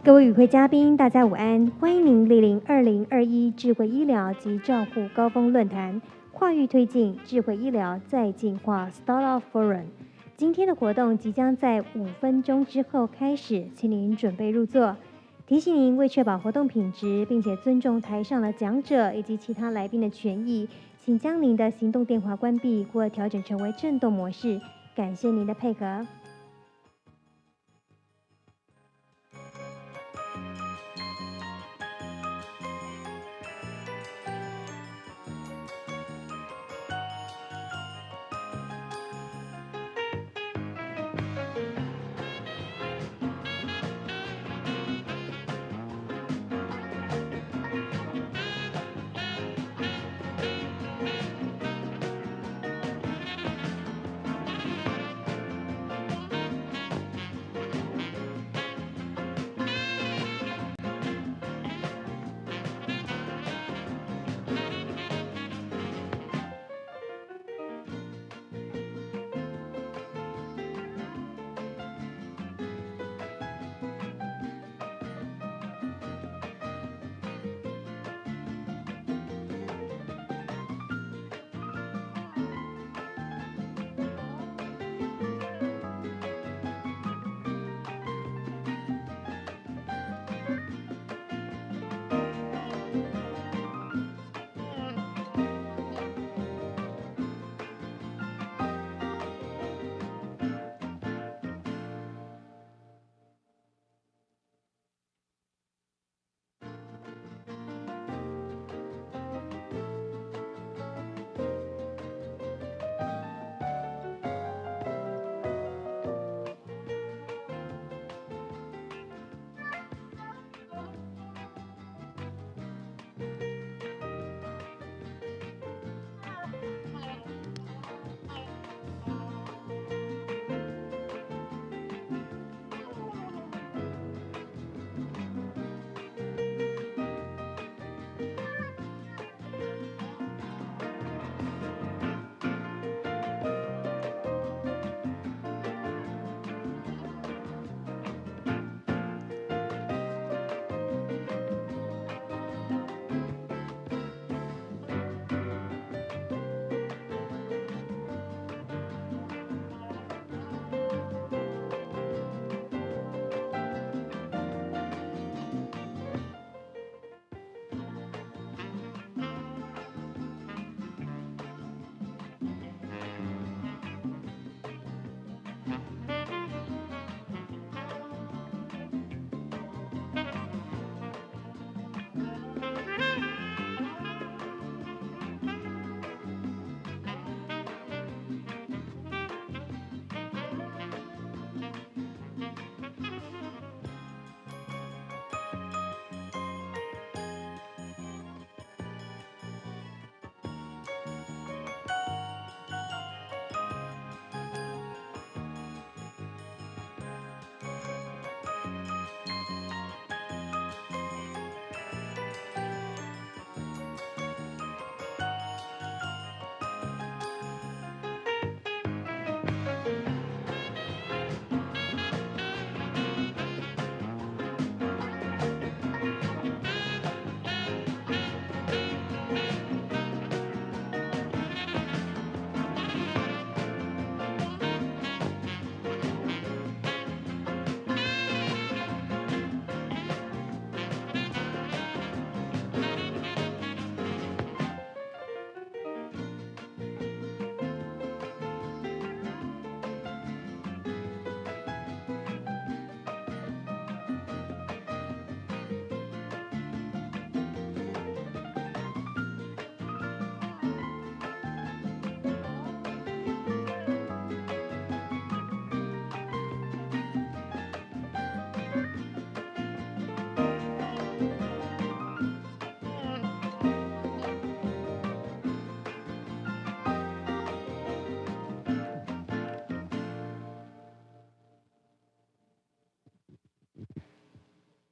各位与会嘉宾，大家午安！欢迎您莅临2021智慧医疗及照护高峰论坛，跨域推进智慧医疗再进化 Startup Forum。今天的活动即将在5分钟之后开始，请您准备入座。提醒您，为确保活动品质，并且尊重台上的讲者以及其他来宾的权益，请将您的行动电话关闭或调整成为震动模式。感谢您的配合。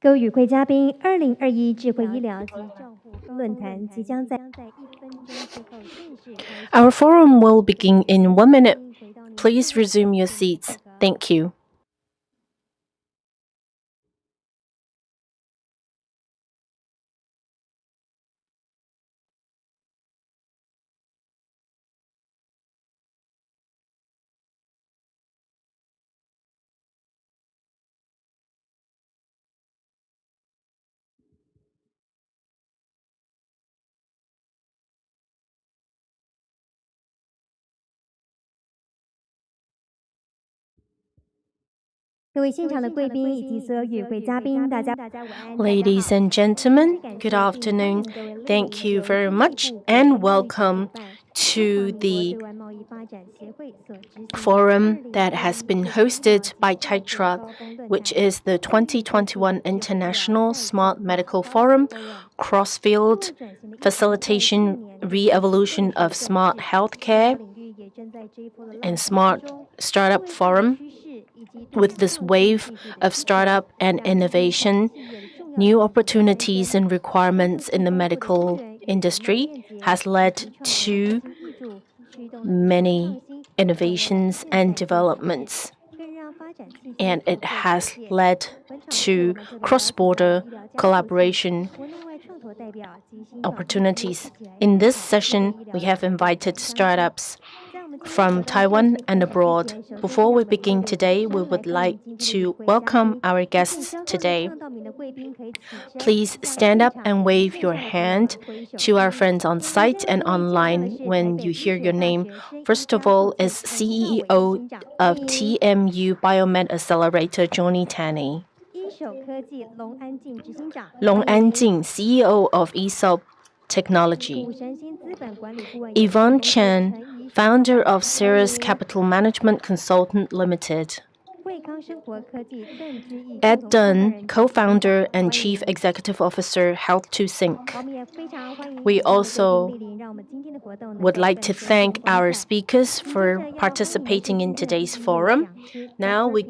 各位与会嘉宾，2021智慧医疗及照护论坛即将在1分钟之后正式开始。 Our forum will begin in 1 minute. Please resume your seats. Thank you. 各位现场的贵宾以及所有与会嘉宾，大家午安。 Ladies and gentlemen, good afternoon. Thank you very much and welcome to the forum that has been hosted by TITRA, which is the 2021 International Smart Medical Forum, Crossfield Facilitation, Re-Evolution of Smart Healthcare, and Smart Startup Forum. With this wave of startup and innovation, new opportunities and requirements in the medical industry has led to many innovations and developments, and it has led to cross-border collaboration opportunities. In this session, we have invited startups from Taiwan and abroad. Before we begin today, we would like to welcome our guests today. Please stand up and wave your hand to our friends on site and online when you hear your name. First of all is CEO of TMU Biomed Accelerator, Tani. Long Anjing, CEO of AESOP Technology. Yvonne Chen, founder of Ceres Capital Management Consultant Limited. Deng, co-founder and chief executive officer, Health2Sync. We also would like to thank our speakers for participating in today's forum. Now we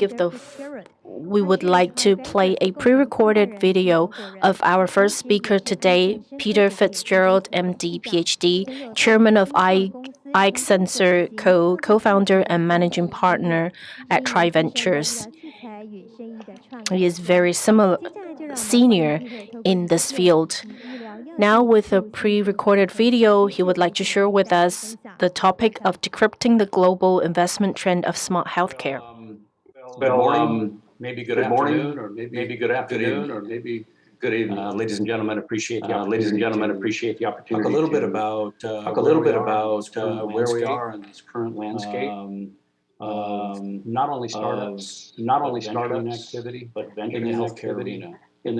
would like to play a pre-recorded video of our first speaker today, Peter Fitzgerald, MD, Ph.D., chairman of iXensor, co-founder and managing partner at Triventures. He is very senior in this field. Now, with a pre-recorded video, he would like to share with us the topic of decrypting the global investment trend of smart healthcare. Good morning, maybe good afternoon, or maybe good afternoon, or maybe good evening, ladies and gentlemen. Appreciate the opportunity. Talk a little bit about where we are in this current landscape. Not only startups, activity, but venture in the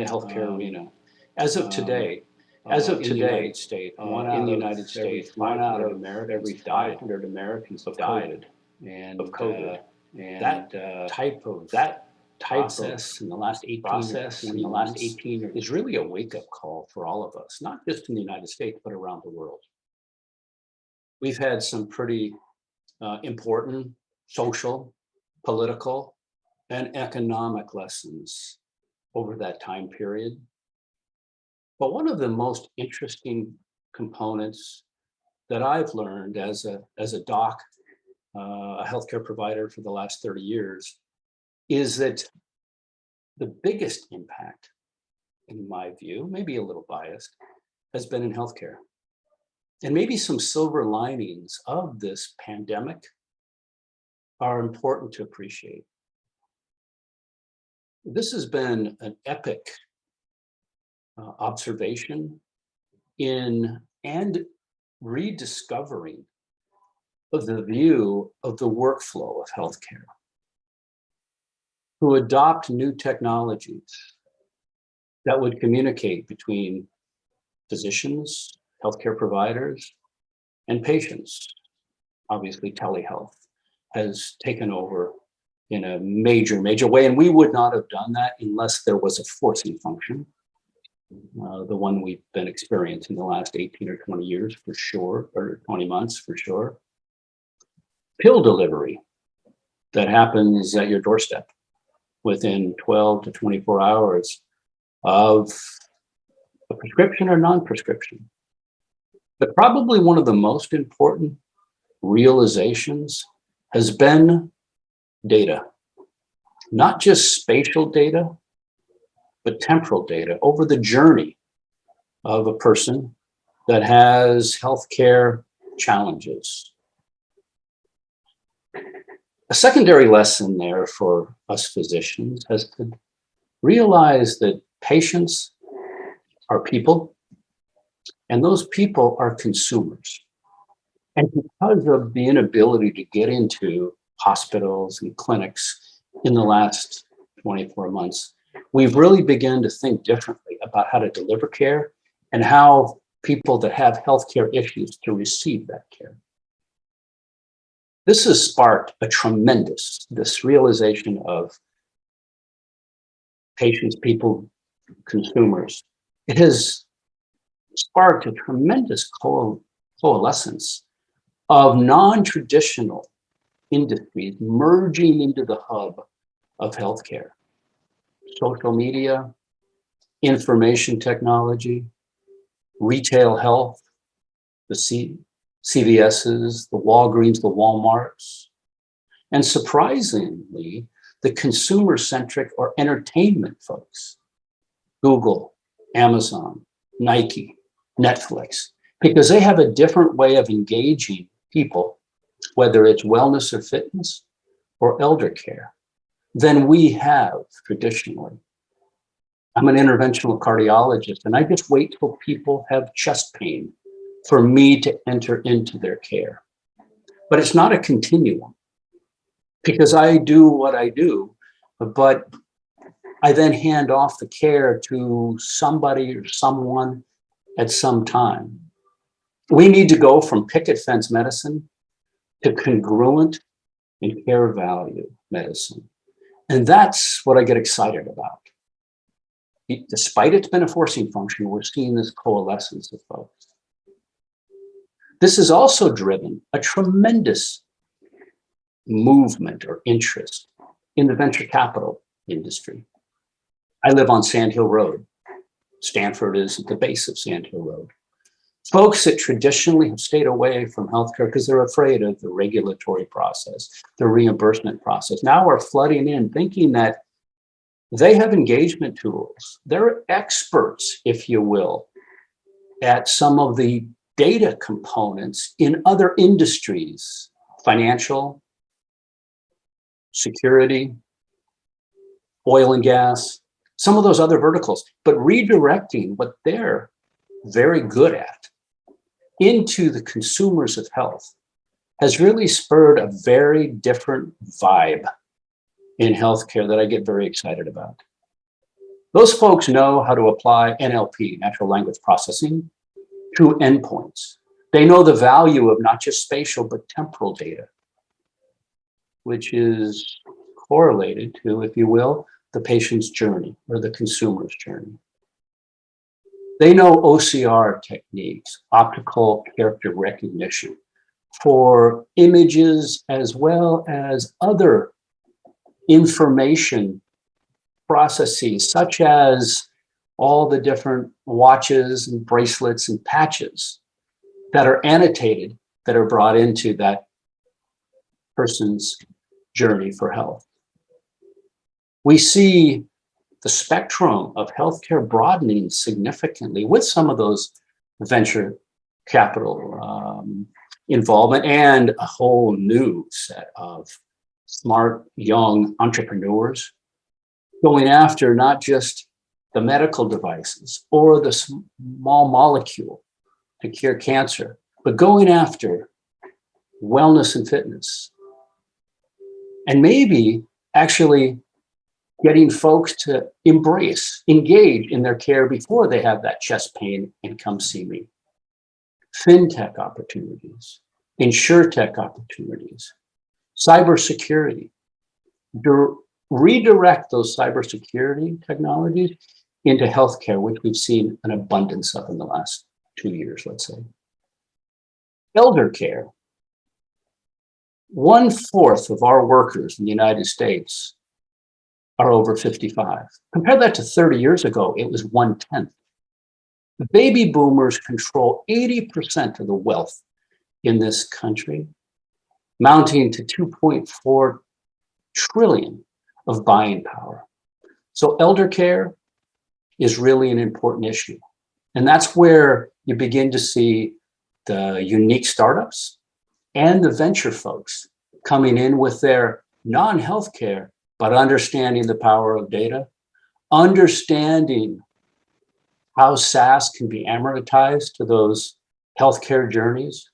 healthcare arena. As of today, in the United States, one out of every 500 Americans have died of COVID. And that type of process in the last 18 years is really a wake-up call for all of us, not just in the United States, but around the world. We've had some pretty important social, political, and economic lessons over that time period. But one of the most interesting components that I've learned as a doc, a healthcare provider for the last 30 years, is that the biggest impact, in my view, maybe a little biased, has been in healthcare. And maybe some silver linings of this pandemic are important to appreciate. This has been an epic observation and rediscovering of the view of the workflow of healthcare, who adopt new technologies that would communicate between physicians, healthcare providers, and patients. Obviously, telehealth has taken over in a major way, and we would not have done that unless there was a forcing function, the one we've been experiencing the last 18 or 20 years for sure, or 20 months for sure. Pill delivery that happens at your doorstep within 12 to 24 hours of a prescription or non-prescription. But probably one of the most important realizations has been data, not just spatial data, but temporal data over the journey of a person that has healthcare challenges. A secondary lesson there for us physicians has to realize that patients are people, and those people are consumers. And because of the inability to get into hospitals and clinics in the last 24 months, we've really begun to think differently about how to deliver care and how people that have healthcare issues to receive that care. This has sparked this realization of patients, people, consumers. It has sparked a tremendous coalescence of non-traditional industries merging into the hub of healthcare. Social media, information technology, retail health, the CVSs, the Walgreens, the Walmarts, and surprisingly, the consumer-centric or entertainment folks, Google, Amazon, Nike, Netflix, because they have a different way of engaging people, whether it's wellness or fitness or elder care, than we have traditionally. I'm an interventional cardiologist, and I just wait till people have chest pain for me to enter into their care. But it's not a continuum, because I do what I do, but I then hand off the care to somebody or someone at some time. We need to go from picket fence medicine to congruent and care value medicine. And that's what I get excited about. Despite it's been a forcing function, we're seeing this coalescence of folks. This has also driven a tremendous movement or interest in the venture capital industry. I live on Sand Hill Road. Stanford is at the base of Sand Hill Road. Folks that traditionally have stayed away from healthcare because they're afraid of the regulatory process, the reimbursement process, now are flooding in thinking that they have engagement tools. They're experts, if you will, at some of the data components in other industries, financial, security, oil and gas, some of those other verticals, but redirecting what they're very good at into the consumers of health has really spurred a very different vibe in healthcare that I get very excited about. Those folks know how to apply NLP, natural language processing, to endpoints. They know the value of not just spatial, but temporal data, which is correlated to, if you will, the patient's journey or the consumer's journey. They know OCR techniques, optical character recognition, for images as well as other information processes, such as all the different watches and bracelets and patches that are annotated, that are brought into that person's journey for health. We see the spectrum of healthcare broadening significantly with some of those venture capital involvement and a whole new set of smart young entrepreneurs going after not just the medical devices or the small molecule to cure cancer, but going after wellness and fitness. And maybe actually getting folks to engage in their care before they have that chest pain and come see me. FinTech opportunities, InsurTech opportunities, cybersecurity. Redirect those cybersecurity technologies into healthcare, which we've seen an abundance of in the last 2 years, let's say. Elder care. 1/4 of our workers in the United States are over 55. Compare that to 30 years ago, it was 1/10. The baby boomers control 80% of the wealth in this country, mounting to 2.4 trillion of buying power. So elder care is really an important issue. And that's where you begin to see the unique startups and the venture folks coming in with their non-healthcare, but understanding the power of data, understanding how SaaS can be amortized to those healthcare journeys.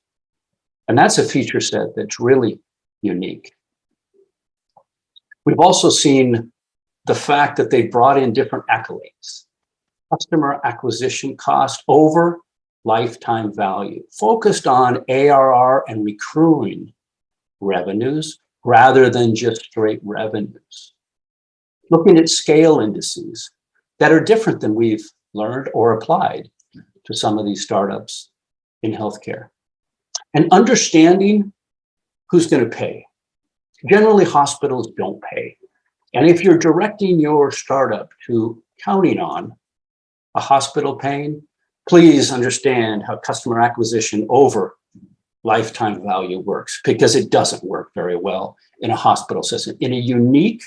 And that's a feature set that's really unique. We've also seen the fact that they brought in different accolades. Customer acquisition cost over lifetime value, focused on ARR and recurring revenues rather than just straight revenues. Looking at scale indices that are different than we've learned or applied to some of these startups in healthcare. And understanding who's going to pay. Generally, hospitals don't pay. And if you're directing your startup to counting on a hospital paying, please understand how customer acquisition over lifetime value works, because it doesn't work very well in a hospital system. In a unique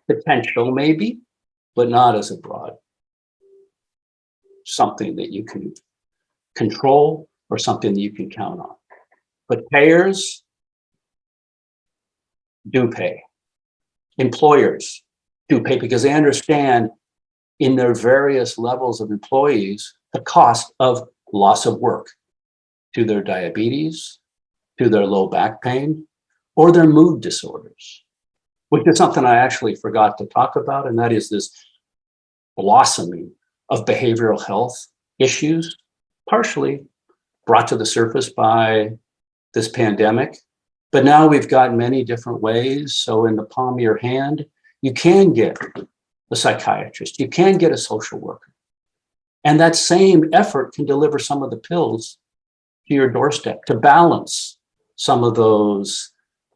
potential, maybe, but not as a broad something that you can control or something that you can count on. But payers do pay. Employers do pay because they understand in their various levels of employees the cost of loss of work to their diabetes, to their low back pain, or their mood disorders, which is something I actually forgot to talk about, and that is this blossoming of behavioral health issues, partially brought to the surface by this pandemic. But now we've got many different ways. So in the palm of your hand, you can get a psychiatrist, you can get a social worker. And that same effort can deliver some of the pills to your doorstep to balance some of those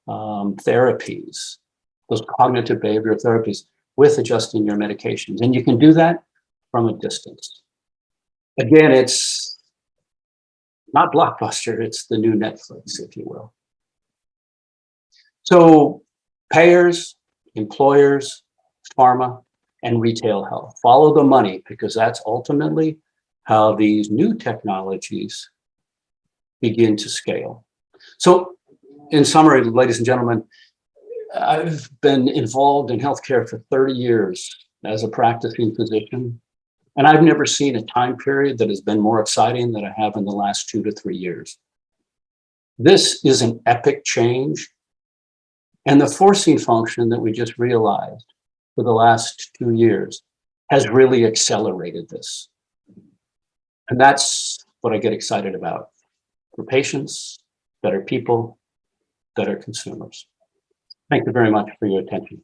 therapies, those cognitive behavioral therapies with adjusting your medications. And you can do that from a distance. Again, it's not Blockbuster, it's the new Netflix, if you will. So payers, employers, pharma, and retail health. Follow the money, because that's ultimately how these new technologies begin to scale. So in summary, ladies and gentlemen, I've been involved in healthcare for 30 years as a practicing physician, and I've never seen a time period that has been more exciting than I have in the last 2 to 3 years. This is an epic change, and the forcing function that we just realized for the last 2 years has really accelerated this. And that's what I get excited about. For patients, better people, better consumers. Thank you very much for your attention.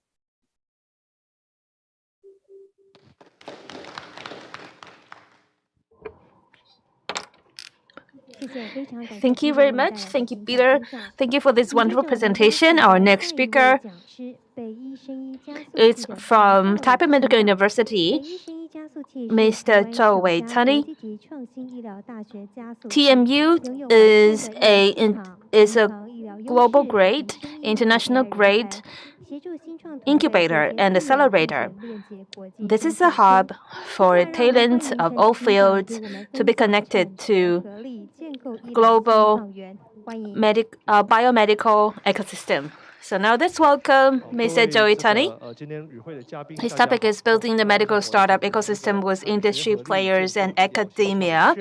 Thank you very much. Thank you, Peter. Thank you for this wonderful presentation. Our next speaker is from Taipei Medical University, Mr. Jowy Tani. TMU is a global grade, international grade incubator and accelerator. This is a hub for talents of all fields to be connected to global biomedical ecosystem. So now let's welcome Mr. Jowy Tani. His topic is building the medical startup ecosystem with industry players and academia.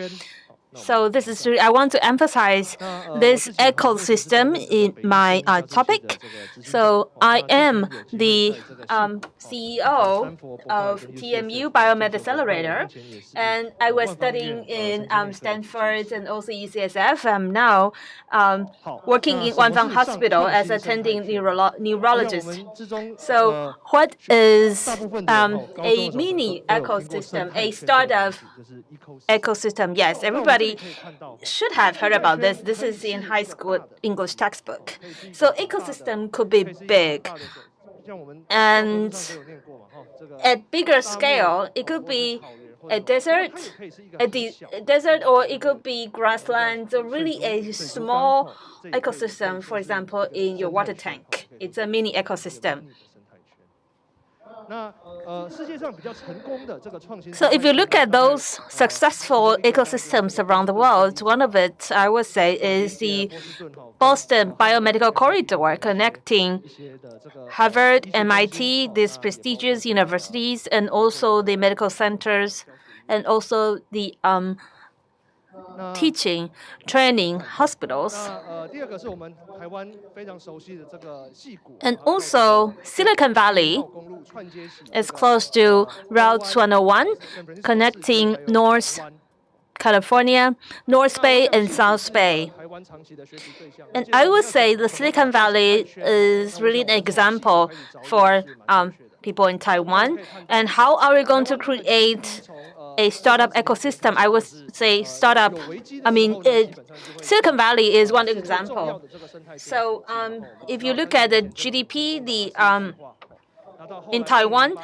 So this is I want to emphasize this ecosystem in my topic. So I am the CEO of TMU Biomed Accelerator, and I was studying in Stanford and also UCSF. I'm now working in Wang Hospital as attending neurologist. So what is a mini ecosystem, a startup ecosystem? Yes, everybody should have heard about this. This is in high school English textbook. So ecosystem could be big. And at bigger scale, it could be a desert, or it could be grasslands, or really a small ecosystem, for example, in your water tank. It's a mini ecosystem. So if you look at those successful ecosystems around the world, one of it, I would say, is the Boston Biomedical Corridor connecting Harvard, MIT, these prestigious universities, and also the medical centers, and also the teaching, training hospitals. And also, Silicon Valley is close to Route 101, connecting North California, North Bay, and South Bay. And I would say the Silicon Valley is really an example for people in Taiwan. And how are we going to create a startup ecosystem? I would say Silicon Valley is one example. So if you look at the GDP, in Taiwan,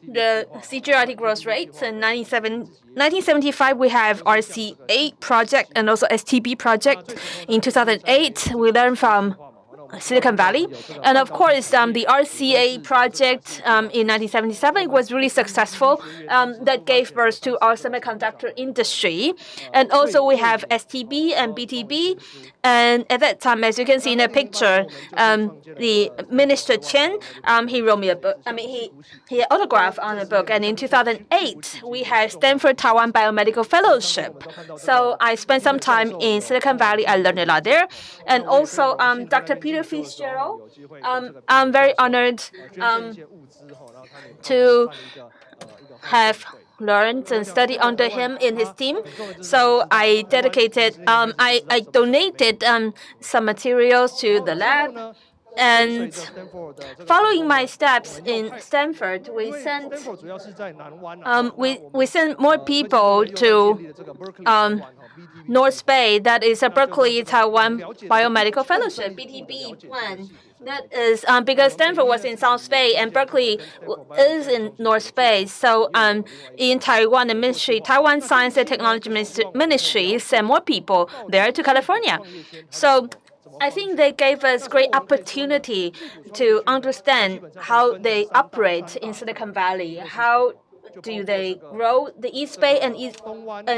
the CGRT growth rates in 1975, we have RCA project and also STB project. In 2008, we learned from Silicon Valley. And of course, the RCA project in 1977 was really successful. That gave birth to our semiconductor industry. And also we have STB and BTB. And at that time, as you can see in the picture, the Minister Chen, he wrote me a book. He autographed on a book. And in 2008, we had Stanford Taiwan Biomedical Fellowship. So I spent some time in Silicon Valley. I learned a lot there. And also Dr. Peter Fitzgerald, I'm very honored to have learned and studied under him in his team. So I donated some materials to the lab. And following my steps in Stanford, we sent more people to North Bay. That is a Berkeley Taiwan Biomedical Fellowship (BTB) plan. That is because Stanford was in South Bay and Berkeley is in North Bay. So in Taiwan, the ministry, Taiwan Science and Technology Ministry, sent more people there to California. So I think they gave us great opportunity to understand how they operate in Silicon Valley. How do they grow the East Bay and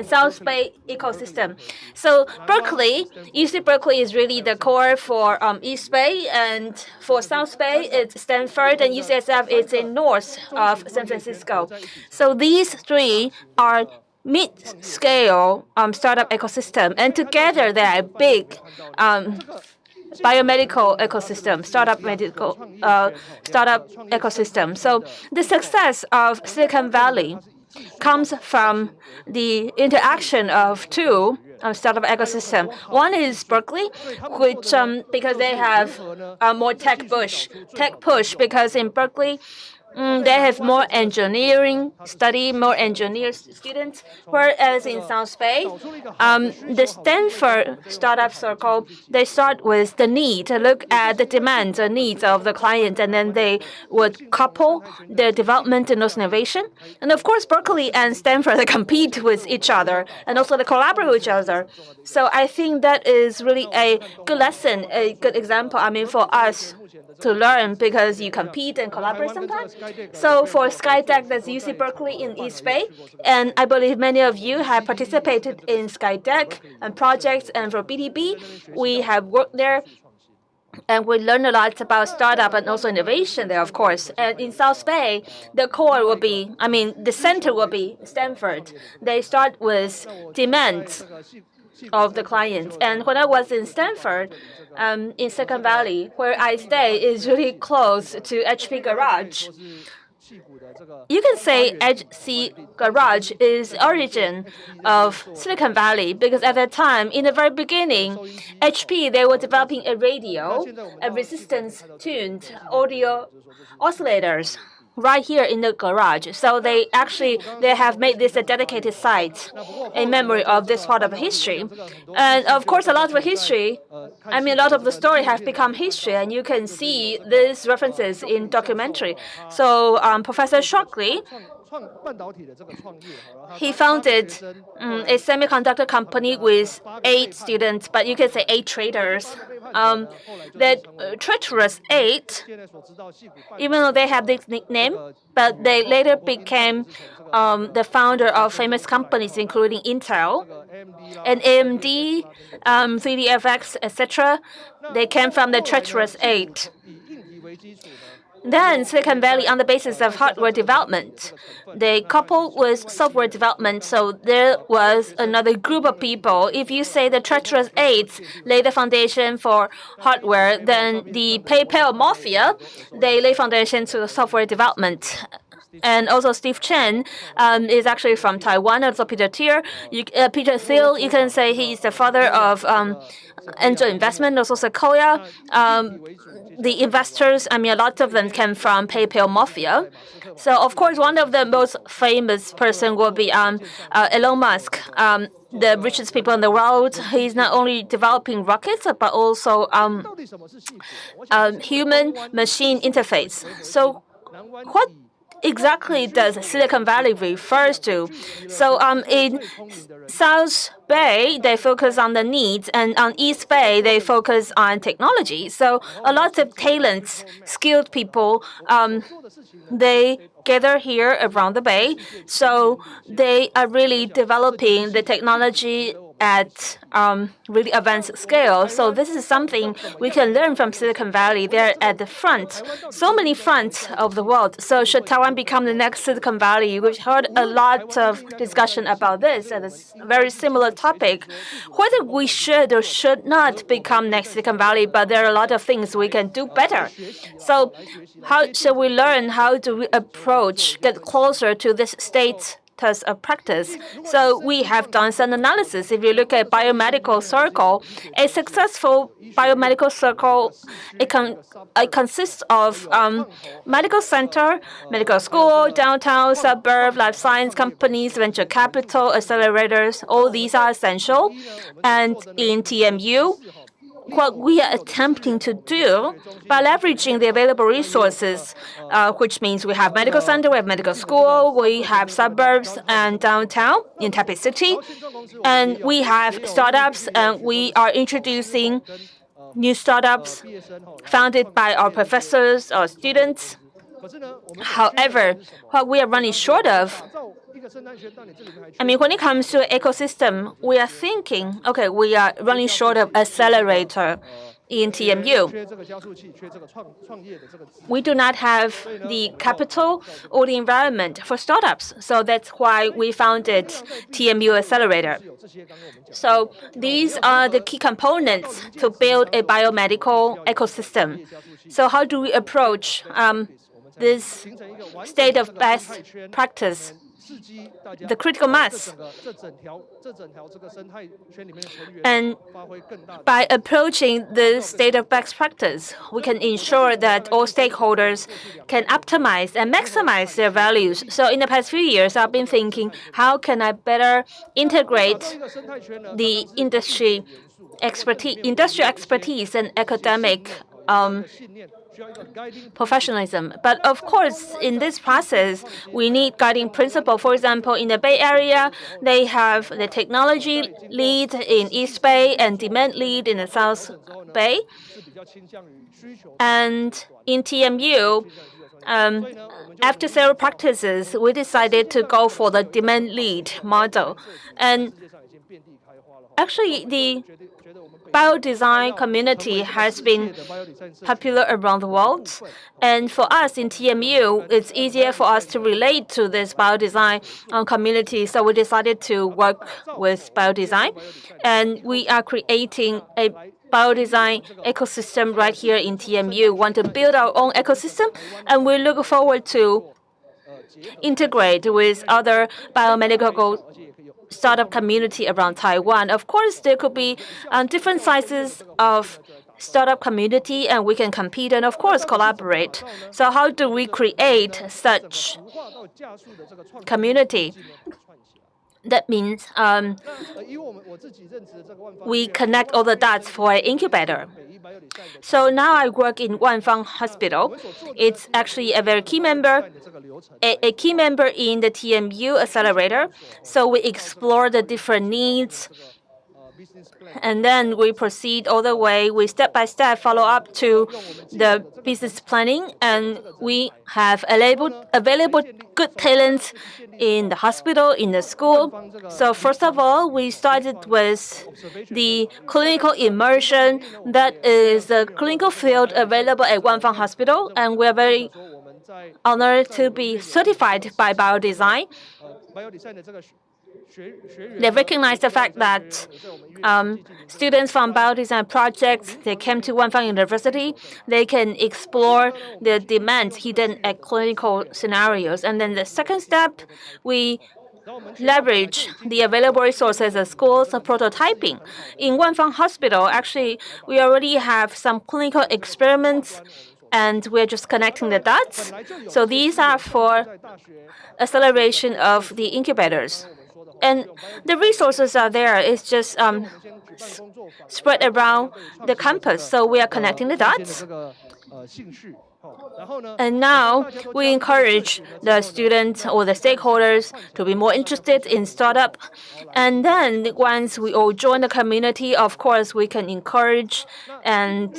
South Bay ecosystem? So UC Berkeley is really the core for East Bay, and for South Bay, it's Stanford, and UCSF is in north of San Francisco. So these three are mid-scale startup ecosystem, and together they are big biomedical ecosystem, startup ecosystem. So the success of Silicon Valley comes from the interaction of two startup ecosystem. One is Berkeley, which because they have more tech push, because in Berkeley, they have more engineering study, more engineer students, whereas in South Bay, the Stanford Startup Circle, they start with the need, to look at the demands or needs of the client, and then they would couple the development and also innovation. And of course, Berkeley and Stanford, they compete with each other, and also they collaborate with each other. So I think that is really a good lesson, a good example, for us to learn, because you compete and collaborate sometimes. So for Skydeck, that's UC Berkeley in East Bay, and I believe many of you have participated in Skydeck and projects, and for BTB, we have worked there. And we learn a lot about startup and also innovation there, of course. And in South Bay, the core will be, the center will be Stanford. They start with demands of the clients. And when I was in Stanford, in Silicon Valley, where I stay is really close to HP Garage. You can say HC Garage is origin of Silicon Valley, because at that time, in the very beginning, HP, they were developing a radio, a resistance-tuned audio oscillators right here in the garage. So they have made this a dedicated site in memory of this part of history. And of course, a lot of the story have become history, and you can see these references in documentary. So Professor Shockley, he founded a semiconductor company with 8 students, but you can say 8 traders. That treacherous 8, even though they have this nickname, but they later became the founder of famous companies, including Int'l and AMD, 3DFX, etc. They came from the treacherous 8. Then Silicon Valley, on the basis of hardware development, they coupled with software development. So there was another group of people. If you say the treacherous eights lay the foundation for hardware, then the PayPal mafia, they lay foundation to software development. And also Steve Chen is actually from Taiwan, also Peter Thiel. Peter Thiel, you can say he is the father of angel investment, also Sequoia. The investors, I mean, a lot of them came from PayPal mafia. So of course, one of the most famous person will be Elon Musk. The richest people in the world. He's not only developing rockets, but also human-machine interface. So what exactly does Silicon Valley refers to? So in South Bay, they focus on the needs, and on East Bay, they focus on technology. So a lot of talents, skilled people, they gather here around the Bay. So they are really developing the technology at really advanced scale. So this is something we can learn from Silicon Valley. They're at the front, so many fronts of the world. So should Taiwan become the next Silicon Valley? We've heard a lot of discussion about this, and it's a very similar topic. Whether we should or should not become next Silicon Valley, but there are a lot of things we can do better. So how should we learn? How do we approach, get closer to this state of practice? So we have done some analysis. If you look at biomedical circle, a successful biomedical circle, it consists of medical center, medical school, downtown, suburb, life science companies, venture capital, accelerators. All these are essential. And in TMU, what we are attempting to do by leveraging the available resources, which means we have medical center, we have medical school, we have suburbs and downtown in Taipei City, and we have startups, and we are introducing new startups founded by our professors or students. However, what we are running short of, I mean, when it comes to ecosystem, we are thinking, okay, we are running short of accelerator in TMU. We do not have the capital or the environment for startups. So that's why we founded TMU Accelerator. So these are the key components to build a biomedical ecosystem. So how do we approach this state of best practice? The critical mass. And by approaching the state of best practice, we can ensure that all stakeholders can optimize and maximize their values. So in the past few years, I've been thinking, how can I better integrate the industry expertise and academic professionalism. But of course, in this process, we need guiding principle. For example, in the Bay Area, they have the technology lead in East Bay and demand lead in the South Bay. And in TMU, after several practices, we decided to go for the demand lead model. And actually, the biodesign community has been popular around the world. And for us in TMU, it's easier for us to relate to this biodesign community. So we decided to work with biodesign. And we are creating a biodesign ecosystem right here in TMU. We want to build our own ecosystem, and we look forward to integrate with other biomedical startup community around Taiwan. Of course, there could be different sizes of startup community, and we can compete and, of course, collaborate. So how do we create such community? That means we connect all the dots for an incubator. So now I work in Wanfang Hospital. It's actually a very key member, a key member in the TMU Accelerator. So we explore the different needs And then we proceed all the way. We step by step follow up to the business planning, and we have available good talents in the hospital, in the school. So first of all, we started with the clinical immersion. That is a clinical field available at Wanfang Hospital, and we are very honored to be certified by Biodesign. They recognize the fact that students from biodesign projects, they came to Wanfang University, they can explore the demands hidden at clinical scenarios. And then the second step, we leverage the available resources at schools of prototyping. In Wanfang Hospital, actually, we already have some clinical experiments, and we're just connecting the dots. So these are for acceleration of the incubators. And the resources are there. It's just spread around the campus. So we are connecting the dots. And now we encourage the students or the stakeholders to be more interested in startup. And then once we all join the community, of course, we can encourage and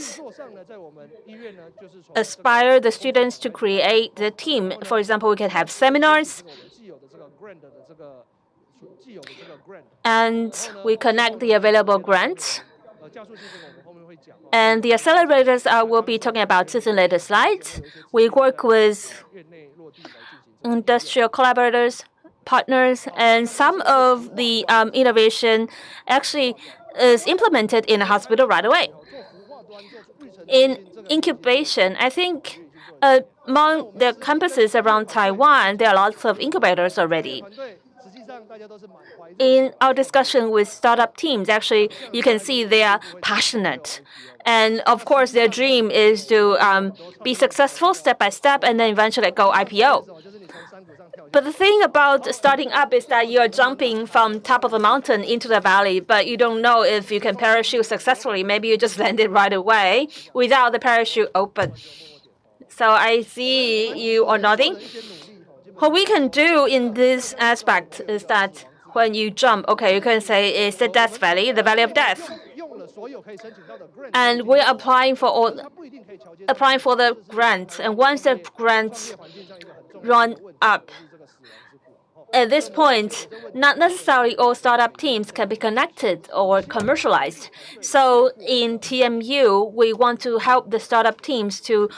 aspire the students to create the team. For example, we can have seminars, and we connect the available grants. And the accelerators I will be talking about in later slides. We work with industrial collaborators, partners, and some of the innovation actually is implemented in the hospital right away. In incubation, I think among the campuses around Taiwan, there are lots of incubators already. In our discussion with startup teams, actually, you can see they are passionate. And of course, their dream is to be successful step by step and then eventually go IPO. But the thing about starting up is that you're jumping from top of the mountain into the valley, but you don't know if you can parachute successfully. Maybe you just landed right away without the parachute open. So I see you are nodding. What we can do in this aspect is that when you jump, okay, you can say it's the death valley, the valley of death. And we're applying for the grants. And once the grants run up, at this point, not necessarily all startup teams can be connected or commercialized. So in TMU, we want to help the startup teams to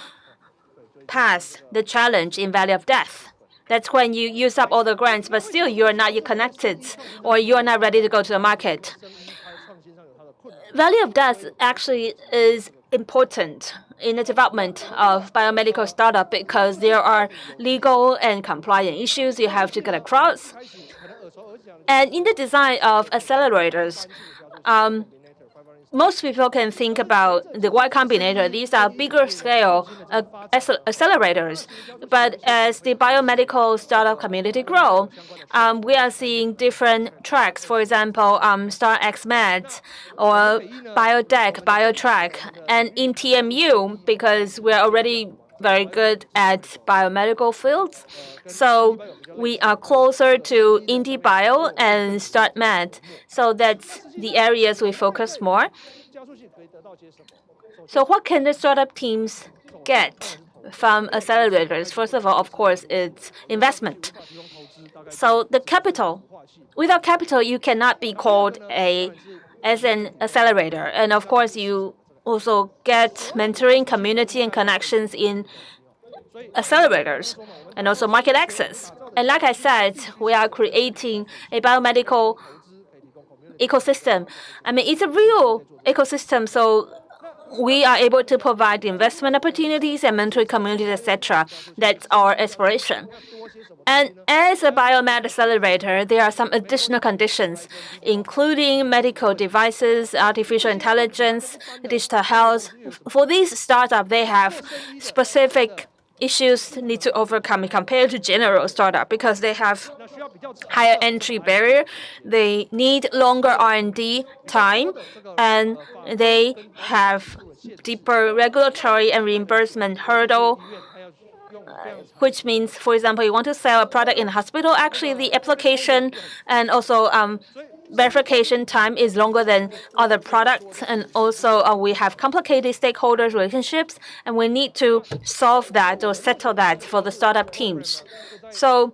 pass the challenge in valley of death. That's when you use up all the grants, but still you are not yet connected or you are not ready to go to the market. Valley of death actually is important in the development of biomedical startup because there are legal and compliance issues you have to get across. And in the design of accelerators, most people can think about the Y Combinator. These are bigger scale accelerators. But as the biomedical startup community grow, we are seeing different tracks. For example, StarXmed or BioDeck, BioTrack. And in TMU, because we're already very good at biomedical fields, so we are closer to IndieBio and StartMed. So that's the areas we focus more. So what can the startup teams get from accelerators? First of all, of course, it's investment. So the capital. Without capital, you cannot be called as an accelerator. And of course, you also get mentoring, community, and connections in accelerators, and also market access. And like I said, we are creating a biomedical ecosystem. I mean, it's a real ecosystem, so we are able to provide investment opportunities and mentoring communities, etc. That's our aspiration. And as a biomed accelerator, there are some additional conditions, including medical devices, artificial intelligence, digital health. For these startups, they have specific issues need to overcome compared to general startup because they have higher entry barrier. They need longer R&D time, and they have deeper regulatory and reimbursement hurdle, which means, for example, you want to sell a product in a hospital, actually the application and also verification time is longer than other products, and also we have complicated stakeholder relationships, and we need to solve that or settle that for the startup teams. So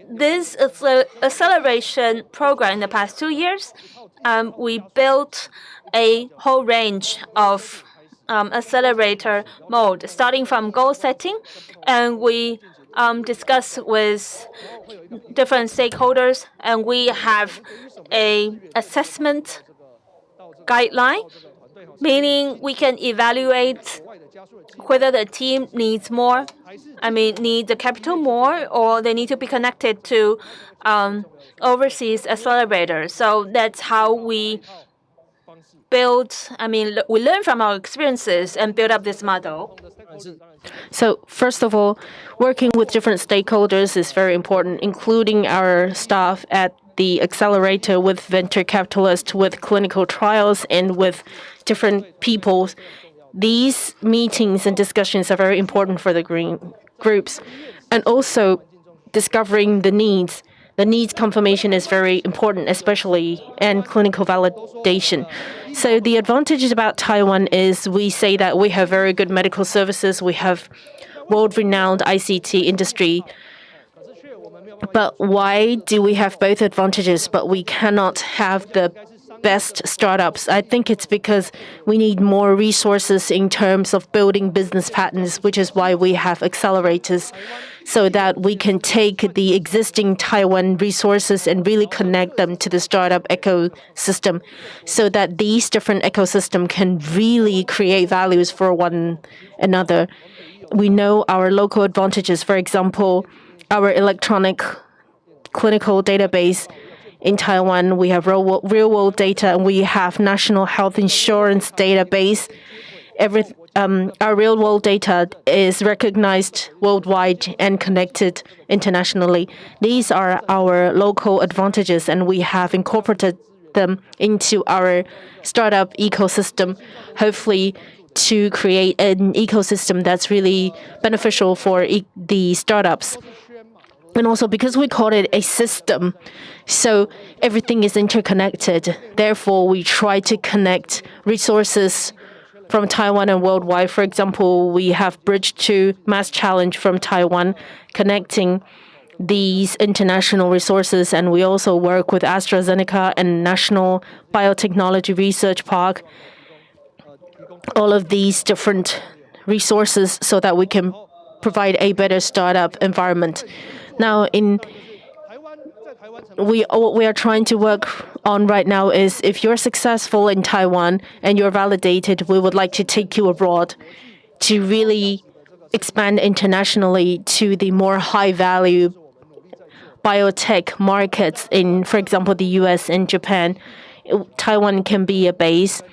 this acceleration program in the past 2 years, we built a whole range of accelerator mode, starting from goal setting, and we discuss with different stakeholders, and we have a assessment guideline, meaning we can evaluate whether the team needs more, need the capital more, or they need to be connected to overseas accelerators. So that's how we build, we learn from our experiences and build up this model. So first of all, working with different stakeholders is very important, including our staff at the Accelerator, with venture capitalists, with clinical trials, and with different people. These meetings and discussions are very important for the green groups. And also discovering the needs. The needs confirmation is very important, especially in clinical validation. So the advantages about Taiwan is we say that we have very good medical services, we have world-renowned ICT industry. But why do we have both advantages, but we cannot have the best startups? I think it's because we need more resources in terms of building business patterns, which is why we have accelerators, so that we can take the existing Taiwan resources and really connect them to the startup ecosystem, so that these different ecosystems can really create values for one another. We know our local advantages. For example, our electronic clinical database in Taiwan, we have real-world data, and we have national health insurance database. Our real-world data is recognized worldwide and connected internationally. These are our local advantages, and we have incorporated them into our startup ecosystem, hopefully to create an ecosystem that's really beneficial for the startups. And also because we call it a system, so everything is interconnected. Therefore, we try to connect resources from Taiwan and worldwide. For example, we have Bridge to Mass Challenge from Taiwan, connecting these international resources, and we also work with AstraZeneca and National Biotechnology Research Park, all of these different resources, so that we can provide a better startup environment. Now, what we are trying to work on right now is, if you're successful in Taiwan and you're validated, we would like to take you abroad to really expand internationally to the more high-value biotech markets in, for example, the US and Japan. Taiwan can be a base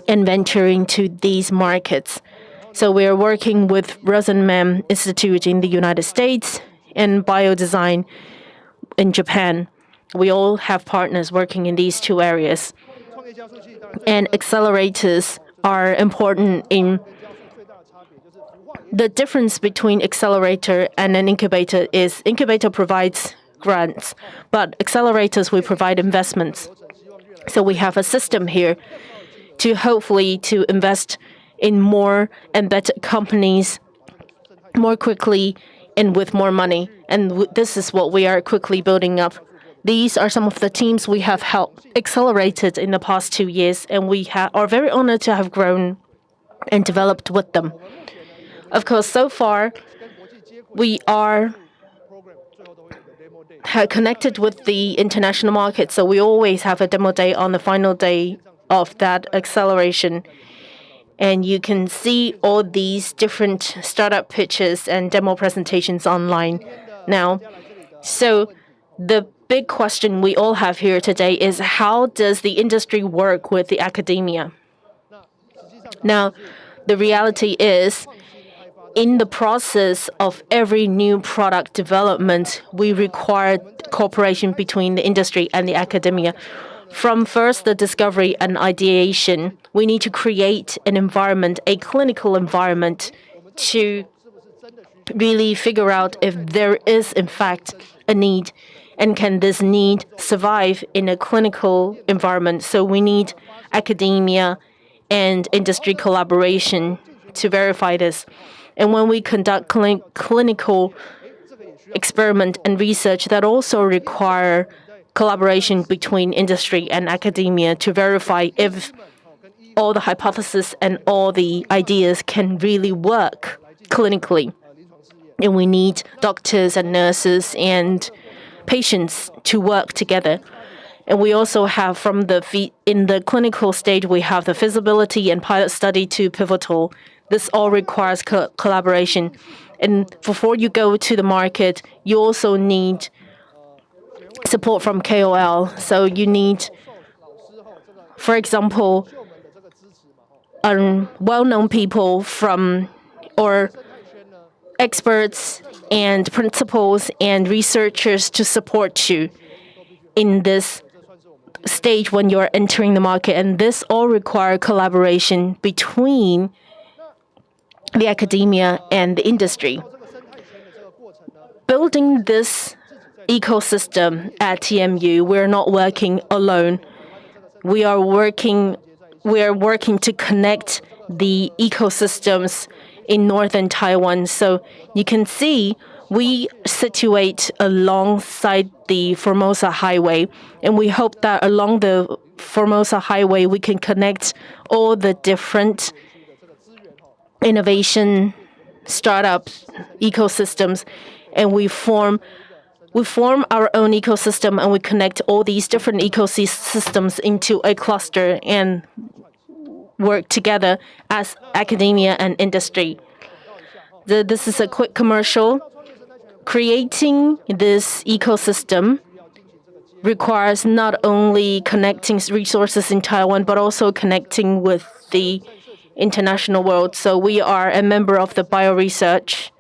in venturing to these markets. So we are working with Rosenman Institute in the United States and Biodesign in Japan. We all have partners working in these two areas. And accelerators are important in the difference between accelerator and an incubator is incubator provides grants, but accelerators, we provide investments. So we have a system here to hopefully to invest in more and better companies more quickly and with more money. And this is what we are quickly building up. These are some of the teams we have helped accelerated in the past 2 years, and we are very honored to have grown and developed with them. Of course, so far, we are connected with the international market, so we always have a demo day on the final day of that acceleration. And you can see all these different startup pitches and demo presentations online now. So the big question we all have here today is, how does the industry work with the academia? Now, the reality is, in the process of every new product development, we require cooperation between the industry and the academia. From first the discovery and ideation, we need to create an environment, a clinical environment, to really figure out if there is, in fact, a need. And can this need survive in a clinical environment? So we need academia and industry collaboration to verify this. And when we conduct clinical experiment and research, that also require collaboration between industry and academia to verify if all the hypotheses and all the ideas can really work clinically. And we need doctors and nurses and patients to work together. And we also have in the clinical stage, we have the feasibility and pilot study to pivotal. This all requires collaboration. And before you go to the market, you also need support from KOL. So you need, for example, well-known people or experts and principals and researchers to support you in this stage when you're entering the market. And this all require collaboration between the academia and the industry. Building this ecosystem at TMU, we're not working alone. We are working to connect the ecosystems in northern Taiwan. So you can see we situate alongside the Formosa Highway, and we hope that along the Formosa Highway we can connect all the different innovation startup ecosystems, and we form our own ecosystem, and we connect all these different ecosystems into a cluster and work together as academia and industry. This is a quick commercial. Creating this ecosystem requires not only connecting resources in Taiwan, but also connecting with the international world. So we are a member of the BioResearch,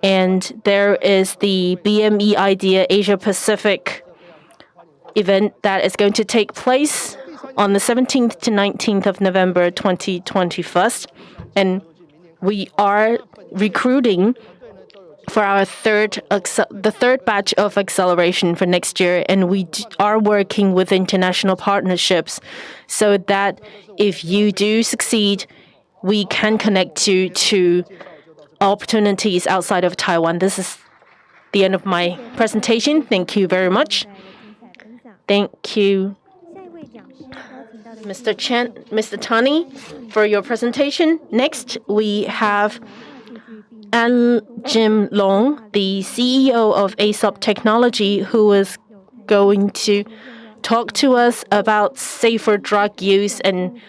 and there is the BME Idea Asia Pacific event that is going to take place on the 17th to 19th of November 2021. And we are recruiting for our the third batch of acceleration for next year, and we are working with international partnerships so that if you do succeed, we can connect you to opportunities outside of Taiwan. This is the end of my presentation. Thank you very much. Thank you, Mr. Chen, Mr. Tani, for your presentation. Next, we have Jim Long, the CEO of AESOP Technology, who is going to talk to us about safer drug use and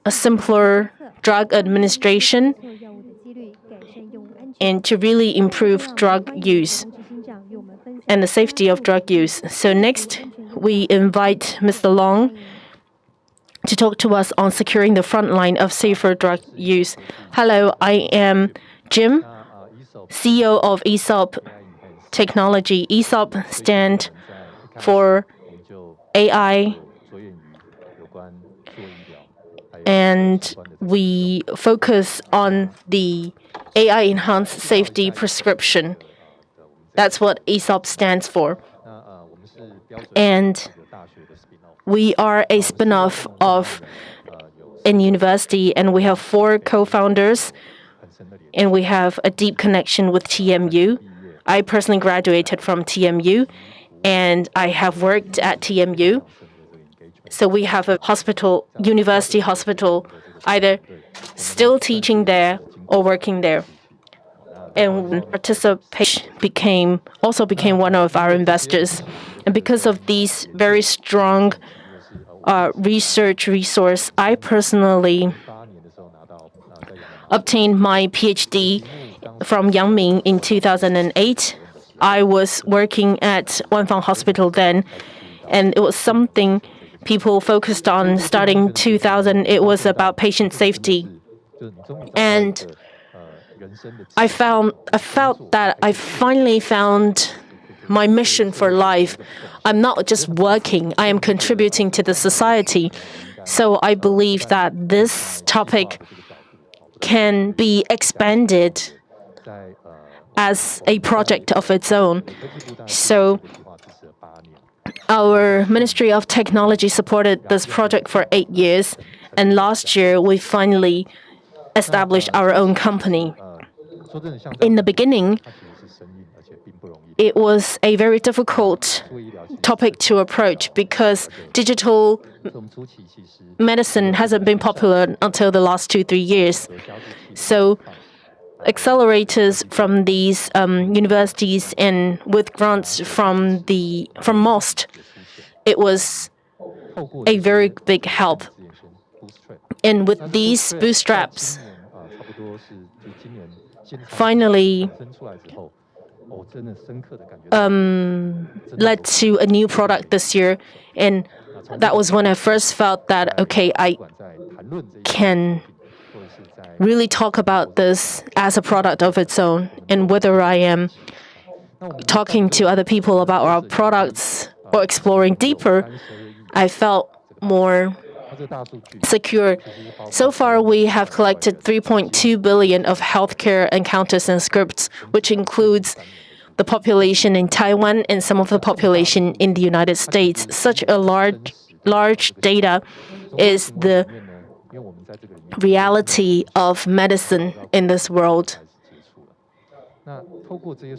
a simpler drug administration, and to really improve drug use and the safety of drug use. So next, we invite Mr. Long to talk to us on securing the front line of safer drug use. Hello, I am Jim, CEO of AESOP Technology. AESOP stands for AI, and we focus on the AI-enhanced safety prescription. That's what AESOP stands for. And we are a spin-off of a university, and we have 4 co-founders, and we have a deep connection with TMU. I personally graduated from TMU, and I have worked at TMU. So we have a hospital, university hospital, either still teaching there or working there. And Participation also became one of our investors. And because of these very strong research resource, I personally obtained my Ph.D. from Yangming in 2008. I was working at Wang Hospital then, and it was something people focused on starting 2000. It was about patient safety. And I felt that I finally found my mission for life. I'm not just working, I am contributing to the society. So I believe that this topic can be expanded as a project of its own. So our Ministry of Technology supported this project for 8 years, and last year we finally established our own company. In the beginning, it was a very difficult topic to approach because digital medicine hasn't been popular until the last 2-3 years. So accelerators from these universities and with grants from MOST, it was a very big help. And with these bootstraps, finally led to a new product this year. And that was when I first felt that, okay, I can really talk about this as a product of its own. And whether I am talking to other people about our products or exploring deeper, I felt more secure. So far, we have collected 3.2 billion of healthcare encounters and scripts, which includes the population in Taiwan and some of the population in the United States. Such a large data is the reality of medicine in this world.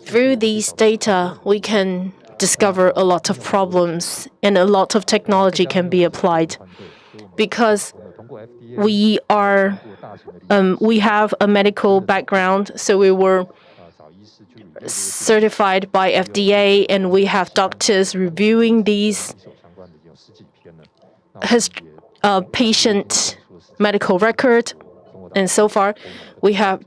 Through these data, we can discover a lot of problems and a lot of technology can be applied. Because we have a medical background, so we were certified by FDA, and we have doctors reviewing these patient medical record. And so far, we have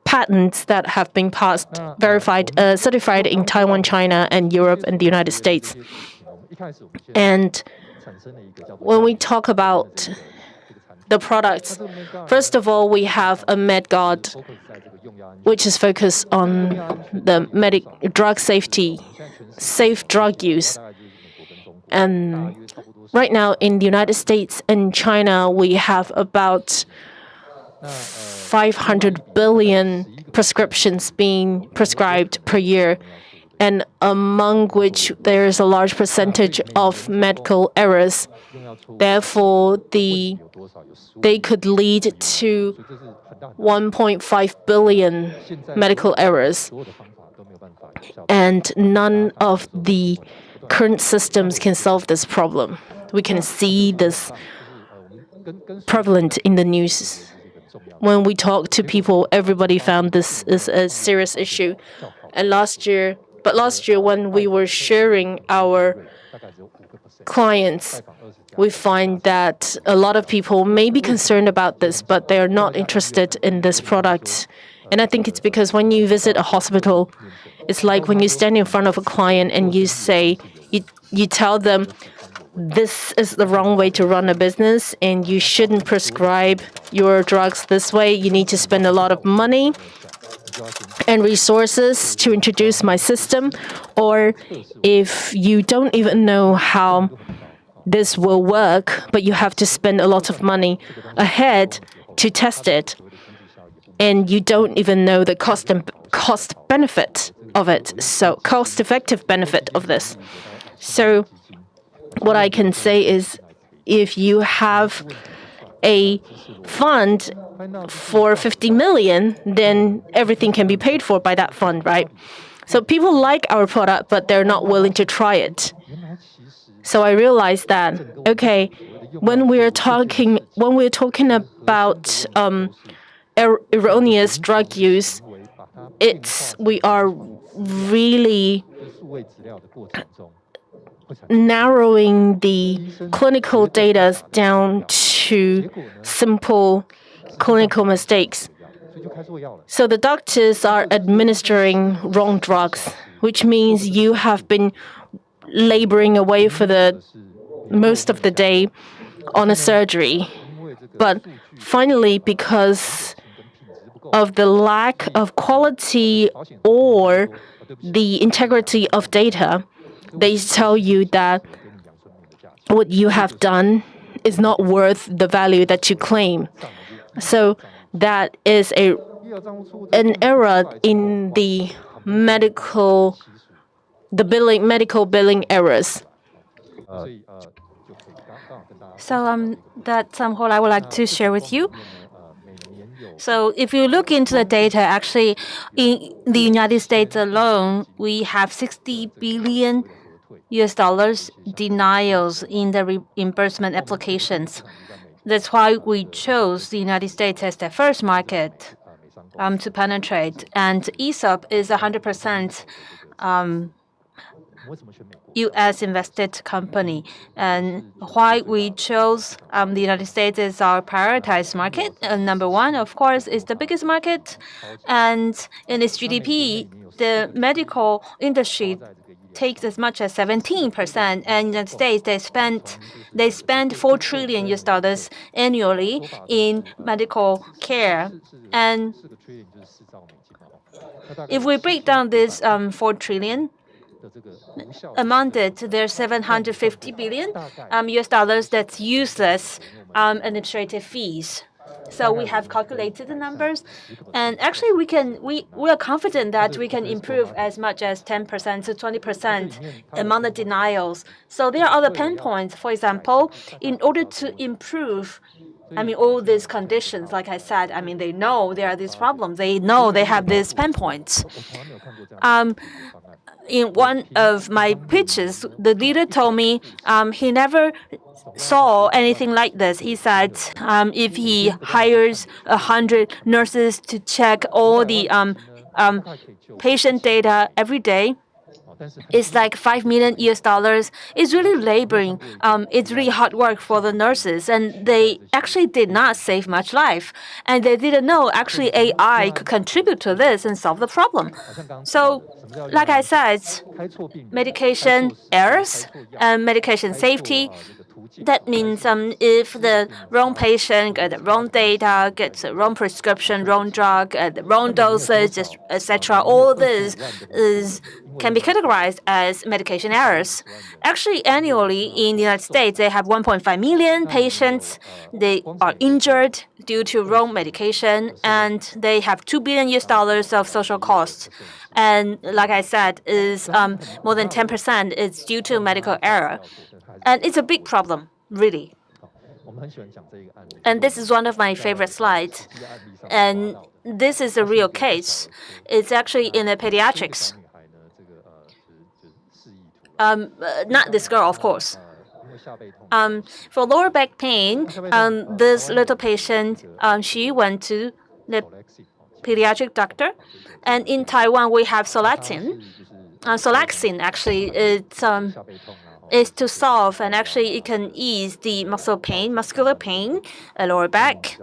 patents that have been passed, verified, certified in Taiwan, China, and Europe, and the United States. And when we talk about the products, first of all, we have a MedGuard, which is focused on the drug safety, safe drug use. And right now in the United States and China, we have about 500 billion prescriptions being prescribed per year, and among which there is a large percentage of medical errors. Therefore, they could lead to 1.5 billion medical errors. And none of the current systems can solve this problem. We can see this prevalent in the news. When we talk to people, everybody found this is a serious issue. And last year, when we were sharing our clients, we find that a lot of people may be concerned about this, but they are not interested in this product. And I think it's because when you visit a hospital, it's like when you stand in front of a client and you say, you tell them, this is the wrong way to run a business and you shouldn't prescribe your drugs this way. You need to spend a lot of money and resources to introduce my system. Or if you don't even know how this will work, but you have to spend a lot of money ahead to test it, and you don't even know the cost benefit of it, so cost-effective benefit of this. So what I can say is, if you have a fund for 50 million, then everything can be paid for by that fund, right? So people like our product, but they're not willing to try it. So I realized that, okay, when we're talking about erroneous drug use, we are really narrowing the clinical data down to simple clinical mistakes. So the doctors are administering wrong drugs, which means you have been laboring away for the most of the day on a surgery. But finally, because of the lack of quality or the integrity of data, they tell you that what you have done is not worth the value that you claim. So that is a an error in the medical billing errors. So that's what I would like to share with you. So if you look into the data, actually, in the United States alone, we have $60 billion denials in the reimbursement applications. That's why we chose the United States as the first market to penetrate. And AESOP is 100% U.S. invested company. And why we chose the United States as our prioritized market. Number one, of course, is the biggest market. And in its GDP, the medical industry takes as much as 17%. And in the United States, they spend $4 trillion annually in medical care. And if we break down this $4 trillion, amounted to their 750 billion US dollars that's useless administrative fees. So we have calculated the numbers, and actually we are confident that we can improve as much as 10% to 20% among the denials. So there are other pain points. For example, in order to improve all these conditions, like I said, they know there are these problems. They know they have these pain points. In one of my pitches, the leader told me he never saw anything like this. He said if he hires 100 nurses to check all the patient data every day, it's like $5 million US. It's really laboring. It's really hard work for the nurses, and they actually did not save much life. And they didn't know actually AI could contribute to this and solve the problem. So, like I said, medication errors and medication safety. That means if the wrong patient gets the wrong data, gets the wrong prescription, wrong drug, the wrong dosage, etc., all this can be categorized as medication errors. Actually, annually in the United States, they have 1.5 million patients. They are injured due to wrong medication, and they have $2 billion US of social costs. And like I said, is more than 10% is due to medical error. And it's a big problem, really. And this is one of my favorite slides. And this is a real case. It's actually in the pediatrics. Not this girl, of course. For lower back pain, this little patient, she went to the pediatric doctor. And in Taiwan, we have Solaxin. Solaxin, actually, is to solve, and actually it can ease the muscular pain, lower back.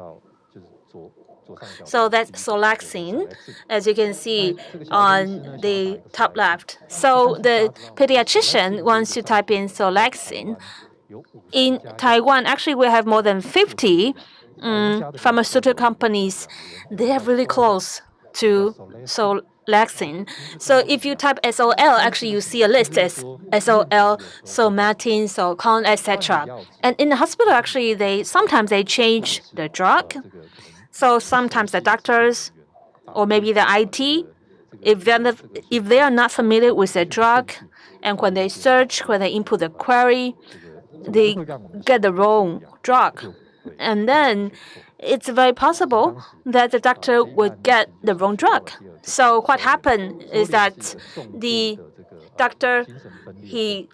So that's Solaxin, as you can see on the top left. So the pediatrician wants to type in Solaxin. In Taiwan, actually, we have more than 50 pharmaceutical companies. They are really close to Solaxin. So if you type SOL, actually you see a list as SOL, Somatin, Solcon, etc. And in the hospital, actually, sometimes they change the drug. So sometimes the doctors or maybe the IT, if they are not familiar with the drug, and when they search, when they input the query, they get the wrong drug. And then it's very possible that the doctor would get the wrong drug. So what happened is that the doctor, he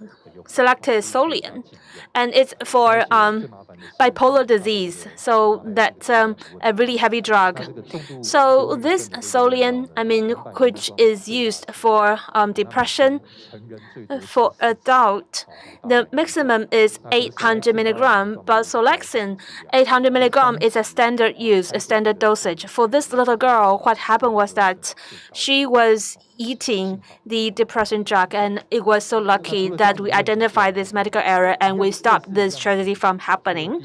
selected Solian, and it's for bipolar disease. So that's a really heavy drug. So this Solian, which is used for depression for adult, the maximum is 800 milligram, but Solaxin 800 milligram is a standard use, a standard dosage. For this little girl, what happened was that she was eating the depression drug, and it was so lucky that we identified this medical error and we stopped this tragedy from happening.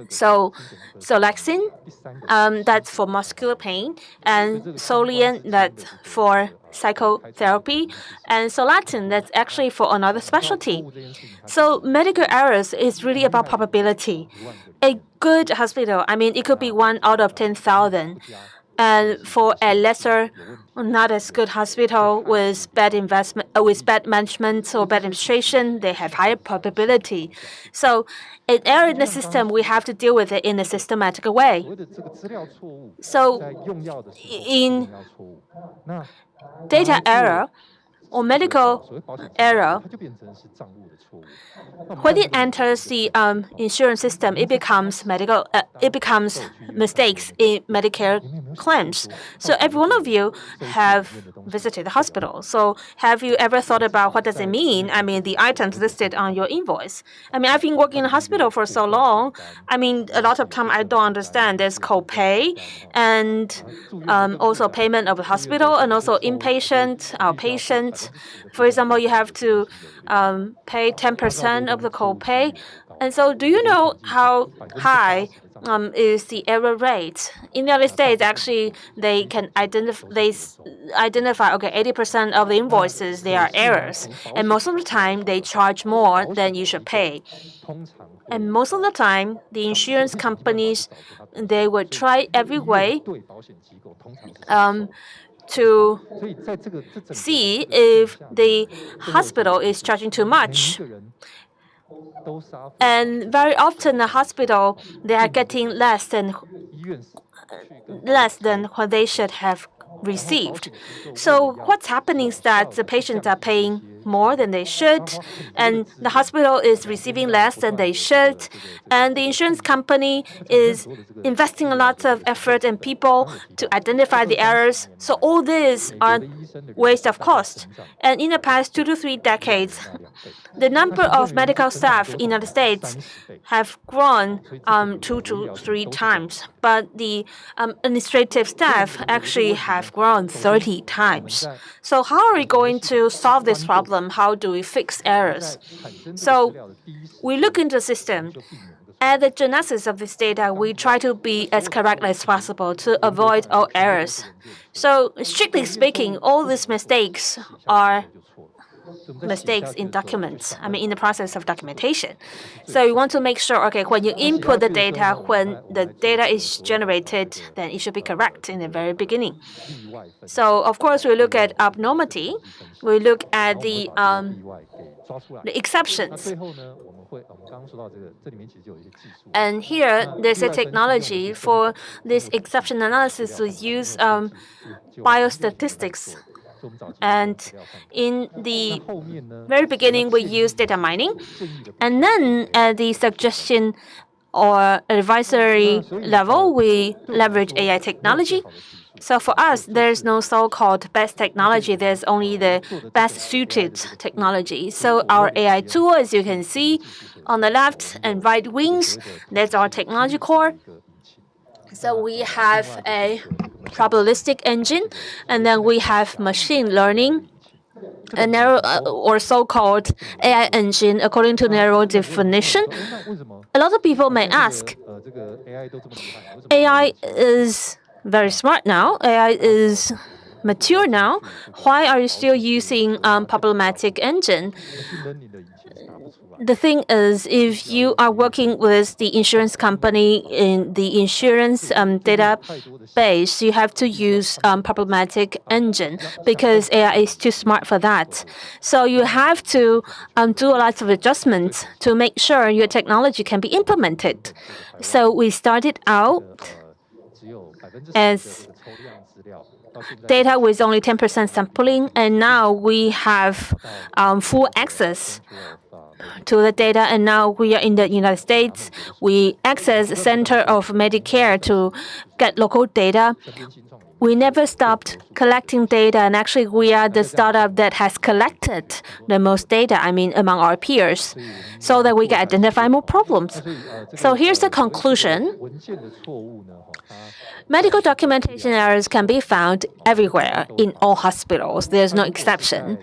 So Solexin, that's for muscular pain, and Solian, that's for psychotherapy, and Solatin, that's actually for another specialty. So medical errors is really about probability. A good hospital, I mean, it could be 1 out of 10,000. And for a lesser, not as good hospital with bad investment, with bad management or bad administration, they have higher probability. So, an error in the system, we have to deal with it in a systematic way. So, in data error or medical error, when it enters the insurance system, it becomes mistakes in Medicare claims. So every one of you have visited the hospital. So have you ever thought about what does it mean? I mean, the items listed on your invoice. I mean, I've been working in the hospital for so long. I mean, a lot of time I don't understand. There's copay and also payment of the hospital and also inpatient, outpatient. For example, you have to pay 10% of the copay. And so do you know how high is the error rate? In the United States, actually, they can identify, okay, 80% of the invoices, they are errors. And most of the time, they charge more than you should pay. And most of the time, the insurance companies, they will try every way to see if the hospital is charging too much. And very often the hospital, they are getting less than what they should have received. So what's happening is that the patients are paying more than they should, and the hospital is receiving less than they should, and the insurance company is investing a lot of effort and people to identify the errors. So all these are waste of cost. And in the past 2 to 3 decades, the number of medical staff in the United States have grown 2 to 3 times, but the administrative staff actually have grown 30 times. So how are we going to solve this problem? How do we fix errors? So we look into the system. At the genesis of this data, we try to be as correct as possible to avoid all errors. So strictly speaking, all these mistakes are mistakes in documents, I mean in the process of documentation. So you want to make sure, okay, when you input the data, when the data is generated, then it should be correct in the very beginning. So of course we look at abnormality, we look at the exceptions. And here there's a technology for this exception analysis. We use biostatistics. And in the very beginning, we use data mining. And then at the suggestion or advisory level, we leverage AI technology. So for us, there's no so-called best technology. There's only the best suited technology. So our AI tool, as you can see, on the left and right wings, that's our technology core. So we have a probabilistic engine, and then we have machine learning, a narrow or so-called AI engine according to narrow definition. A lot of people may ask, AI is very smart now, AI is mature now, why are you still using problematic engine? The thing is, if you are working with the insurance company in the insurance database, you have to use problematic engine because AI is too smart for that. So you have to do a lot of adjustments to make sure your technology can be implemented. So we started out as data with only 10% sampling, and now we have full access to the data, and now we are in the United States. We access the Center of Medicare to get local data. We never stopped collecting data, and actually we are the startup that has collected the most data, I mean, among our peers, so that we can identify more problems. So here's the conclusion. Medical documentation errors can be found everywhere in all hospitals. There's no exception.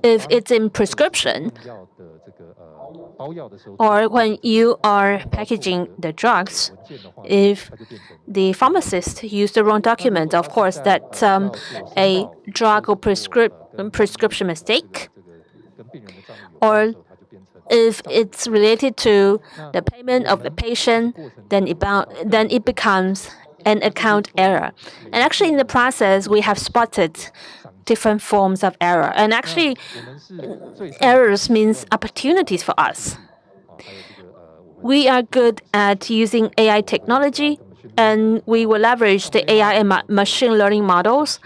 if it's in prescription or when you are packaging the drugs, if the pharmacist used the wrong document, of course, that's a drug or prescription mistake. Or if it's related to the payment of the patient, then it becomes an account error. And actually, in the process, we have spotted different forms of error. And actually, errors means opportunities for us. We are good at using AI technology, and we will leverage the AI and machine learning models.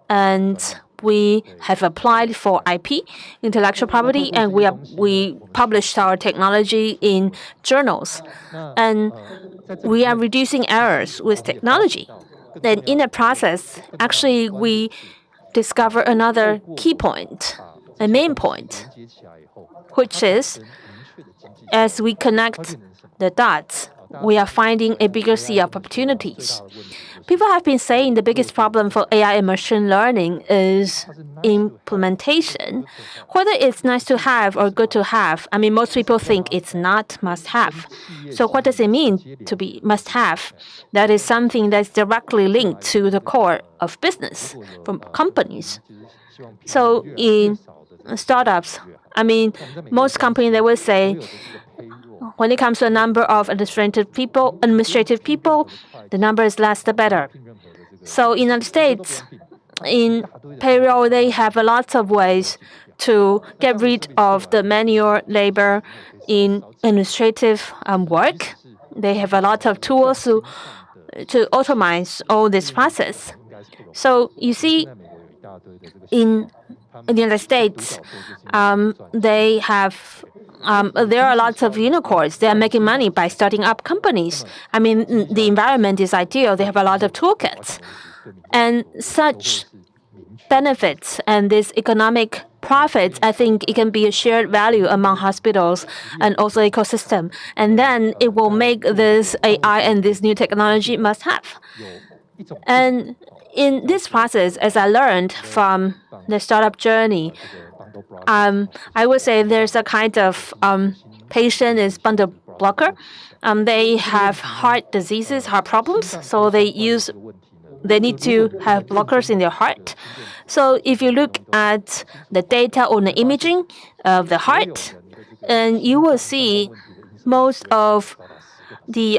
And we have applied for IP, intellectual property, and we published our technology in journals. And we are reducing errors with technology. Then in the process, actually, we discover another key point, a main point, which is as we connect the dots, we are finding a bigger sea of opportunities. People have been saying the biggest problem for AI and machine learning is implementation. Whether it's nice to have or good to have, I mean, most people think it's not must have. So what does it mean to be must have? That is something that's directly linked to the core of business from companies. So in startups, I mean, most companies, they will say, when it comes to a number of administrative people, the number is less, the better. So in the United States, in payroll, they have a lot of ways to get rid of the manual labor in administrative work. They have a lot of tools to automate all this process. So you see, in the United States, they have there are lots of unicorns. They are making money by starting up companies. I mean, the environment is ideal. They have a lot of toolkits. And such benefits and this economic profits, I think it can be a shared value among hospitals and also ecosystem. And then it will make this AI and this new technology must have. And in this process, as I learned from the startup journey, I would say there's a kind of patient is bundle blocker. They have heart diseases, heart problems, so they need to have blockers in their heart. So if you look at the data on the imaging of the heart, and you will see most of the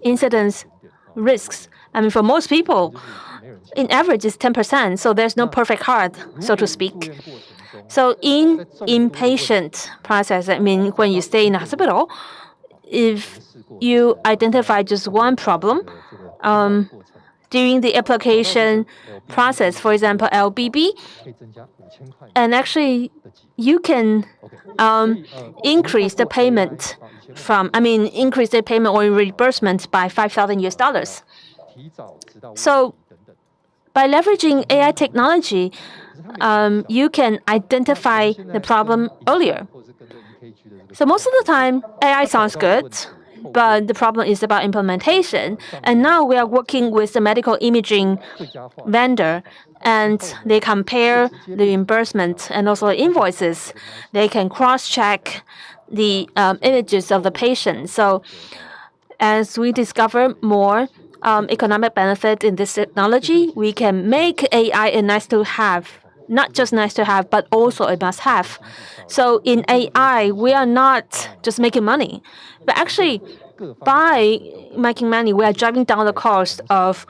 incidence risks. I mean, for most people, in average, it's 10%. So there's no perfect heart, so to speak. So in inpatient process, I mean, when you stay in a hospital, if you identify just one problem, during the application process, for example, LBB, and actually you can increase the payment or reimbursement by $5,000. So by leveraging AI technology, you can identify the problem earlier. So most of the time, AI sounds good, but the problem is about implementation. And now we are working with the medical imaging vendor, and they compare the reimbursement and also invoices. They can cross-check the images of the patient. So as we discover more economic benefit in this technology, we can make AI a nice to have, not just nice to have, but also a must have. So in AI, we are not just making money, but actually by making money, we are driving down the cost of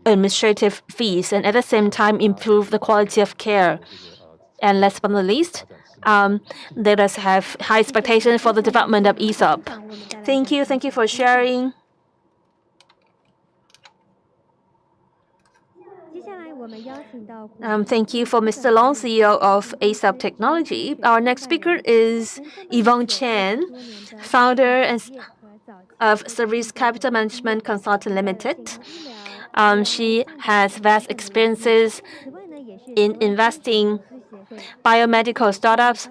administrative fees and at the same time improve the quality of care. And last but not least, let us have high expectations for the development of AESOP. Thank you. Thank you for sharing. Thank you for Mr. Long, CEO of AESOP Technology. Our next speaker is Yvonne Chen, founder of Ceres Capital Management Consultant Limited. She has vast experiences in investing biomedical startups.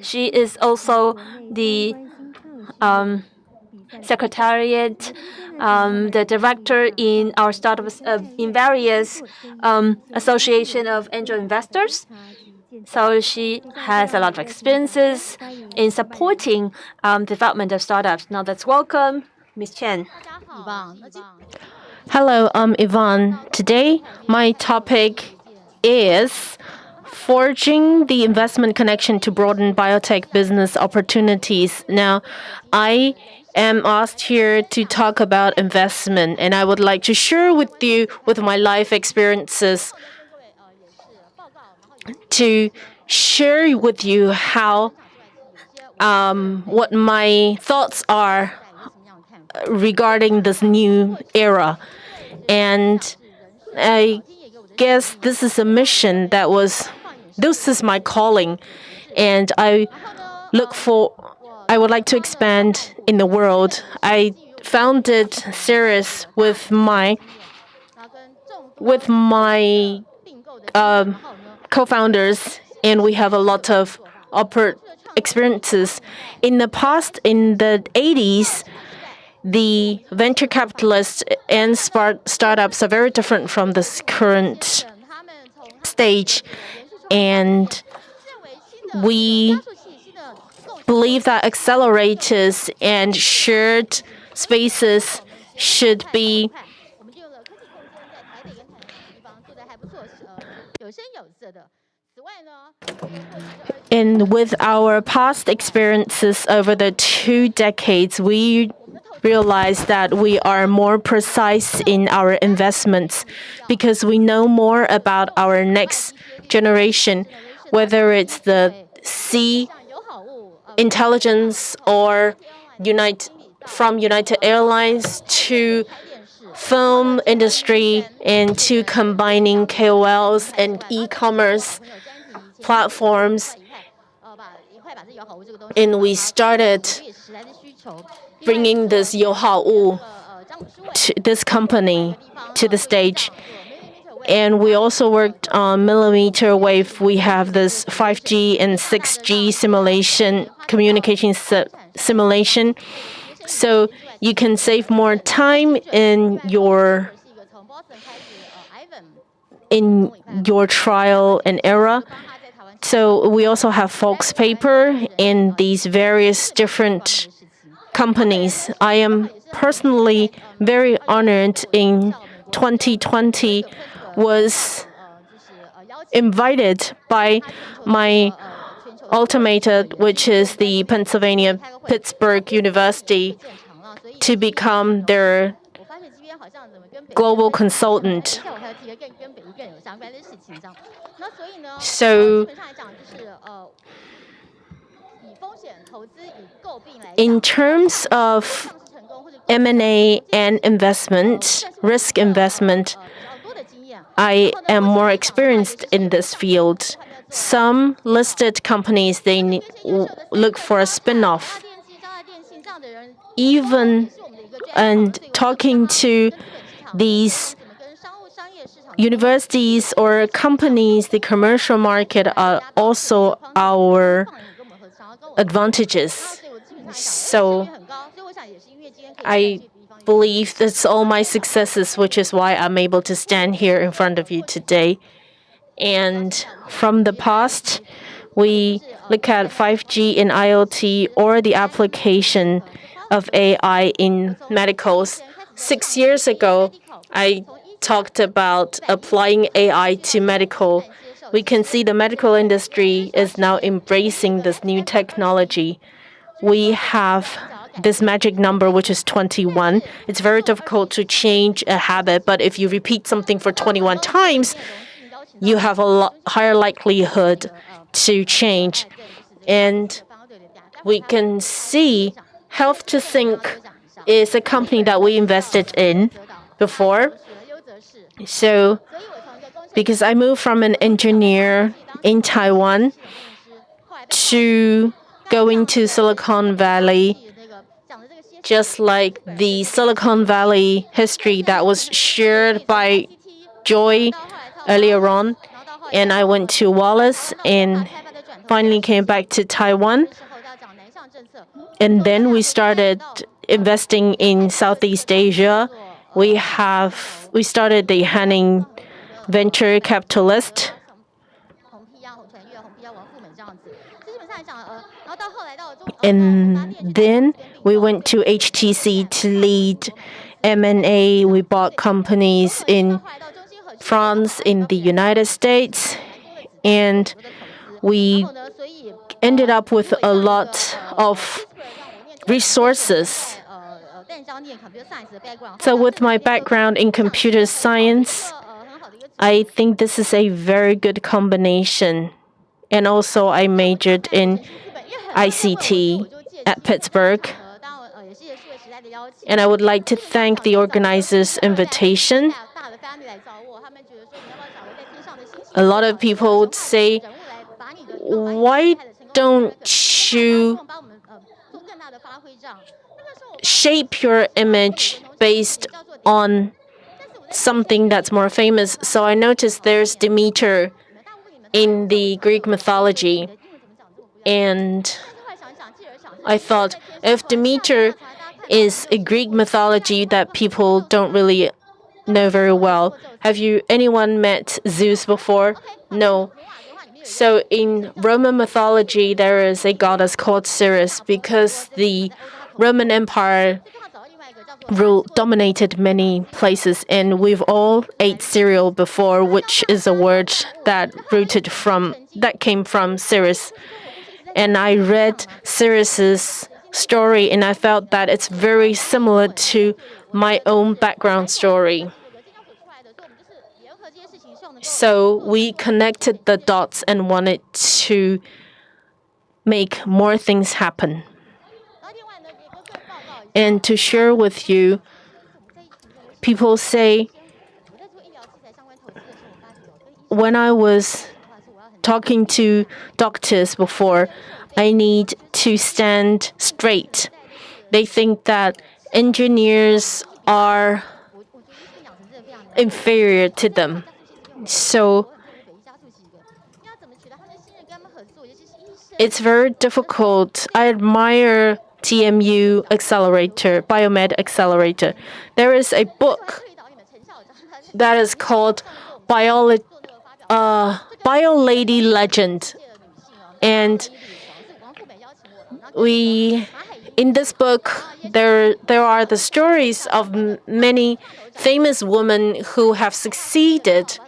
She is also the secretariat, the director in our startups in various association of angel investors. So she has a lot of experiences in supporting development of startups. Now let's welcome Ms. Chen. Hello, I'm Yvonne. Today, my topic is forging the investment connection to broaden biotech business opportunities. Now, I am asked here to talk about investment, and I would like to share with you with my life experiences to share with you how what my thoughts are regarding this new era. And I guess this is a mission this is my calling, and I would like to expand in the world. I founded Ceres with my co-founders, and we have a lot of experiences. In the past, in the 80s, the venture capitalists and startups are very different from this current stage. And we believe that accelerators and shared spaces should be and with our past experiences over the 2 decades, we realize that we are more precise in our investments because we know more about our next generation, whether it's the sea intelligence or from United Airlines to film industry and to combining KOLs and e-commerce platforms. And we started bringing this this company to the stage. And we also worked on millimeter wave. We have this 5G and 6G communication simulation. So you can save more time in your trial and error. So we also have Fox paper in these various different companies. I am personally very honored in 2020 was invited by my ultimator, which is the Pittsburgh University, to become their global consultant. So in terms of M&A and risk investment, I am more experienced in this field. Some listed companies, they look for a spin-off. And talking to these universities or companies, the commercial market are also our advantages. So I believe that's all my successes, which is why I'm able to stand here in front of you today. And from the past, we look at 5G and IoT or the application of AI in medicals. 6 years ago, I talked about applying AI to medical. We can see the medical industry is now embracing this new technology. We have this magic number, which is 21. It's very difficult to change a habit, but if you repeat something for 21 times, you have a higher likelihood to change. And we can see Health to Think is a company that we invested in before. So because I moved from an engineer in Taiwan to going to Silicon Valley, just like the Silicon Valley history that was shared by Jowy earlier on. And I went to Wallace and finally came back to Taiwan. And then we started investing in Southeast Asia. We started the Hanning Venture Capitalist. And then we went to HTC to lead M&A. We bought companies in France, in the United States, and we ended up with a lot of resources. So with my background in computer science, I think this is a very good combination. And also I majored in ICT at Pittsburgh. And I would like to thank the organizers' invitation. A lot of people would say, why don't you shape your image based on something that's more famous? So I noticed there's Demeter in the Greek mythology. And I thought, if Demeter is a Greek mythology that people don't really know very well, have anyone met Zeus before? No. So in Roman mythology, there is a goddess called Ceres because the Roman Empire dominated many places, and we've all ate cereal before, which is a word that came from Ceres. And I read Ceres's story, and I felt that it's very similar to my own background story. So we connected the dots and wanted to make more things happen. And to share with you, people say, when I was talking to doctors before, I need to stand straight. They think that engineers are inferior to them. So it's very difficult. I admire TMU Accelerator, Biomed Accelerator. There is a book that is called Bio Lady Legend. And in this book, there are the stories of many famous women who have succeeded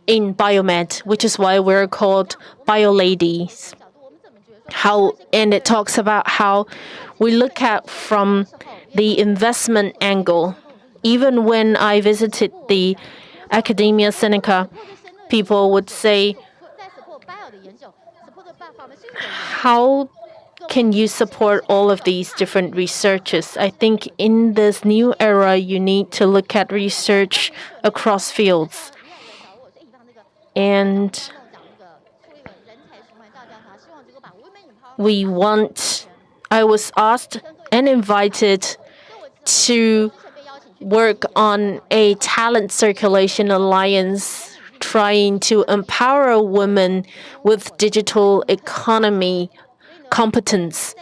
in Biomed, which is why we're called Bio Ladies. And it talks about how we look at from the investment angle. Even when I visited the Academia Sinica, people would say, how can you support all of these different researches? I think in this new era, you need to look at research across fields. And I was asked and invited to work on a talent circulation alliance, trying to empower women with digital economy competence.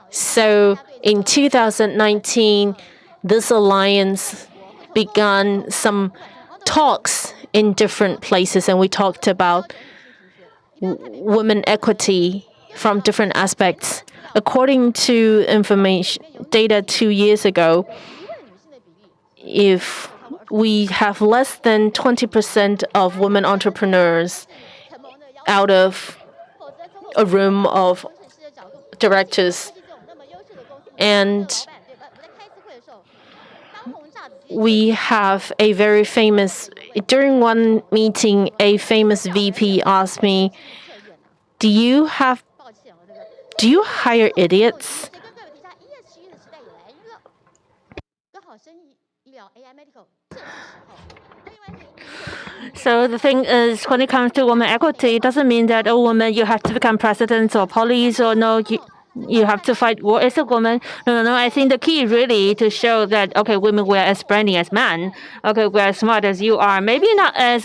So in 2019, this alliance began some talks in different places, and we talked about women equity from different aspects. According to data 2 years ago, if we have less than 20% of women entrepreneurs out of a room of directors, and we have a very famous, during one meeting, a famous VP asked me, do you hire idiots? So the thing is, when it comes to women equity, it doesn't mean that a woman, you have to become president or police, or no, you have to fight war as a woman. No. I think the key really to show that, okay, women were as brainy as men. Okay, we're as smart as you are. Maybe not as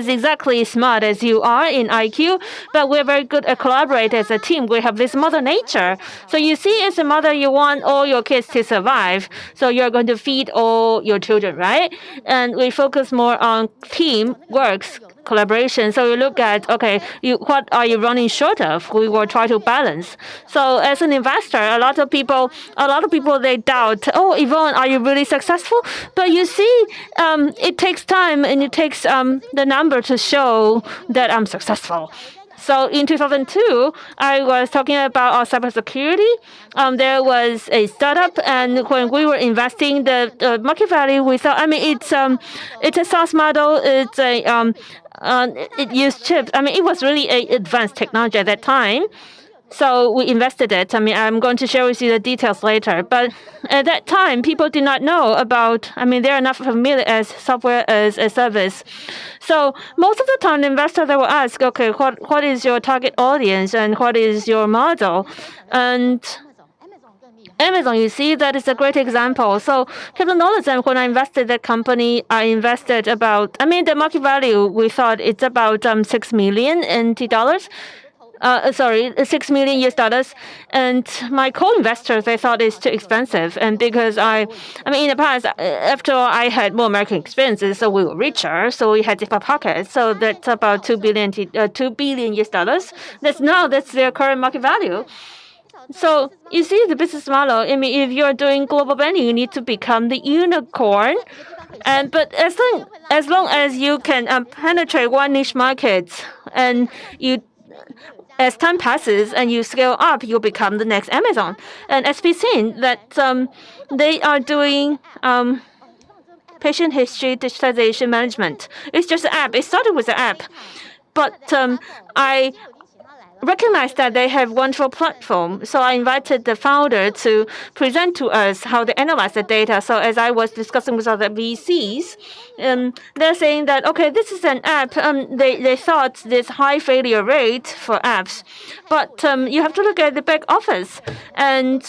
exactly smart as you are in IQ, but we're very good at collaborate as a team. We have this mother nature. So you see, as a mother, you want all your kids to survive. So you're going to feed all your children, right? And we focus more on team works. collaboration. So you look at, okay, what are you running short of? We will try to balance. So as an investor, a lot of people they doubt, oh, Yvonne, are you really successful? But you see, it takes time and it takes the number to show that I'm successful. So in 2002, I was talking about our cybersecurity. There was a startup, and when we were investing, the market value, we thought, I mean, it's a SaaS model. It's it used chips. I mean, it was really an advanced technology at that time. So we invested it. I mean, I'm going to share with you the details later. But at that time, people did not know about, I mean, they're not familiar as software as a service. So most of the time, the investor, they will ask, okay, what is your target audience and what is your model? And Amazon, you see, that is a great example. So capital knowledge, and when I invested that company, I invested about, I mean, the market value, we thought it's about 6 million NT dollars. 6 million US dollars. And my co-investors, they thought it's too expensive. And because I mean, in the past, after all, I had more American experiences, so we were richer, so we had deeper pockets. So that's about 2 billion US dollars. That's their current market value. So you see the business model. I mean, if you're doing global branding, you need to become the unicorn. But as long as you can penetrate one niche market, and as time passes and you scale up, you'll become the next Amazon. And as we've seen that they are doing patient history digitization management. It's just an app. It started with an app, but I recognized that they have wonderful platform. So I invited the founder to present to us how they analyze the data. So as I was discussing with other VCs, they're saying that, okay, this is an app. They thought there's high failure rate for apps, but you have to look at the back office. And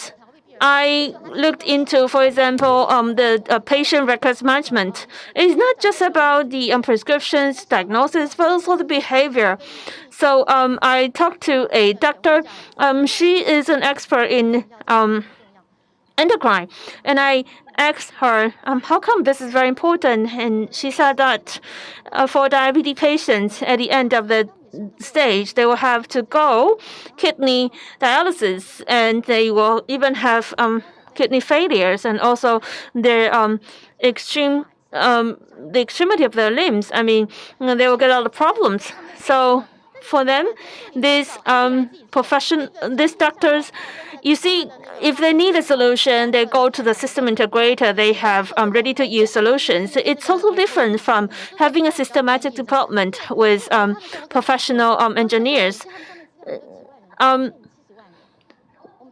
I looked into, for example, the patient records management. It's not just about the prescriptions, diagnosis, but also the behavior. So I talked to a doctor. She is an expert in endocrine, and I asked her, how come this is very important? And she said that for diabetes patients, at the end of the stage, they will have to go kidney dialysis, and they will even have kidney failures, and also their the extremity of their limbs. I mean, they will get a lot of problems. So for them, these doctors, you see, if they need a solution, they go to the system integrator. They have ready-to-use solutions. It's totally different from having a systematic development with professional engineers.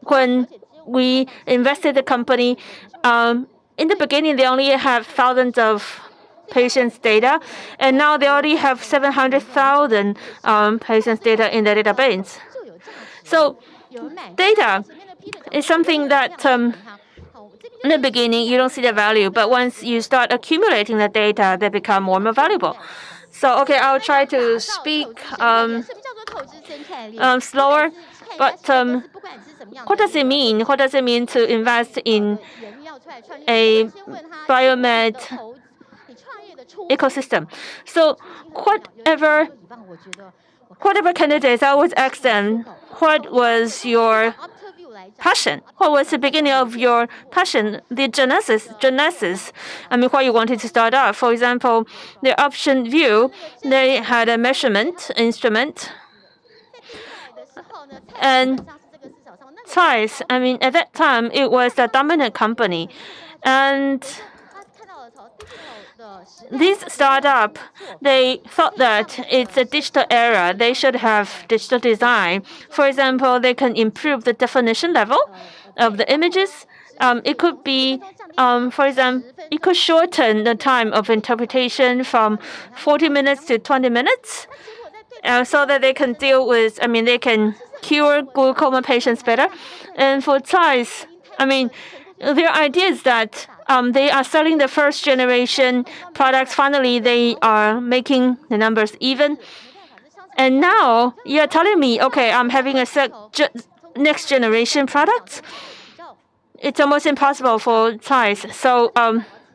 When we invested the company, in the beginning, they only have thousands of patients' data, and now they already have 700,000 patients' data in the database. So data is something that in the beginning you don't see the value, but once you start accumulating the data, they become more and more valuable. So okay, I'll try to speak slower. But what does it mean? What does it mean to invest in a Biomed ecosystem? So whatever candidates, I always ask them, what was your passion? What was the beginning of your passion? The genesis. I mean, why you wanted to start off. For example, the option view, they had a measurement instrument. And Ceres, I mean, at that time, it was a dominant company. And this startup, they thought that it's a digital era. They should have digital design. For example, they can improve the definition level of the images. It could be, for example, it could shorten the time of interpretation from 40 minutes to 20 minutes. So that they can deal with, I mean, they can cure glaucoma patients better. And for Ceres, I mean, their idea is that they are selling the first generation products. Finally, they are making the numbers even. And now you're telling me, okay, I'm having a next generation products. It's almost impossible for Ceres. So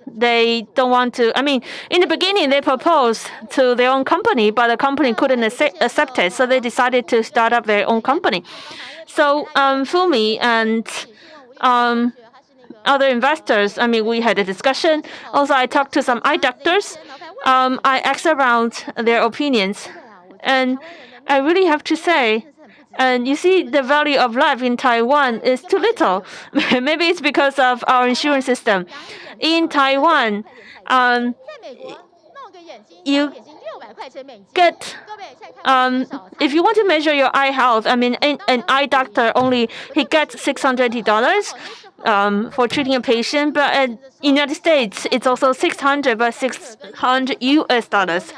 they don't want to. I mean, in the beginning, they proposed to their own company, but the company couldn't accept it, so they decided to start up their own company. So Fumi and other investors, I mean, we had a discussion. Also, I talked to some eye doctors. I asked around their opinions, and I really have to say, and you see, the value of life in Taiwan is too little. Maybe it's because of our insurance system. In Taiwan, you get, if you want to measure your eye health, I mean, an eye doctor he gets $600 for treating a patient, but in United States, it's also 600, but 600 US dollars.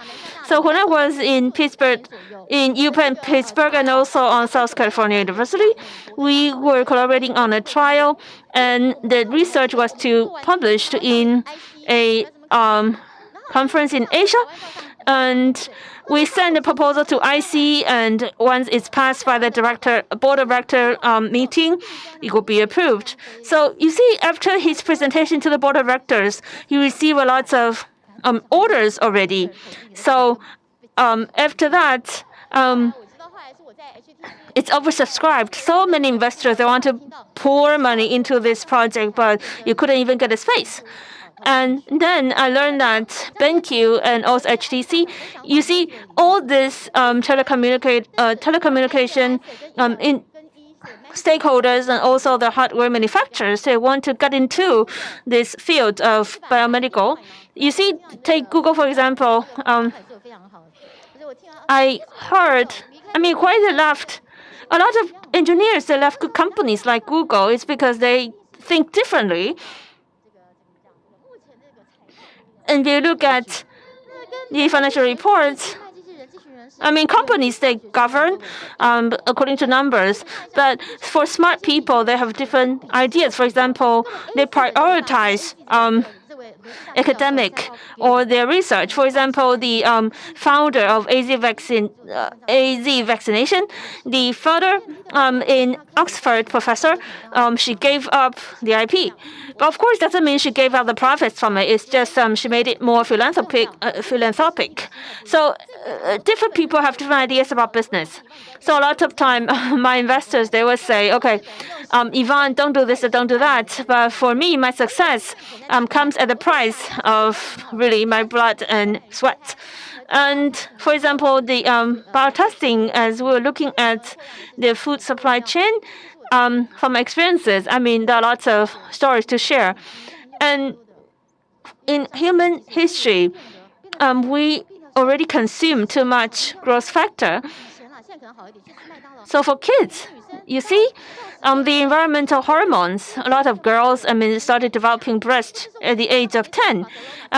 So when I was in Pittsburgh, in UPenn Pittsburgh, and also on South Carolina University, we were collaborating on a trial, and the research was to published in a conference in Asia, and we sent a proposal to IC, and once it's passed by the board of director meeting, it will be approved. So you see, after his presentation to the board of directors, he received a lot of orders already. So after that, it's oversubscribed. So many investors, they want to pour money into this project, but you couldn't even get a space. And then I learned that BenQ and also HTC, you see, all this telecommunication in stakeholders and also the hardware manufacturers, they want to get into this field of biomedical. You see, take Google, for example. I heard, quite a lot of engineers, they left good companies like Google. It's because they think differently. And if you look at the financial reports, companies, they govern according to numbers. But for smart people, they have different ideas. For example, they prioritize academic or their research. For example, the founder of AZ vaccination, the founder in Oxford professor, she gave up the IP. But of course, doesn't mean she gave up the profits from it. It's just she made it more philanthropic. So different people have different ideas about business. So a lot of time, my investors, they will say, okay, Yvonne, don't do this or don't do that. But for me, my success comes at the price of really my blood and sweat. And for example, the biotesting, as we were looking at the food supply chain, from experiences, there are lots of stories to share. And in human history, we already consume too much growth factor. So for kids, you see, the environmental hormones, a lot of girls, started developing breasts at the age of 10.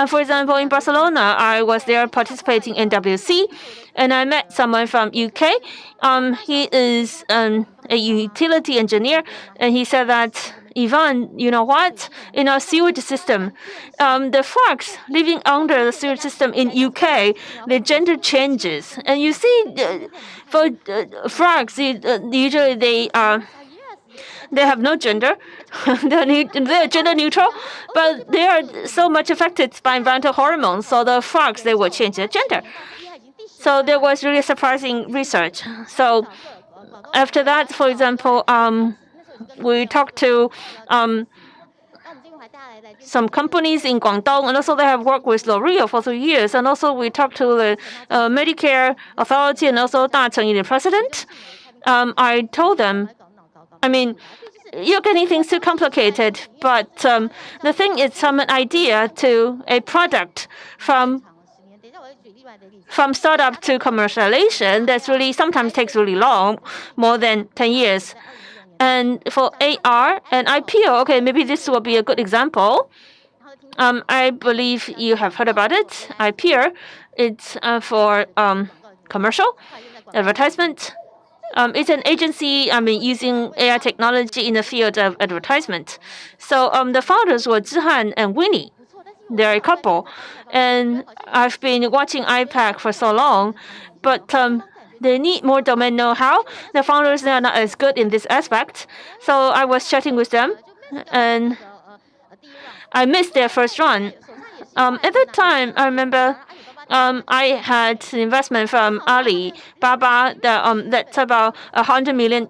For example, in Barcelona, I was there participating in WC, and I met someone from UK. He is a utility engineer, and he said that, Yvonne, you know what? In our sewage system, the frogs living under the sewage system in UK, the gender changes. And you see, for frogs, usually they have no gender. They're gender neutral, but they are so much affected by environmental hormones. So the frogs, they will change their gender. So there was really surprising research. So after that, for example, we talked to some companies in Guangdong, and also they have worked with L'Oreal for 3 years. And also we talked to the Medicare authority and also Deng, the president. I told them, you're getting things too complicated, but the thing is, from an idea to a product, from startup to commercialization, that's really sometimes takes really long, more than 10 years. And for AR and IPO, okay, maybe this will be a good example. I believe you have heard about it. IPO, it's for commercial advertisement. It's an agency, using AI technology in the field of advertisement. So the founders were Zihan and Winnie. They're a couple. And I've been watching IPAC for so long, but they need more domain know-how. The founders, they are not as good in this aspect. So I was chatting with them, and I missed their first run. At that time, I remember I had investment from Alibaba that's about $100 million,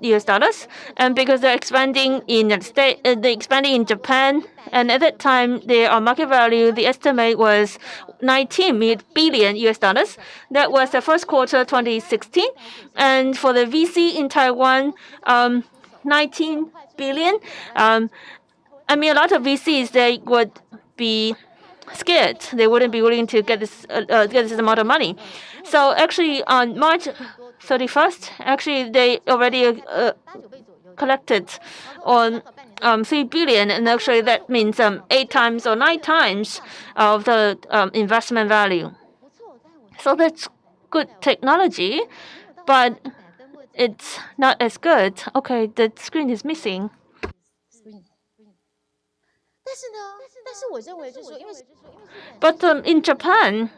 and because they're expanding in the state, they're expanding in Japan, and at that time their market value, the estimate was $19 billion. That was the first quarter 2016, and for the VC in Taiwan, 19 billion. I mean, a lot of VCs they would be scared. They wouldn't be willing to get this amount of money. So actually, on March 31st, actually they already collected on 3 billion, and actually that means 8 times or 9 times of the investment value. So that's good technology, but it's not as good. Okay, the screen is missing. But in Japan,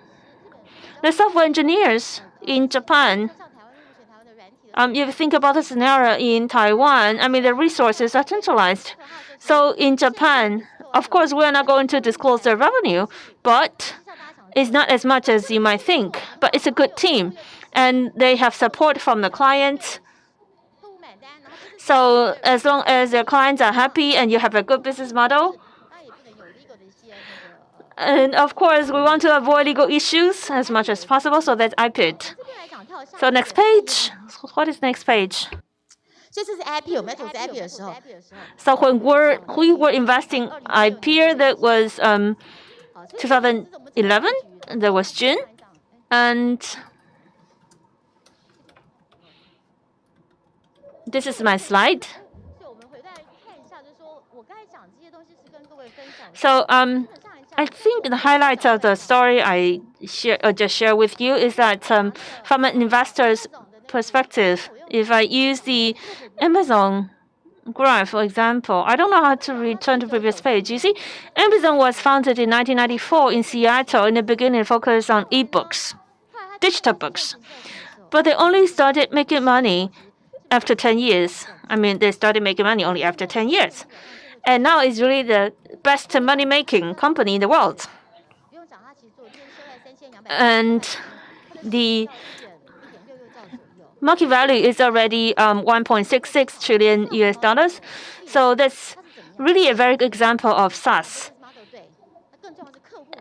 the software engineers in Japan, if you think about the scenario in Taiwan, I mean, the resources are centralized. So in Japan, of course, we're not going to disclose the revenue, but it's not as much as you might think. But it's a good team, and they have support from the clients. So as long as their clients are happy and you have a good business model, and of course, we want to avoid legal issues as much as possible, so that's IPID. So next page. What is next page? So when we were investing IPID, that was 2011. That was June, and this is my slide. So I think the highlights of the story I just share with you is that from an investor's perspective, if I use the Amazon graph, for example, I don't know how to return to the previous page. You see, Amazon was founded in 1994 in Seattle. In the beginning, focused on e-books, digital books. But they only started making money after 10 years. I mean, they started making money only after 10 years. And now it's really the best money-making company in the world. And the market value is already 1.66 trillion. So that's really a very good example of SaaS.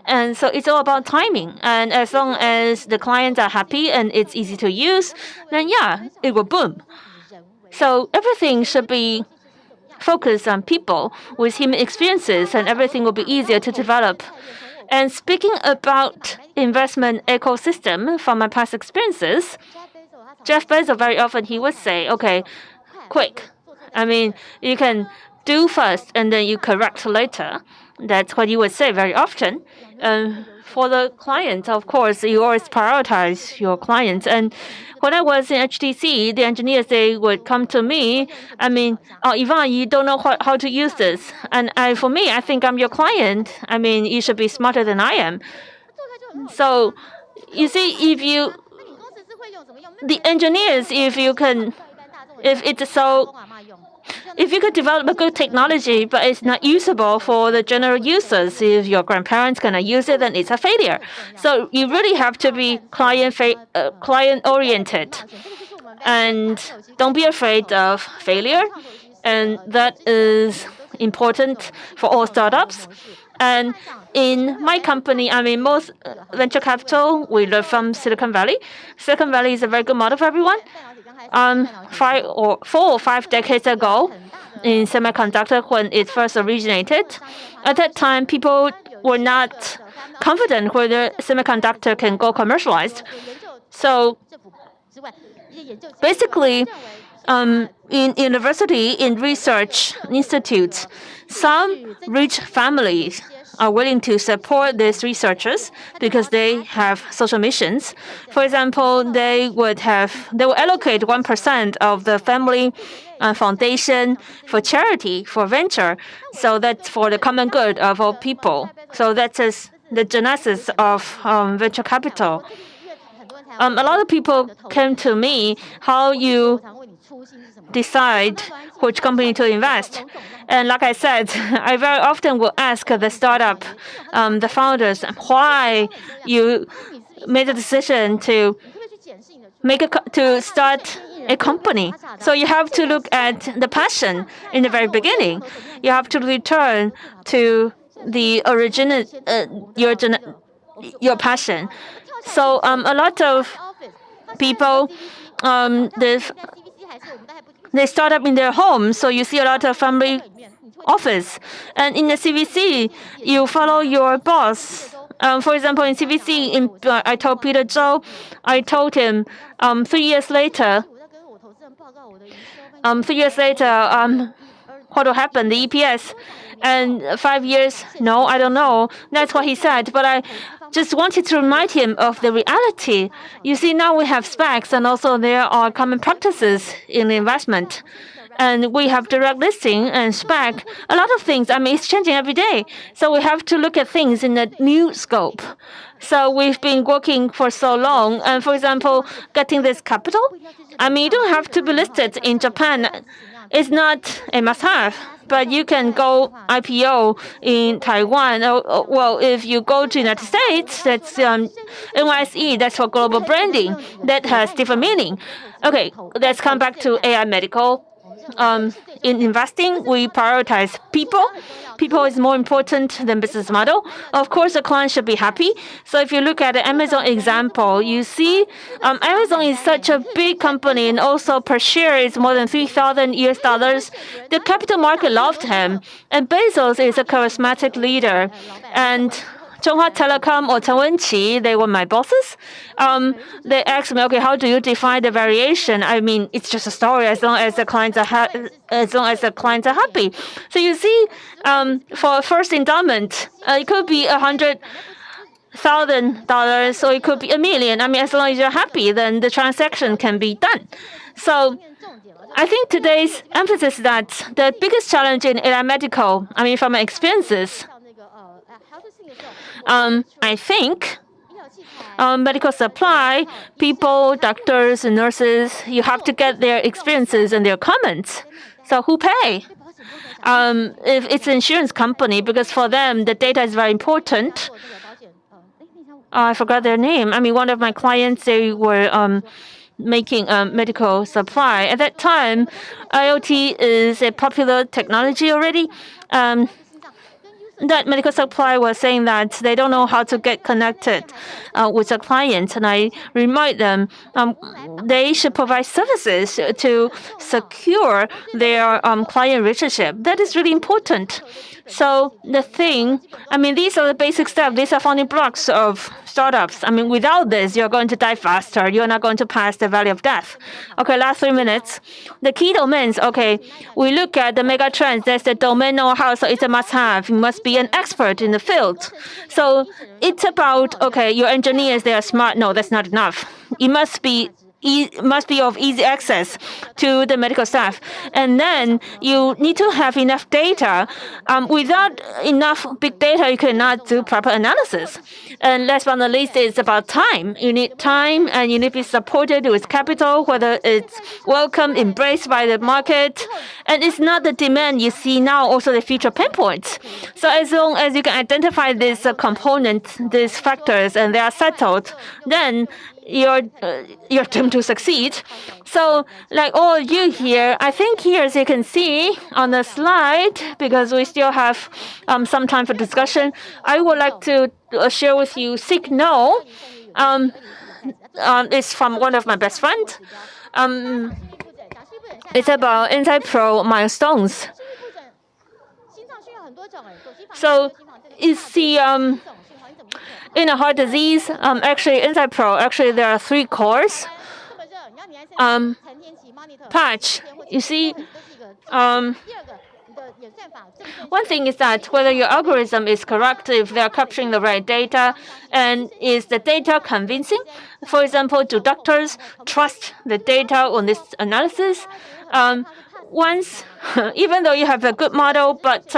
And so it's all about timing. And as long as the clients are happy and it's easy to use, then yeah, it will boom. So everything should be focused on people with human experiences, and everything will be easier to develop. And speaking about investment ecosystem from my past experiences, Jeff Bezos very often he would say, "Okay, quick. I mean, you can do first and then you correct later." That's what you would say very often. For the clients, of course, you always prioritize your clients. And when I was in HTC, the engineers, they would come to me. I mean, "Oh, Yvonne, you don't know how to use this." And for me, I think I'm your client. I mean, you should be smarter than I am. So, you see, the engineers, if you could develop a good technology, but it's not usable for the general users, if your grandparents gonna use it, then it's a failure. So you really have to be client-oriented, and don't be afraid of failure. And that is important for all startups. And in my company, I mean, most venture capital, we learn from Silicon Valley. Silicon Valley is a very good model for everyone. 4 or 5 decades ago, in semiconductor, when it first originated, at that time, people were not confident whether semiconductor can go commercialized. So basically, in university, in research institutes, some rich families are willing to support these researchers because they have social missions. For example, they will allocate 1% of the family foundation for charity, for venture. So that's for the common good of all people. So that's the genesis of venture capital. A lot of people came to me, how you decide which company to invest. And like I said, I very often will ask the startup, the founders, why you made a decision to start a company. So you have to look at the passion in the very beginning. You have to return to the original your passion. So a lot of people they start up in their home. So you see a lot of family office, and in the CVC you follow your boss. For example, in CVC, I told Peter Zhou, I told him 3 years later. 3 years later, what will happen? The EPS, and 5 years? No, I don't know. That's what he said. But I just wanted to remind him of the reality. You see, now we have specs, and also there are common practices in investment. And we have direct listing and spec. A lot of things, it's changing every day. So we have to look at things in a new scope. So we've been working for so long. And for example, getting this capital, you don't have to be listed in Japan. It's not a must-have. But you can go IPO in Taiwan. Well, if you go to the United States, that's NYSE, that's for global branding. That has different meaning. Okay, let's come back to AI medical. In investing, we prioritize people. People is more important than business model. Of course, the client should be happy. So if you look at the Amazon example, you see Amazon is such a big company, and also per share is more than $3,000. The capital market loved him, and Bezos is a charismatic leader, and Zhonghua Telecom or Chen Wenqi, they were my bosses. They asked me, okay, how do you define the variation? It's just a story as long as the clients are happy. So you see, for a first endowment, it could be $100,000, or it could be $1 million. As long as you're happy, then the transaction can be done. So I think today's emphasis is that the biggest challenge in AI medical, from my experiences, I think medical supply, people, doctors, and nurses, you have to get their experiences and their comments. So who pay? If it's an insurance company, because for them, the data is very important. I forgot their name. One of my clients, they were making medical supply. At that time, IoT is a popular technology already. That medical supply was saying that they don't know how to get connected with the client, and I remind them they should provide services to secure their client relationship. That is really important. So the thing, these are the basic steps. These are founding blocks of startups. Without this, you're going to die faster. You're not going to pass the valley of death. Okay, last 3 minutes. The key domains. Okay, we look at the mega trends. There's the domain know-how, so it's a must-have. You must be an expert in the field. So it's about, okay, your engineers, they are smart. No, that's not enough. It must be of easy access to the medical staff. And then you need to have enough data. Without enough big data, you cannot do proper analysis. And last but not least, it's about time. You need time, and you need to be supported with capital, whether it's welcomed, embraced by the market. And it's not the demand you see now, also the future pain points. So as long as you can identify these components, these factors, and they are settled, then you're doomed to succeed. So like all you here, I think here, as you can see on the slide, because we still have some time for discussion, I would like to share with you Signal. It's from one of my best friends. It's about Int'l milestones. So it's the in a heart disease, actually there are 3 cores. Patch, you see, one thing is that whether your algorithm is correct, if they are capturing the right data, and is the data convincing? For example, do doctors trust the data on this analysis? Once, even though you have a good model, but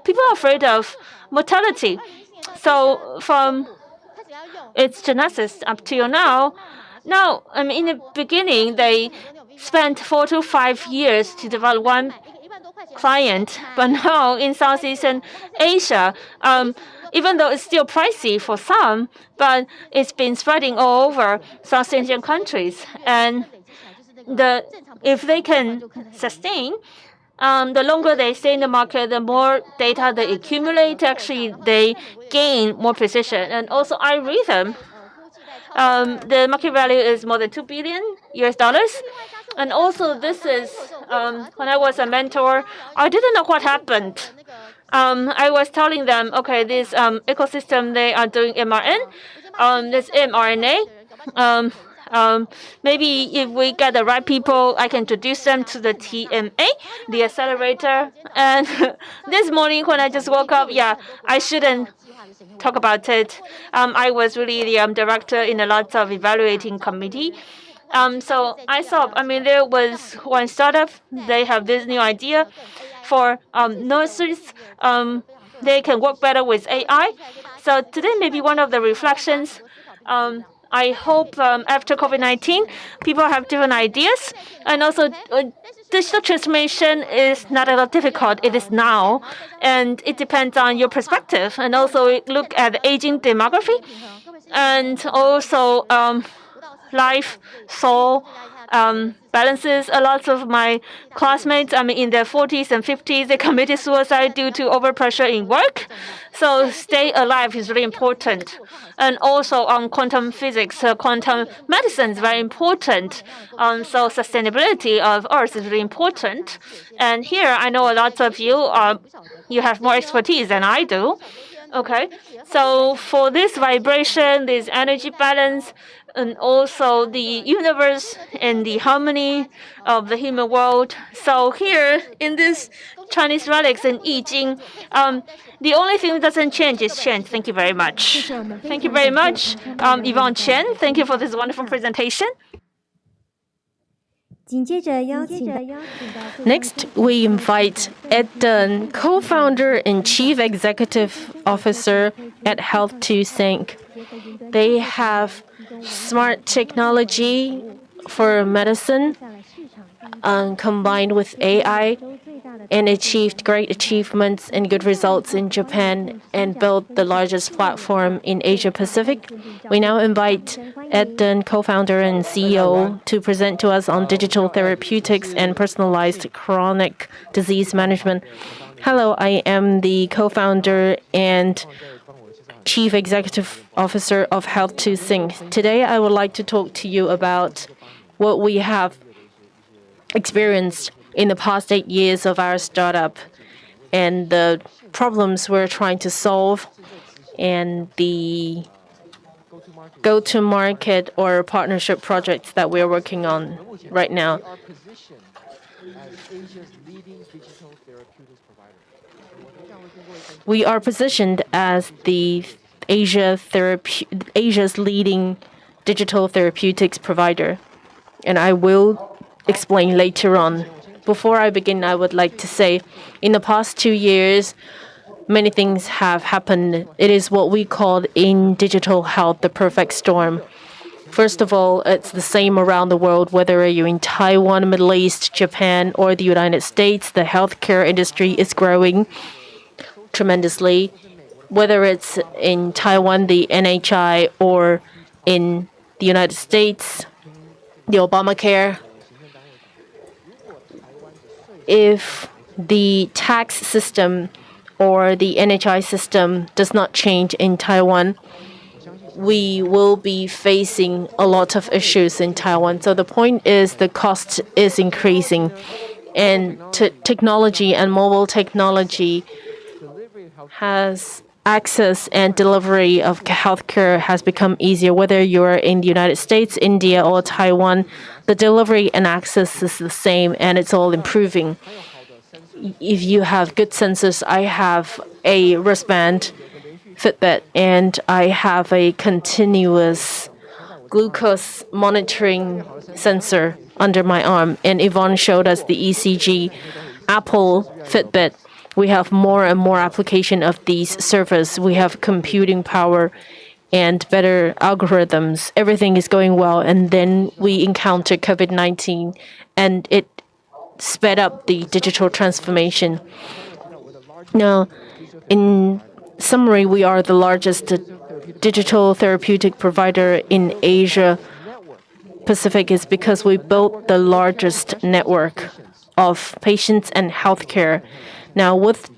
people are afraid of mortality. So from its genesis up till now, in the beginning, they spent 4 to 5 years to develop one client, but now in Southeast Asia, even though it's still pricey for some, but it's been spreading all over South Asian countries. And if they can sustain, the longer they stay in the market, the more data they accumulate. Actually, they gain more precision. And also, iRhythm, the market value is more than $2 billion US. And also, this is when I was a mentor, I didn't know what happened. I was telling them, okay, this ecosystem, they are doing mRNA, this mRNA. Maybe if we get the right people, I can introduce them to the TMA, the accelerator. And this morning when I just woke up, I shouldn't talk about it. I was really the director in a lot of evaluating committee. So iXensor, there was one startup. They have this new idea for nurses. They can work better with AI. So today, maybe one of the reflections. I hope after COVID-19, people have different ideas. And also, digital transformation is not at all difficult. It is now. And it depends on your perspective. And also, look at the aging demography. And also, life, soul, balances. A lot of my classmates, in their 40s and 50s, they committed suicide due to overpressure in work. So stay alive is really important. And also on quantum physics, quantum medicine is very important. So sustainability of Earth is really important. And here, I know a lot of you you have more expertise than I do. Okay, so for this vibration, this energy balance, and also the universe and the harmony of the human world. So here in this Chinese relics and I Ching, the only thing that doesn't change is Chen. Thank you very much. Thank you very much, Yvonne Chen. Thank you for this wonderful presentation. Next, we invite Deng, co-founder and chief executive officer at Health2Sync. They have smart technology for medicine combined with AI and achieved great achievements and good results in Japan and built the largest platform in Asia Pacific. We now invite Deng, co-founder and CEO, to present to us on digital therapeutics and personalized chronic disease management. Hello, I am the co-founder and Chief Executive Officer of Health2Sync. Today, I would like to talk to you about what we have experienced in the past 8 years of our startup and the problems we're trying to solve and the go-to-market or partnership projects that we're working on right now. We are positioned as the Asia's leading digital therapeutics provider, and I will explain later on. Before I begin, I would like to say, in the past 2 years, many things have happened. It is what we call in digital health the perfect storm. First of all, it's the same around the world, whether you're in Taiwan, Middle East, Japan, or the United States. The healthcare industry is growing tremendously. Whether it's in Taiwan, the NHI, or in the United States, the Obamacare. If the tax system or the NHI system does not change in Taiwan, we will be facing a lot of issues in Taiwan. So the point is the cost is increasing, and technology and mobile technology has access and delivery of healthcare has become easier. Whether you're in the United States, India, or Taiwan, the delivery and access is the same, and it's all improving. If you have good sensors, I have a wristband, Fitbit, and I have a continuous glucose monitoring sensor under my arm. And Yvonne showed us the ECG. Apple, Fitbit, we have more and more application of these servers. We have computing power, and better algorithms. Everything is going well. And then we encounter COVID-19, and it sped up the digital transformation. Now, in summary, we are the largest digital therapeutic provider in Asia Pacific is because we built the largest network of patients and healthcare. Now, with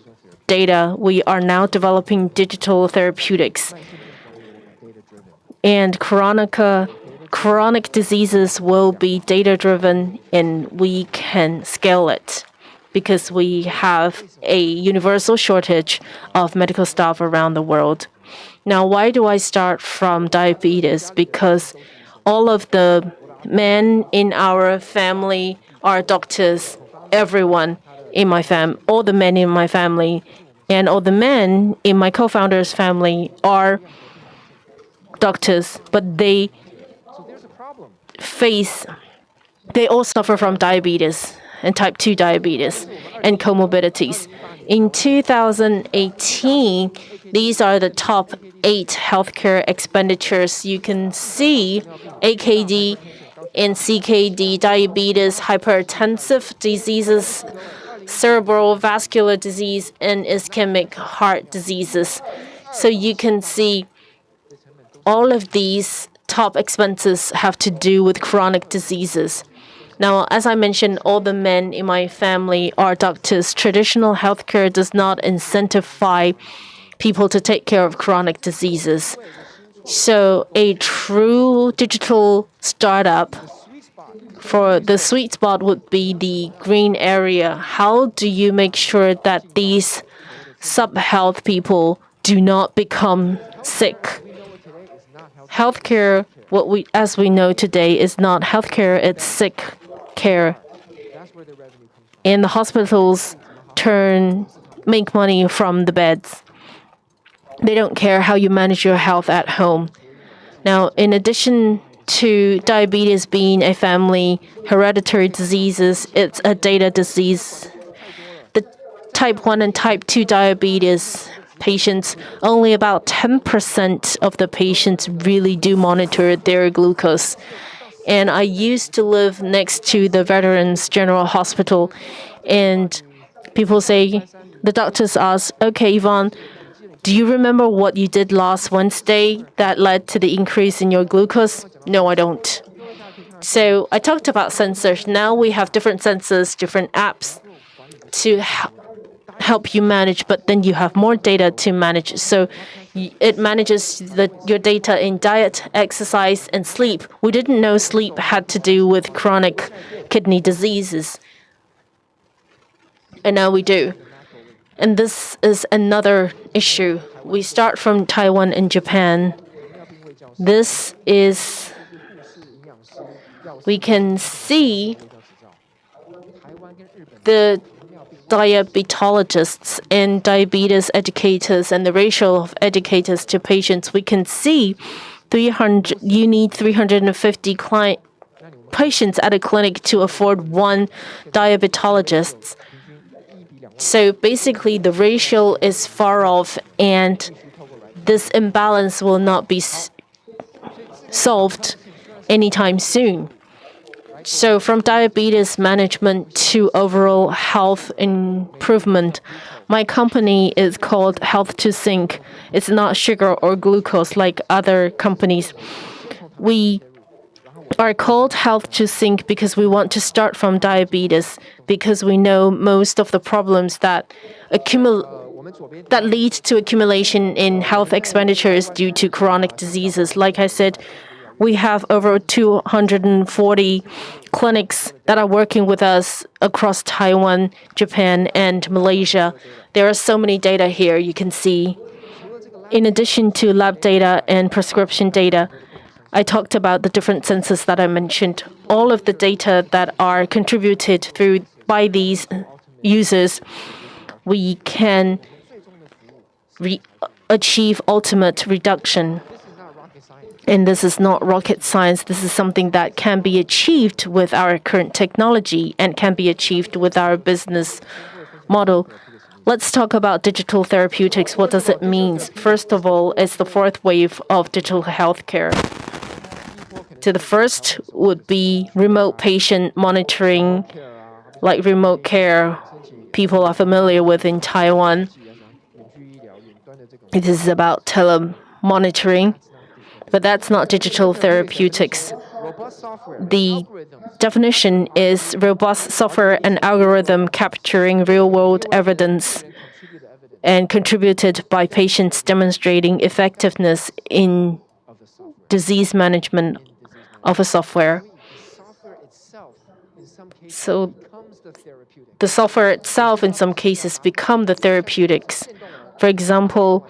data, we are now developing digital therapeutics. And chronic diseases will be data-driven, and we can scale it because we have a universal shortage of medical staff around the world. Now, why do I start from diabetes? Because all of the men in our family are doctors. Everyone in my all the men in my family, and all the men in my co-founder's family are doctors, but they all suffer from diabetes and type 2 diabetes and comorbidities. In 2018, these are the top 8 healthcare expenditures. You can see AKD and CKD, diabetes, hypertensive diseases, cerebral vascular disease, and ischemic heart diseases. So you can see all of these top expenses have to do with chronic diseases. Now, as I mentioned, all the men in my family are doctors. Traditional healthcare does not incentivize people to take care of chronic diseases. So a true digital startup for the sweet spot would be the green area. How do you make sure that these sub-health people do not become sick? Healthcare, as we know today, is not healthcare, it's sick care. And the hospitals make money from the beds. They don't care how you manage your health at home. Now, in addition to diabetes being a family hereditary diseases, it's a data disease. The type 1 and type 2 diabetes patients, only about 10% of the patients really do monitor their glucose. And I used to live next to the Veterans General Hospital, and people say, the doctors ask, okay, Yvonne, do you remember what you did last Wednesday that led to the increase in your glucose? No, I don't. So I talked about sensors. Now we have different sensors, different apps to help you manage, but then you have more data to manage. So it manages your data in diet, exercise, and sleep. We didn't know sleep had to do with chronic kidney diseases. And now we do. And this is another issue. We start from Taiwan and Japan. We can see the diabetologists and diabetes educators and the ratio of educators to patients. We can see you need 350 patients at a clinic to afford one diabetologist. So basically, the ratio is far off, and this imbalance will not be solved anytime soon. So from diabetes management to overall health improvement, my company is called Health to Sync. It's not sugar or glucose like other companies. We are called Health to Sync because we want to start from diabetes, because we know most of the problems that lead to accumulation in health expenditures due to chronic diseases. Like I said, we have over 240 clinics that are working with us across Taiwan, Japan, and Malaysia. There are so many data here you can see. In addition to lab data and prescription data, I talked about the different sensors that I mentioned. All of the data that are contributed by these users, we can achieve ultimate reduction. And this is not rocket science. This is something that can be achieved with our current technology and can be achieved with our business model. Let's talk about digital therapeutics. What does it mean? First of all, it's the fourth wave of digital healthcare. So the first would be remote patient monitoring, like remote care people are familiar with in Taiwan. It is about telemonitoring, but that's not digital therapeutics. The definition is robust software and algorithm capturing real-world evidence and contributed by patients demonstrating effectiveness in disease management of a software. So the software itself in some cases become the therapeutics. For example,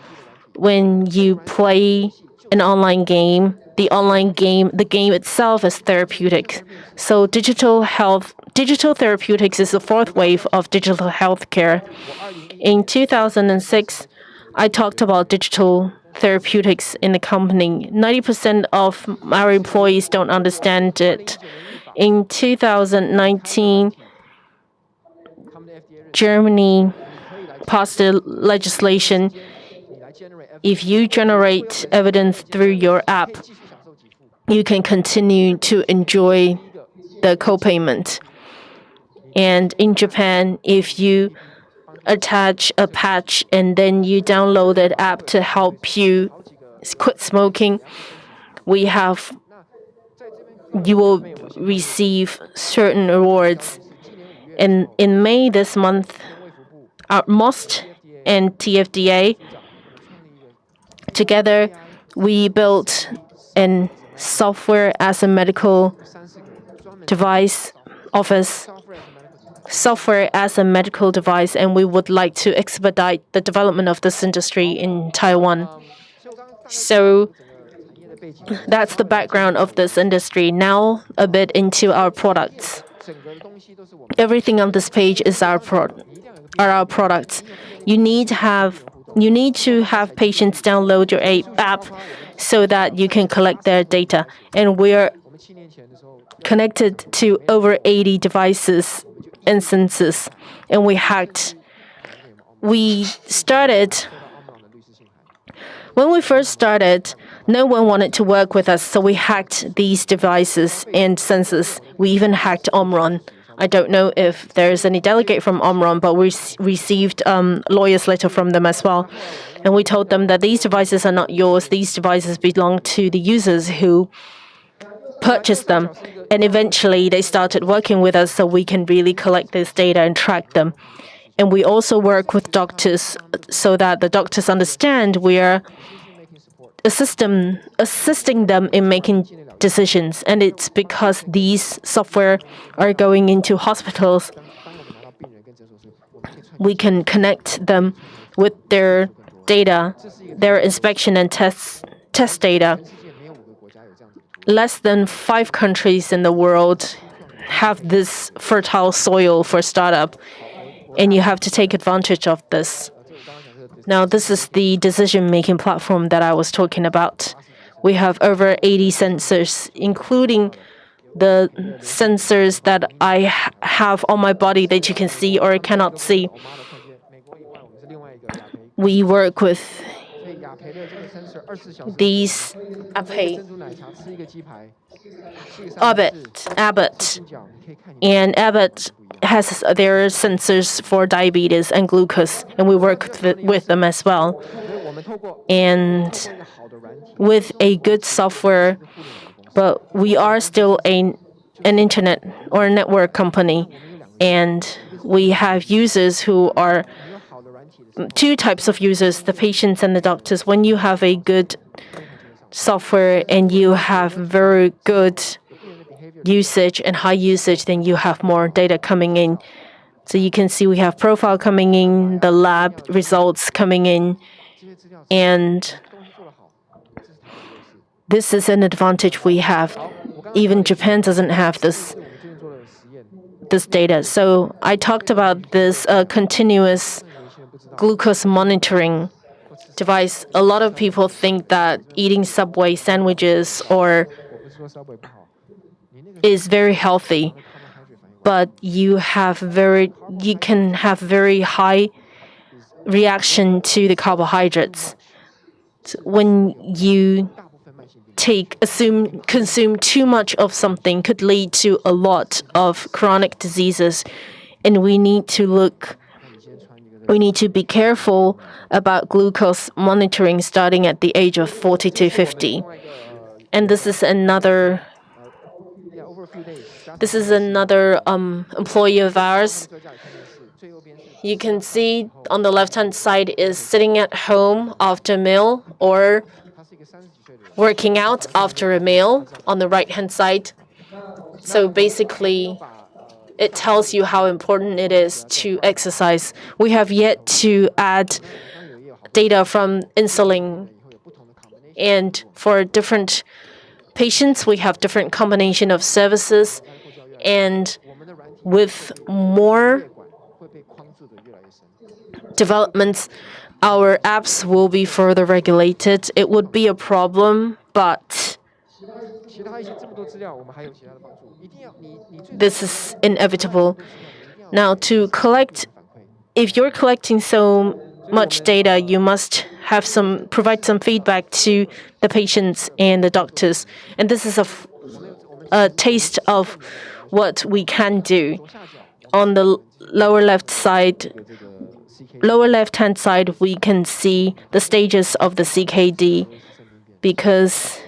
when you play an online game, the game itself is therapeutic. So digital therapeutics is the fourth wave of digital healthcare. In 2006, I talked about digital therapeutics in the company. 90% of our employees don't understand it. In 2019, Germany passed a legislation. If you generate evidence through your app, you can continue to enjoy the co-payment. And in Japan, if you attach a patch and then you download that app to help you quit smoking, you will receive certain rewards. And in May this month, our MOST and TFDA together, we built a software as a medical device office, and we would like to expedite the development of this industry in Taiwan. So that's the background of this industry. Now a bit into our products. Everything on this page is our products. You need to have patients download your app so that you can collect their data. And we're connected to over 80 devices instances, and we started. When we first started, no one wanted to work with us, so we hacked these devices and sensors. We even hacked Omron. I don't know if there's any delegate from Omron, but we received lawyer's letter from them as well. And we told them that these devices are not yours. These devices belong to the users who purchased them. And eventually, they started working with us so we can really collect this data and track them. And we also work with doctors so that the doctors understand we are assisting them in making decisions. And it's because these software are going into hospitals. We can connect them with their data, their inspection and test data. Less than 5 countries in the world have this fertile soil for startup, and you have to take advantage of this. Now, this is the decision-making platform that I was talking about. We have over 80 sensors, including the sensors that I have on my body that you can see or cannot see. We work with these Abbott, and Abbott has their sensors for diabetes and glucose, and we work with them as well. And with a good software, but we are still an internet or a network company, and we have users who are 2 types of users, the patients and the doctors. When you have a good software and you have very good usage and high usage, then you have more data coming in. So you can see we have profile coming in, the lab results coming in, and this is an advantage we have. Even Japan doesn't have this data. So I talked about this continuous glucose monitoring device. A lot of people think that eating Subway sandwiches is very healthy, but you can have very high reaction to the carbohydrates. When you consume too much of something could lead to a lot of chronic diseases, and we need to be careful about glucose monitoring starting at the age of 40 to 50. And this is another employee of ours. You can see on the left-hand side is sitting at home after a meal or working out after a meal on the right-hand side. So basically, it tells you how important it is to exercise. We have yet to add data from insulin, and for different patients, we have different combination of services, and with more developments, our apps will be further regulated. It would be a problem, but this is inevitable. Now, if you're collecting so much data, you must provide some feedback to the patients and the doctors. And this is a taste of what we can do. On the lower left-hand side, we can see the stages of the CKD, because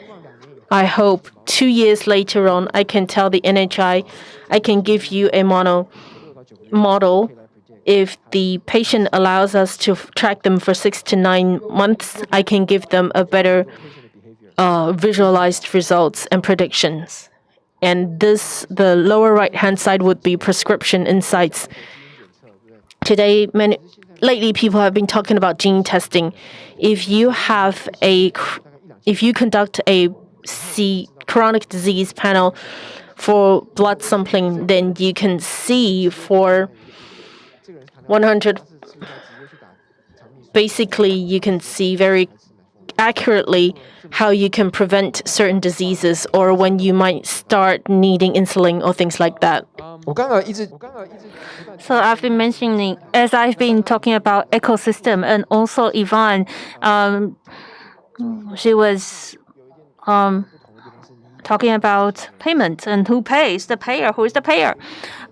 I hope 2 years later on, I can tell the NHI, I can give you a model. If the patient allows us to track them for 6 to 9 months, I can give them a better visualized results and predictions. And the lower right-hand side would be prescription insights. Lately, people have been talking about gene testing. If you conduct a chronic disease panel for blood sampling, then you can see for 100. Basically, you can see very accurately how you can prevent certain diseases or when you might start needing insulin or things like that. So I've been mentioning, as I've been talking about ecosystem, and also Yvonne, she was talking about payment and who pays, the payer, who is the payer.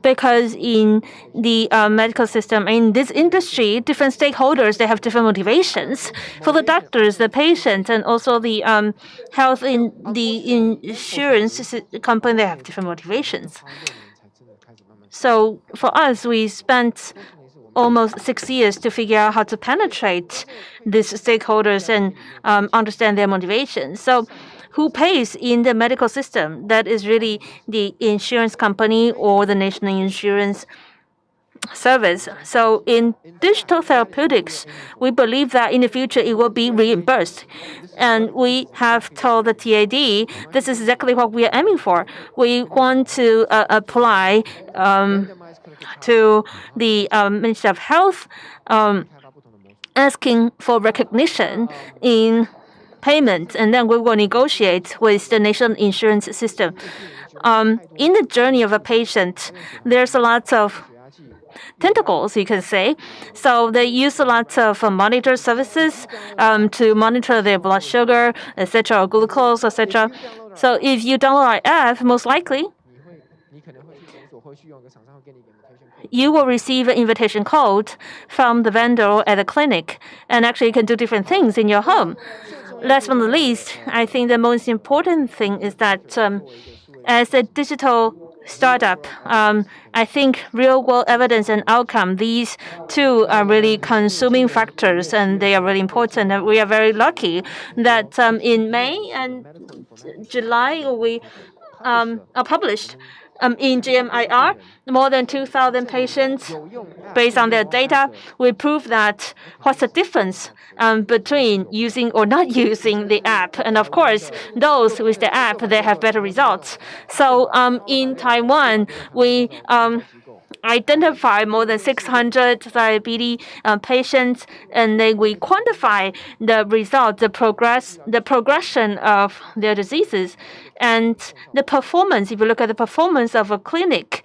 Because in the medical system, in this industry, different stakeholders, they have different motivations. For the doctors, the patient, and also the health in the insurance company, they have different motivations. So for us, we spent almost 6 years to figure out how to penetrate these stakeholders and understand their motivations. So who pays in the medical system? That is really the insurance company or the national insurance service. So in digital therapeutics, we believe that in the future it will be reimbursed. And we have told the TAD this is exactly what we are aiming for. We want to apply to the Ministry of Health, asking for recognition in payment, and then we will negotiate with the national insurance system. In the journey of a patient, there's a lot of tentacles, you can say. So they use a lot of monitor services to monitor their blood sugar, etc., or glucose, etc. So if you download our app, most likely you will receive an invitation code from the vendor at the clinic, and actually you can do different things in your home. Last but not least, I think the most important thing is that as a digital startup, I think real-world evidence and outcome, these two are really consuming factors, and they are really important. And we are very lucky that in May and July we are published in GMIR, more than 2,000 patients. Based on their data, we prove that what's the difference between using or not using the app. And of course, those with the app, they have better results. So in Taiwan, we identify more than 600 diabetes patients, and then we quantify the result, the progression of their diseases, and the performance. If you look at the performance of a clinic,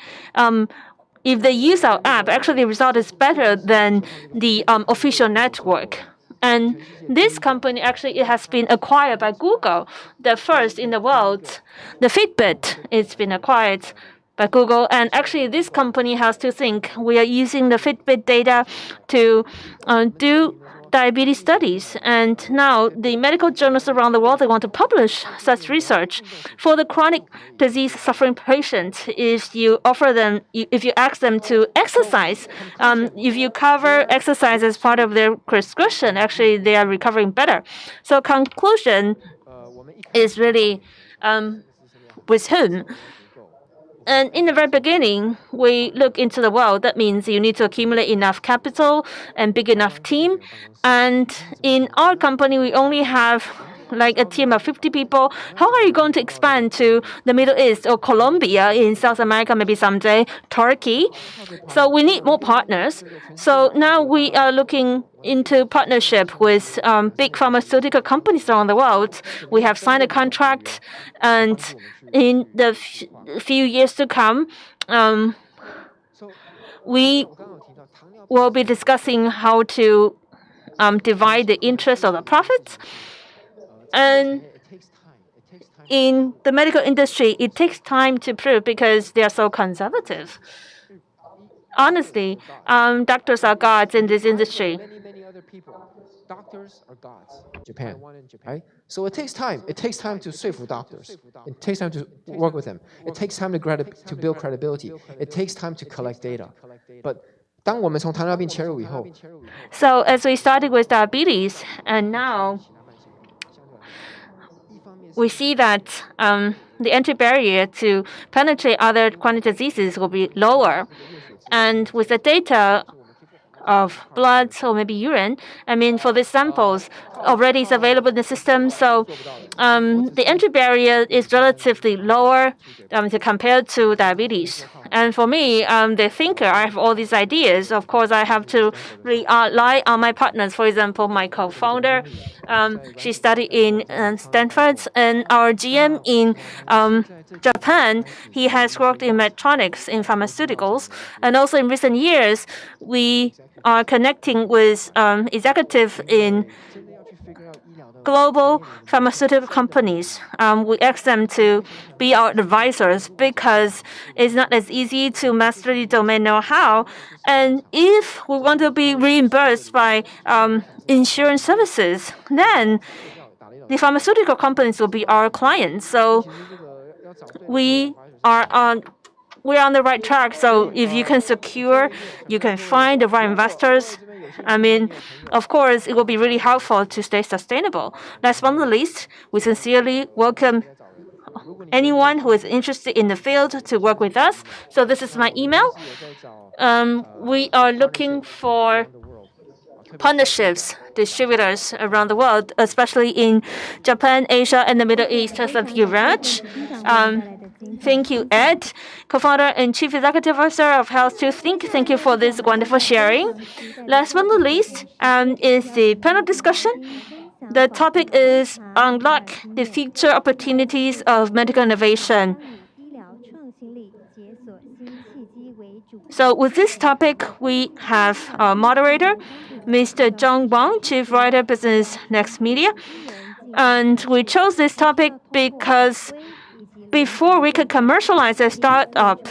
if they use our app, actually the result is better than the official network. And this company actually it has been acquired by Google, the first in the world. The Fitbit it's been acquired by Google, and actually this company has to think. We are using the Fitbit data to do diabetes studies, and now the medical journals around the world they want to publish such research for the chronic disease suffering patients. If you offer them, if you ask them to exercise, if you cover exercise as part of their prescription, actually they are recovering better. So conclusion is really with whom. And in the very beginning, we look into the world. That means you need to accumulate enough capital and big enough team. And in our company, we only have like a team of 50 people. How are you going to expand to the Middle East or Colombia in South America, maybe someday, Turkey? So we need more partners. So now we are looking into partnership with big pharmaceutical companies around the world. We have signed a contract, and in the few years to come, we will be discussing how to divide the interest of the profits. And in the medical industry, it takes time to prove because they are so conservative. Honestly, doctors are gods in this industry. Doctors are gods. Japan, right? So it takes time. It takes time to 说服 doctors. It takes time to work with them. It takes time to build credibility. It takes time to collect data. But 当我们从糖尿病切入以后 So as we started with diabetes, and now we see that the entry barrier to penetrate other chronic diseases will be lower. And with the data of blood or maybe urine, I mean, for these samples, already is available in the system. So the entry barrier is relatively lower to compare to diabetes. And for me, the thinker, I have all these ideas. Of course, I have to rely on my partners. For example, my co-founder, she studied in Stanford, and our GM in Japan, he has worked in Medtronics, in pharmaceuticals. And also in recent years, we are connecting with executives in global pharmaceutical companies. We ask them to be our advisors because it's not as easy to master the domain know-how. And if we want to be reimbursed by insurance services, then the pharmaceutical companies will be our clients. So we're on the right track. So if you can secure, you can find the right investors. I mean, of course, it will be really helpful to stay sustainable. Last but not least, we sincerely welcome anyone who is interested in the field to work with us. So this is my email. We are looking for partnerships, distributors around the world, especially in Japan, Asia, and the Middle East. Thank you very much. Thank you, Ed, co-founder and chief executive officer of Health to Think. Thank you for this wonderful sharing. Last but not least is the panel discussion. The topic is Unlock the Future Opportunities of Medical Innovation. So with this topic, we have our moderator, Mr. Wang, Chief Writer, Business Next Media. And we chose this topic because before we could commercialize a startup,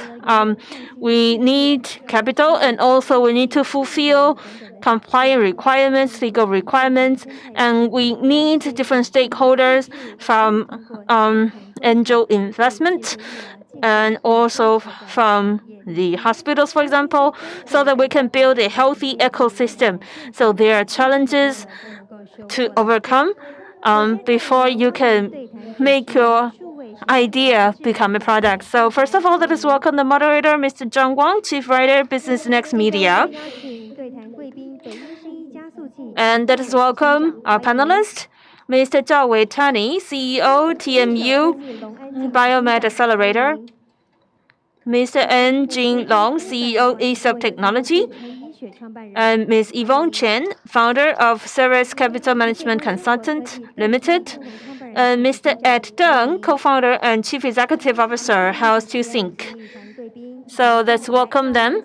we need capital, and also we need to fulfill compliant requirements, legal requirements, and we need different stakeholders from angel investment and also from the hospitals, for example, so that we can build a healthy ecosystem. So there are challenges to overcome before you can make your idea become a product. So first of all, let us welcome the moderator, Mr. Wang, Chief Writer, Business Next Media. And let us welcome our panelists, Mr. Jowy, Tani, CEO, TMU, Biomed Accelerator, Mr. N. Jin Long, CEO, AESOP Technology, and Ms. Yvonne Chen, founder of Ceres Capital Management Consultant Limited, and Mr. Ed Deng, co-founder and chief executive officer, Health to Think. So let's welcome them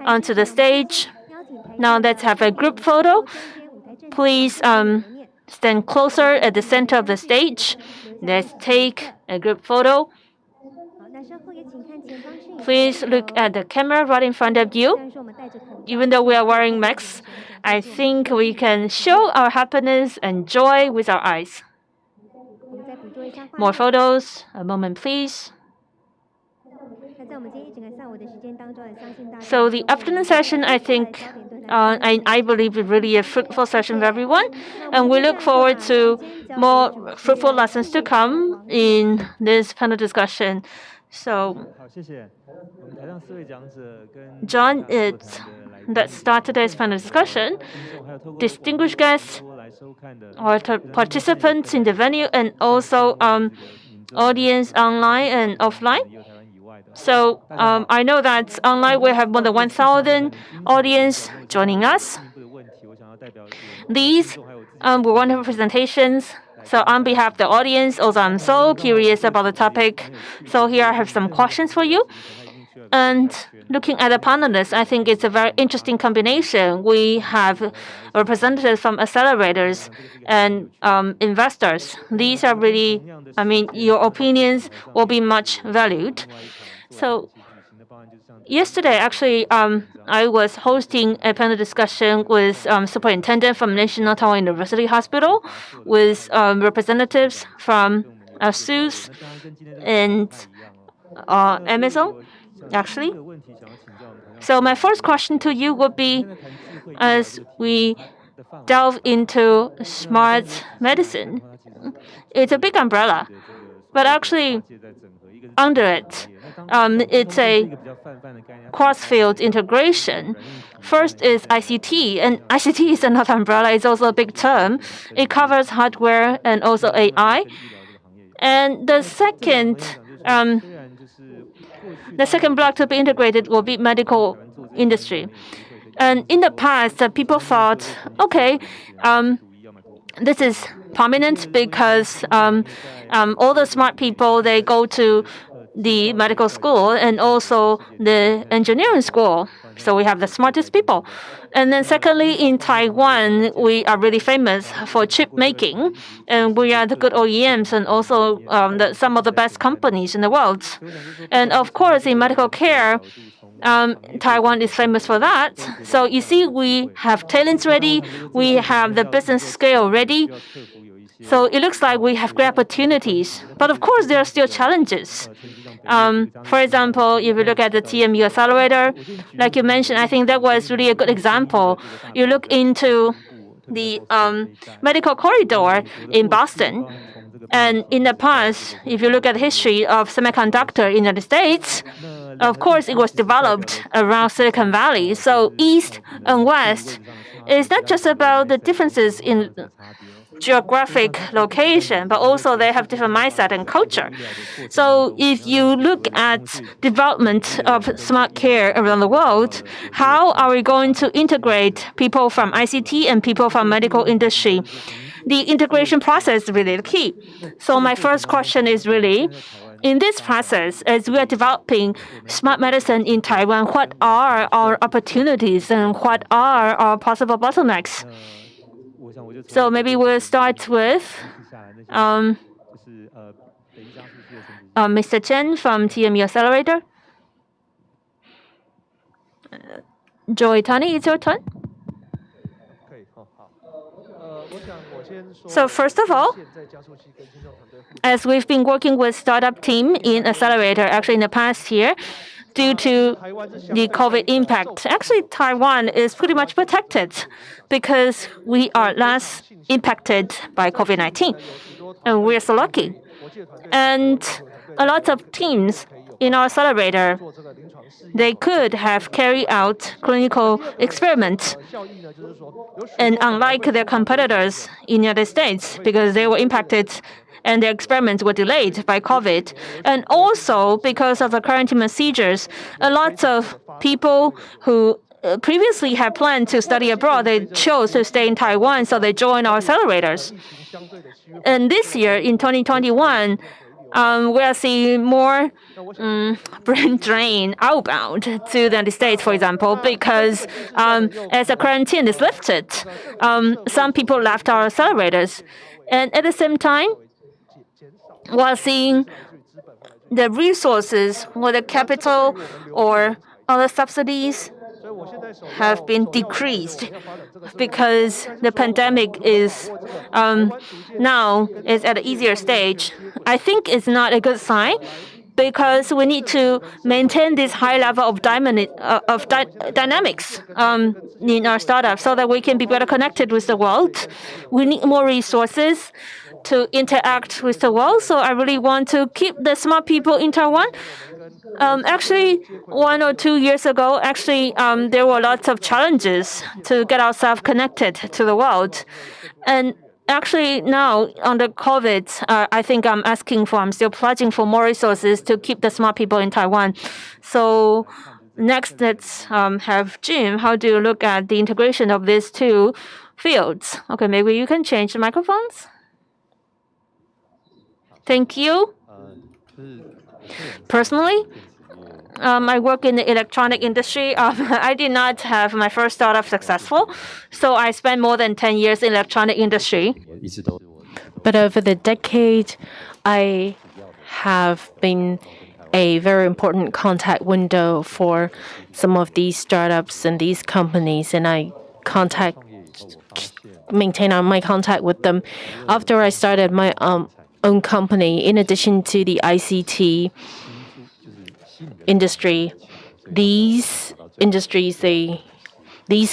onto the stage. Now let's have a group photo. Please stand closer at the center of the stage. Let's take a group photo. Please look at the camera right in front of you. Even though we are wearing masks, I think we can show our happiness and joy with our eyes. More photos. A moment, please. So the afternoon session, I think, I believe is really a fruitful session for everyone. And we look forward to more fruitful lessons to come in this panel discussion. So, John, let's start today's panel discussion. Distinguished guests, or participants in the venue, and also audience online and offline. So I know that online we have more than 1,000 audience joining us. These were wonderful presentations. So on behalf of the audience, also I'm so curious about the topic. So here I have some questions for you. And looking at the panelists, I think it's a very interesting combination. We have representatives from accelerators and investors. These are really, your opinions will be much valued. So yesterday, actually, I was hosting a panel discussion with superintendent from National Taiwan University Hospital, with representatives from ASUS and Amazon, actually. So my first question to you would be, as we delve into smart medicine, it's a big umbrella, but actually under it, it's a cross-field integration. First is ICT, and ICT is another umbrella. It's also a big term. It covers hardware and also AI. And the second block to be integrated will be medical industry. And in the past, people thought, okay, this is prominent because all the smart people, they go to the medical school and also the engineering school. So we have the smartest people. And then secondly, in Taiwan, we are really famous for chip making, and we are the good OEMs and also some of the best companies in the world. And of course, in medical care, Taiwan is famous for that. So you see, we have talents ready, we have the business scale ready. So it looks like we have great opportunities. But of course, there are still challenges. For example, if you look at the TMU Accelerator, like you mentioned, I think that was really a good example. You look into the medical corridor in Boston. And in the past, if you look at the history of semiconductor in the United States, of course, it was developed around Silicon Valley. So East and West is not just about the differences in geographic location, but also they have different mindset and culture. So if you look at development of smart care around the world, how are we going to integrate people from ICT and people from medical industry? The integration process is really the key. So my first question is really, in this process, as we are developing smart medicine in Taiwan, what are our opportunities and what are our possible bottlenecks? So maybe we'll start with Mr. Chen from TMU Accelerator. Jowy, Tani, it's your turn. So first of all, as we've been working with startup team in Accelerator, actually in the past year, due to the COVID impact, actually Taiwan is pretty much protected because we are less impacted by COVID-19. And we're so lucky. And a lot of teams in our accelerator, they could have carried out clinical experiments. And unlike their competitors in the United States, because they were impacted and their experiments were delayed by COVID. And also because of the quarantine procedures, a lot of people who previously had planned to study abroad, they chose to stay in Taiwan, so they joined our accelerators. And this year, in 2021, we are seeing more brain drain outbound to the United States, for example, because as the quarantine is lifted, some people left our accelerators. And at the same time, we are seeing the resources, whether capital or other subsidies, have been decreased because the pandemic is now is at an easier stage. I think it's not a good sign because we need to maintain this high level of dynamics in our startup so that we can be better connected with the world. We need more resources to interact with the world. So I really want to keep the smart people in Taiwan. Actually, 1 or 2 years ago, there were lots of challenges to get ourselves connected to the world. And actually now, under COVID, I think I'm still pledging for more resources to keep the smart people in Taiwan. So next, let's have Jim. How do you look at the integration of these two fields? Okay, maybe you can change the microphones. Thank you. Personally, I work in the electronic industry. I did not have my first startup successful, so I spent more than 10 years in electronic industry. But over the decade, I have been a very important contact window for some of these startups and these companies, and I maintain my contact with them. After I started my own company, in addition to the ICT industry, these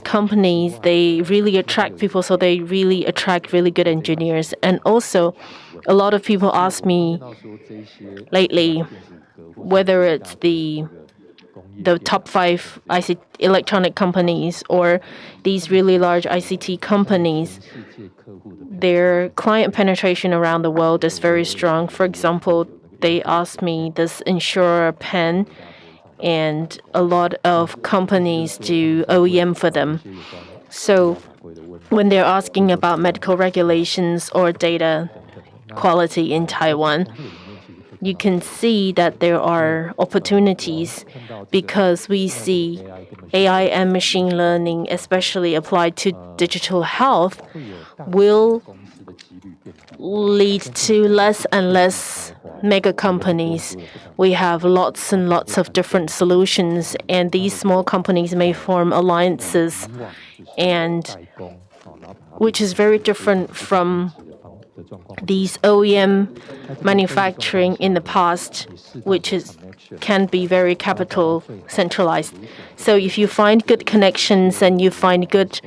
companies, they really attract people, so they really attract really good engineers. And also, a lot of people ask me lately whether it's the top 5 ICT electronic companies or these really large ICT companies, their client penetration around the world is very strong. For example, they asked me this insurer Pen, and a lot of companies do OEM for them. So when they're asking about medical regulations or data quality in Taiwan, you can see that there are opportunities because we see AI and machine learning, especially applied to digital health, will lead to less and less mega companies. We have lots and lots of different solutions, and these small companies may form alliances, and which is very different from these OEM manufacturing in the past, which can be very capital centralized. So if you find good connections and you find good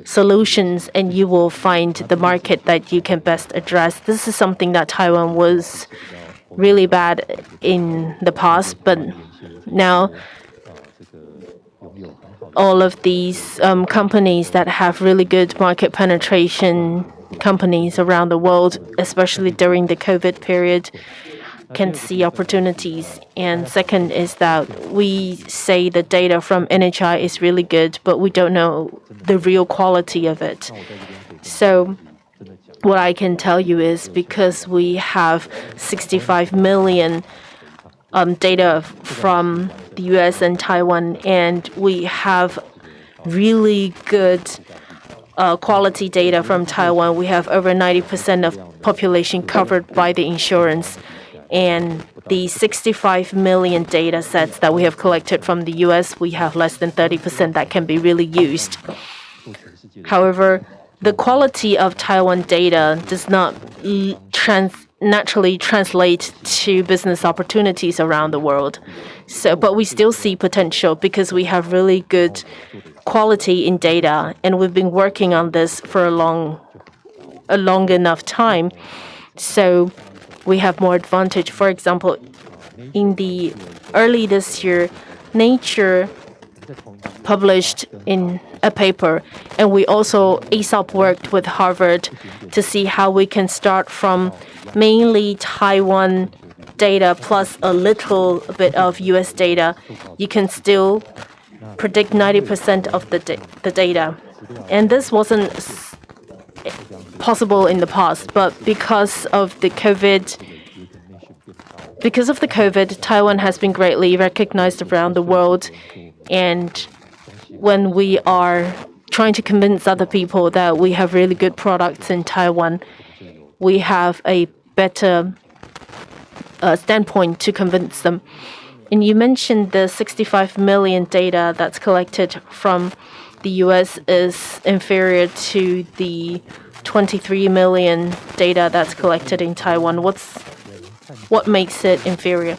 solutions, and you will find the market that you can best address. This is something that Taiwan was really bad in the past, but now all of these companies that have really good market penetration, companies around the world, especially during the COVID period, can see opportunities. And second is that we say the data from NHI is really good, but we don't know the real quality of it. So what I can tell you is because we have 65 million data from the US and Taiwan, and we have really good quality data from Taiwan. We have over 90% of population covered by the insurance. And the 65 million data sets that we have collected from the US, we have less than 30% that can be really used. However, the quality of Taiwan data does not naturally translate to business opportunities around the world. But we still see potential because we have really good quality in data, and we've been working on this for a long enough time. So we have more advantage. For example, in the early this year, Nature published in a paper, and we also AESOP worked with Harvard to see how we can start from mainly Taiwan data plus a little bit of US data. You can still predict 90% of the data. And this wasn't possible in the past, but because of the COVID Because of the COVID, Taiwan has been greatly recognized around the world. And when we are trying to convince other people that we have really good products in Taiwan, we have a better standpoint to convince them. And you mentioned the 65 million data that's collected from the US is inferior to the 23 million data that's collected in Taiwan. What makes it inferior?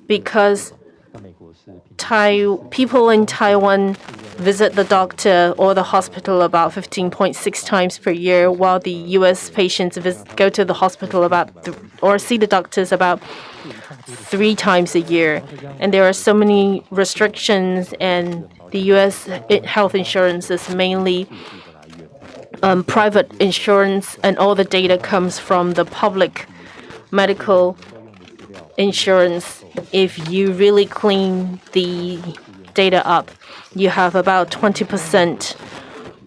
Because people in Taiwan visit the doctor or the hospital about 15.6 times per year, while the US patients go to the hospital or see the doctors about 3 times a year. And there are so many restrictions, and the US health insurance is mainly private insurance, and all the data comes from the public medical insurance. If you really clean the data up, you have about 20%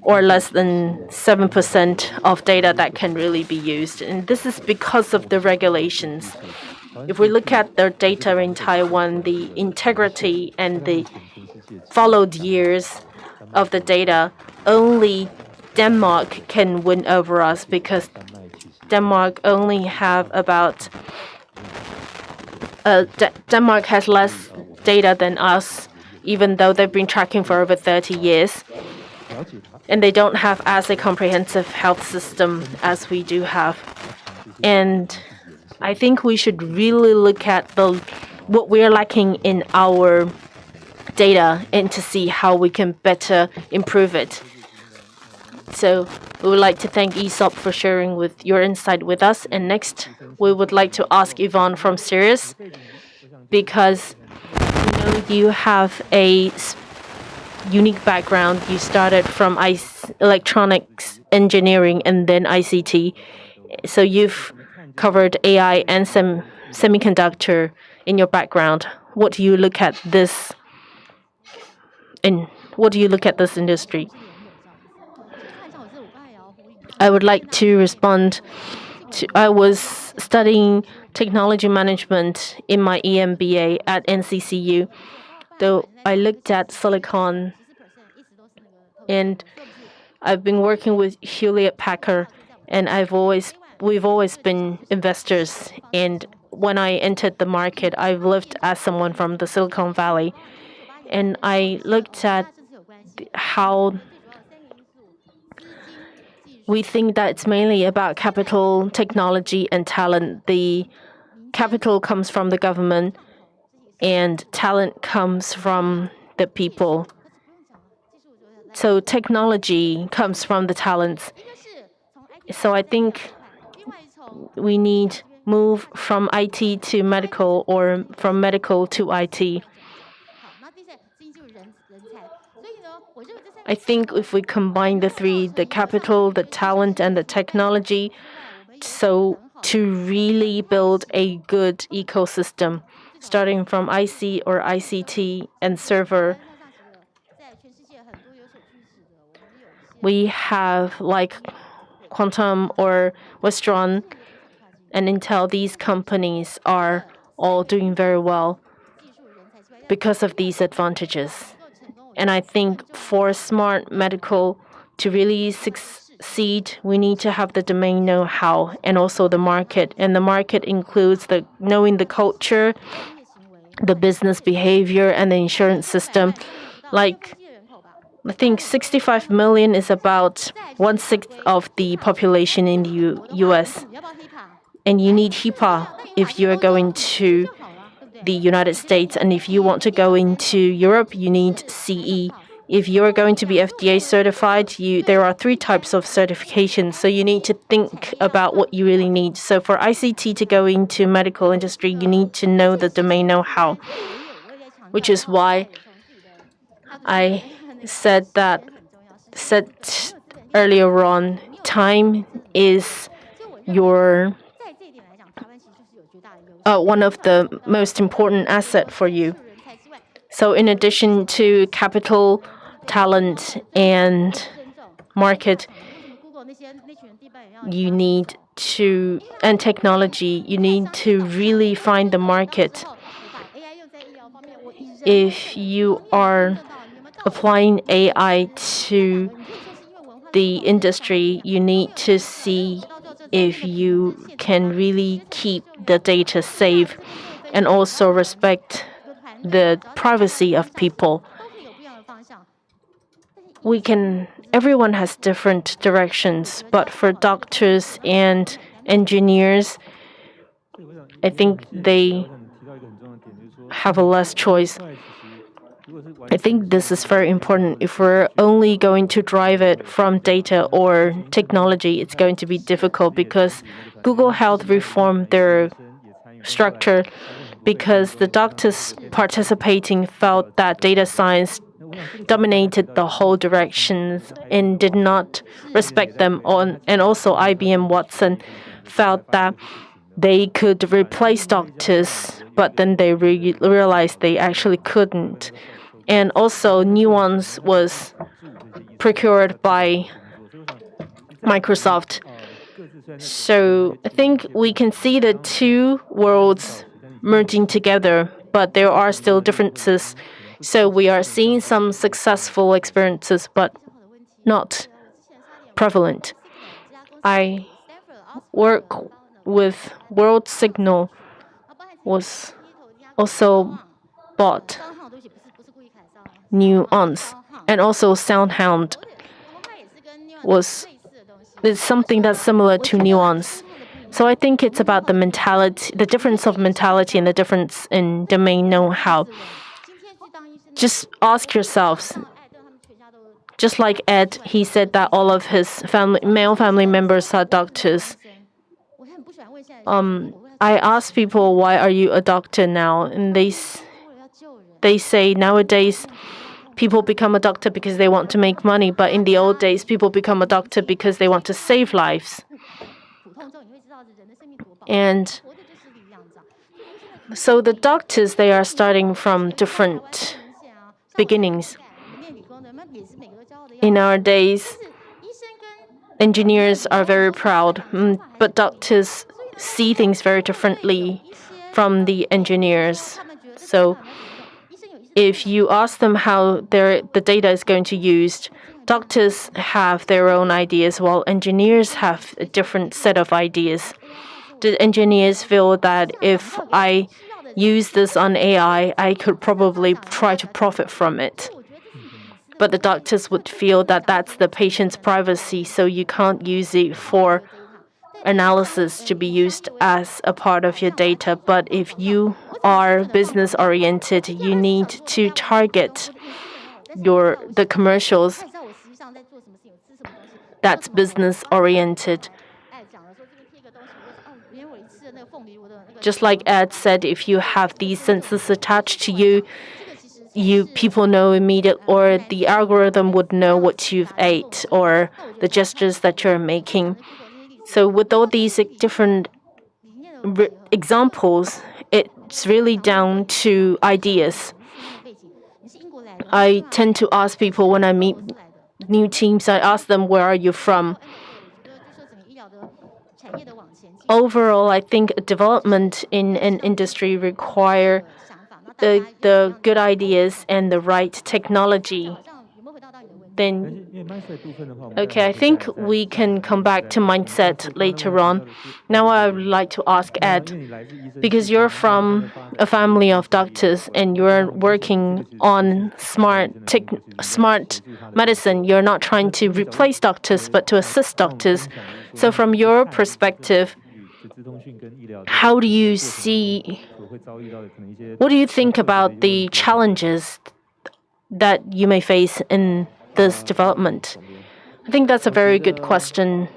or less than 7% of data that can really be used. And this is because of the regulations. If we look at the data in Taiwan, the integrity and the followed years of the data, only Denmark can win over us, because Denmark only have about Denmark has less data than us, even though they've been tracking for over 30 years. And they don't have as a comprehensive health system as we do have. And I think we should really look at what we're lacking in our data and to see how we can better improve it. So we would like to thank AESOP for sharing your insight with us. And next, we would like to ask Yvonne from Ceres, because you have a unique background. You started from electronics engineering and then ICT. So you've covered AI and semiconductor in your background. What do you look at this industry? I would like to respond I was studying technology management in my EMBA at NCCU. Though I looked at silicon, and I've been working with Hewlett-Packard, and we've always been investors. And when I entered the market, I've lived as someone from the Silicon Valley, and I looked at how we think that it's mainly about capital, technology, and talent. The capital comes from the government, and talent comes from the people. So technology comes from the talents. So I think we need move from IT to medical, or from medical to IT. I think if we combine the three, the capital, the talent, and the technology, so to really build a good ecosystem, starting from IC or ICT and server, we have like Quantum or Westron and Int'l. These companies are all doing very well because of these advantages. And I think for smart medical to really succeed, we need to have the domain know-how and also the market. And the market includes knowing the culture, the business behavior, and the insurance system. Like, I think 65 million is about 1/6 of the population in the US. And you need HIPAA if you are going to the United States, and if you want to go into Europe, you need CE. If you are going to be FDA certified, there are 3 types of certifications, so you need to think about what you really need. So for ICT to go into medical industry, you need to know the domain know-how, which is why I said earlier on, time is your one of the most important asset for you. So in addition to capital, talent, and market, you need and technology, you need to really find the market. If you are applying AI to the industry, you need to see if you can really keep the data safe and also respect the privacy of people. Everyone has different directions, but for doctors and engineers, I think they have a less choice. I think this is very important. If we're only going to drive it from data or technology, it's going to be difficult because Google Health reformed their structure because the doctors participating felt that data science dominated the whole directions and did not respect them on. And also IBM Watson felt that they could replace doctors, but then they realized they actually couldn't. And also Nuance was procured by Microsoft. So I think we can see the two worlds merging together, but there are still differences. So we are seeing some successful experiences, but not prevalent. I work with World Signal was also bought Nuance, and also SoundHound is something that's similar to Nuance. So I think it's about the mentality, the difference of mentality and the difference in domain know-how. Just ask yourselves, just like Ed, he said that all of his male family members are doctors. I ask people, why are you a doctor now? And they say nowadays people become a doctor because they want to make money, but in the old days, people become a doctor because they want to save lives. And so the doctors, they are starting from different beginnings. In our days, engineers are very proud, but doctors see things very differently from the engineers. So if you ask them how the data is going to be used, doctors have their own ideas, while engineers have a different set of ideas. The engineers feel that if I use this on AI, I could probably try to profit from it. But the doctors would feel that that's the patient's privacy, so you can't use it for analysis to be used as a part of your data. But if you are business-oriented, you need to target the commercials that's business-oriented. Just like Ed said, if you have these sensors attached to you, people know immediately, or the algorithm would know what you've ate or the gestures that you're making. So with all these different examples, it's really down to ideas. I tend to ask people when I meet new teams, I ask them, where are you from? Overall, I think development in an industry require the good ideas and the right technology. Then, okay, I think we can come back to mindset later on. Now I would like to ask Ed, because you're from a family of doctors and you're working on smart medicine. You're not trying to replace doctors, but to assist doctors. So from your perspective, how do you see, what do you think about the challenges that you may face in this development? I think that's a very good question.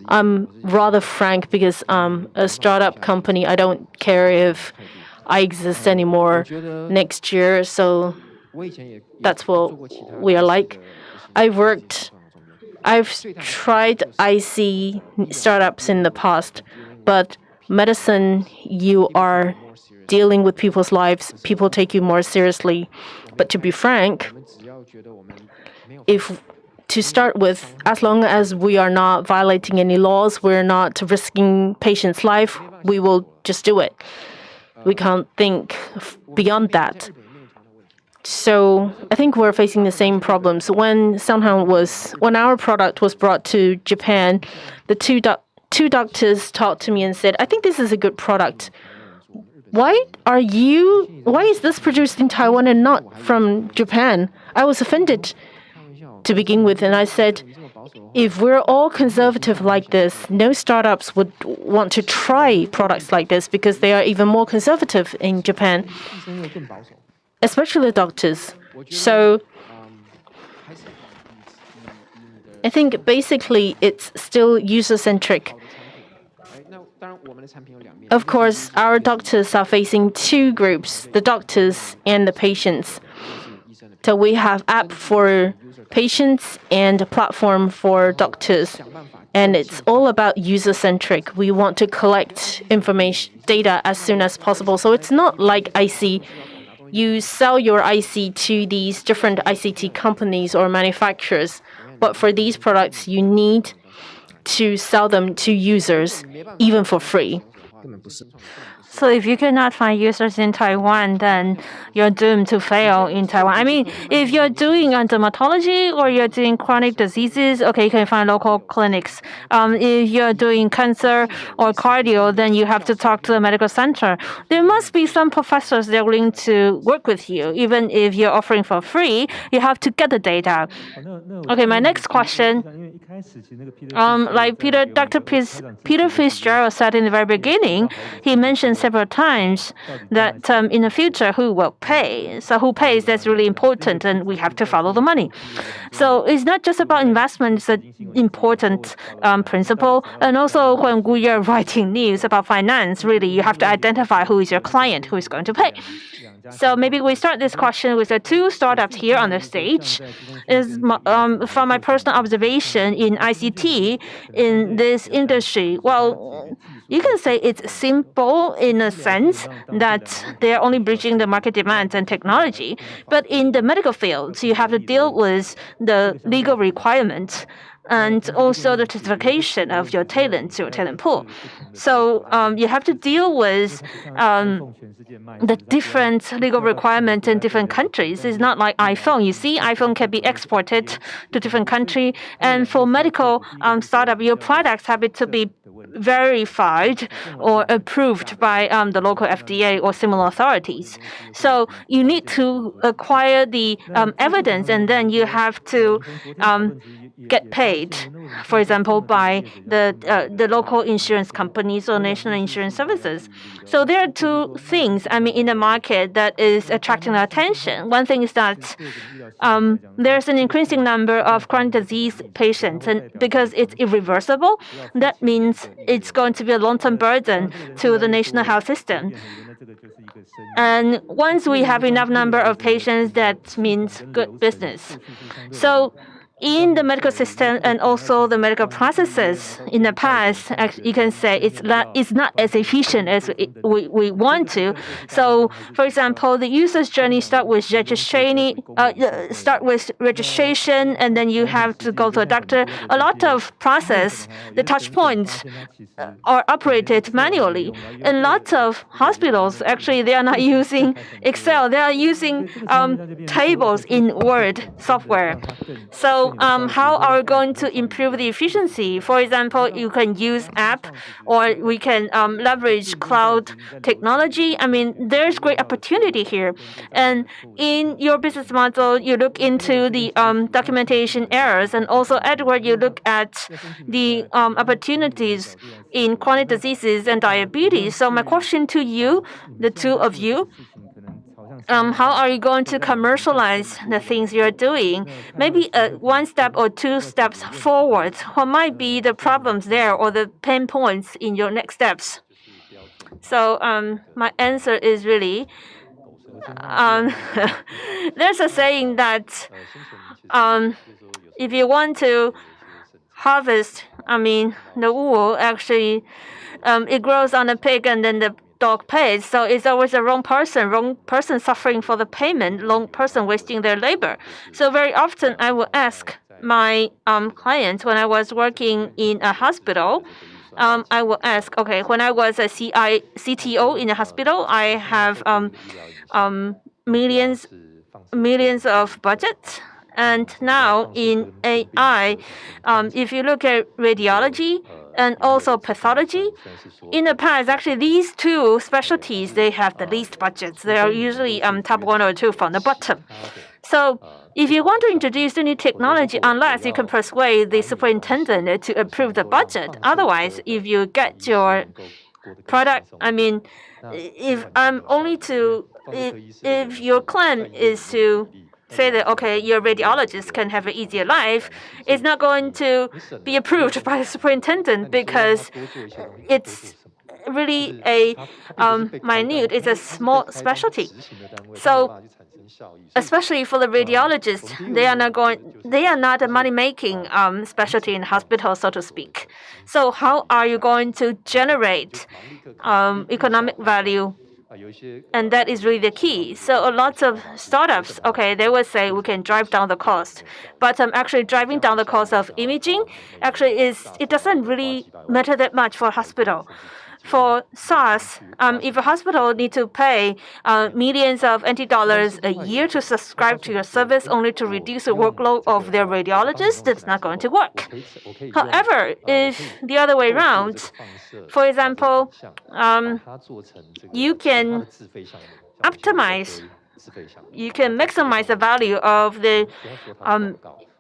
I'm rather frank because I'm a startup company. I don't care if I exist anymore next year, so that's what we are like. I've tried IC startups in the past, but medicine, you are dealing with people's lives. People take you more seriously. But to be frank, if to start with, as long as we are not violating any laws, we're not risking patients' life, we will just do it. We can't think beyond that. So I think we're facing the same problems. When our product was brought to Japan, the two doctors talked to me and said, "I think this is a good product. Why is this produced in Taiwan and not from Japan?" I was offended to begin with, and I said, if we're all conservative like this, no startups would want to try products like this because they are even more conservative in Japan, especially doctors. So I think basically it's still user-centric. Of course, our doctors are facing two groups, the doctors and the patients. So we have app for patients and a platform for doctors. And it's all about user-centric. We want to collect data as soon as possible. So it's not like IC. You sell your IC to these different ICT companies or manufacturers. But for these products, you need to sell them to users, even for free. So if you cannot find users in Taiwan, then you're doomed to fail in Taiwan. I mean, if you're doing dermatology or you're doing chronic diseases, okay, you can find local clinics. If you're doing cancer or cardio, then you have to talk to the medical center. There must be some professors that are willing to work with you. Even if you're offering for free, you have to get the data. Okay, my next question. Like Dr. Peter Fitzgerald said in the very beginning, he mentioned several times that in the future, who will pay? So who pays, that's really important, and we have to follow the money. So it's not just about investment, it's an important principle. And also when we are writing news about finance, really, you have to identify who is your client, who is going to pay. So maybe we start this question with the two startups here on the stage. From my personal observation in ICT in this industry, well, you can say it's simple in a sense that they're only bridging the market demands and technology. But in the medical field, you have to deal with the legal requirements and also the certification of your talent pool. So you have to deal with the different legal requirements in different countries. It's not like iPhone. You see, iPhone can be exported to different countries. And for medical startup, your products have to be verified or approved by the local FDA or similar authorities. So you need to acquire the evidence, and then you have to get paid, for example, by the local insurance companies or national insurance services. So there are two things, in the market that is attracting attention. One thing is that there's an increasing number of chronic disease patients, and because it's irreversible, that means it's going to be a long-term burden to the national health system. And once we have enough number of patients, that means good business. So in the medical system and also the medical processes in the past, you can say it's not as efficient as we want to. So, for example, the user's journey start with registration, and then you have to go to a doctor. A lot of process, the touch points are operated manually. And lots of hospitals, actually, they are not using Excel. They are using tables in Word software. So how are we going to improve the efficiency? For example, you can use app, or we can leverage cloud technology. There's great opportunity here. And in your business model, you look into the documentation errors, and also, Edward, you look at the opportunities in chronic diseases and diabetes. So my question to you, the two of you, how are you going to commercialize the things you're doing? Maybe one step or two steps forward. What might be the problems there or the pain points in your next steps? So my answer is really, there's a saying that if you want to harvest, the wool, actually, it grows on a pig and then the dog pays. So it's always the wrong person suffering for the payment, wrong person wasting their labor. So very often I will ask my clients, when I was working in a hospital, I will ask, okay, when I was a CTO in a hospital, I have millions of budgets. And now in AI, if you look at radiology and also pathology, in the past, actually, these two specialties, they have the least budgets. They are usually top 1 or 2 from the bottom. So if you want to introduce any technology, unless you can persuade the superintendent to approve the budget, otherwise, if you get your product, I mean, if your claim is to say that, okay, your radiologist can have an easier life, it's not going to be approved by the superintendent because it's really a minute, it's a small specialty. So especially for the radiologists, they are not a money-making specialty in hospital, so to speak. So how are you going to generate economic value? And that is really the key. So a lot of startups, okay, they will say we can drive down the cost, but actually driving down the cost of imaging actually it doesn't really matter that much for a hospital. For SaaS, if a hospital need to pay millions of NT dollars a year to subscribe to your service only to reduce the workload of their radiologists, that's not going to work. However, if the other way around, for example, you can optimize, you can maximize the value of the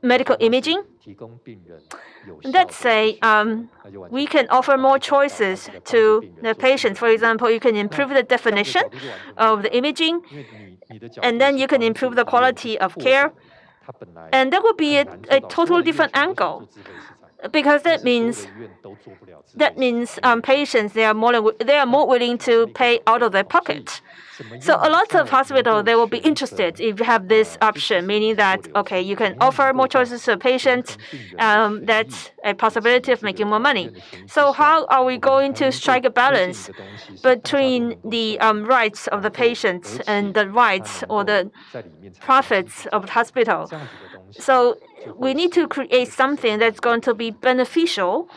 medical imaging. Let's say we can offer more choices to the patients. For example, you can improve the definition of the imaging, and then you can improve the quality of care. And that would be a totally different angle, because that means patients, they are more willing to pay out of their pocket. So a lot of hospitals, they will be interested if you have this option, meaning that, okay, you can offer more choices to patients. That's a possibility of making more money. So how are we going to strike a balance between the rights of the patients and the rights or the profits of the hospital? So we need to create something that's going to be beneficial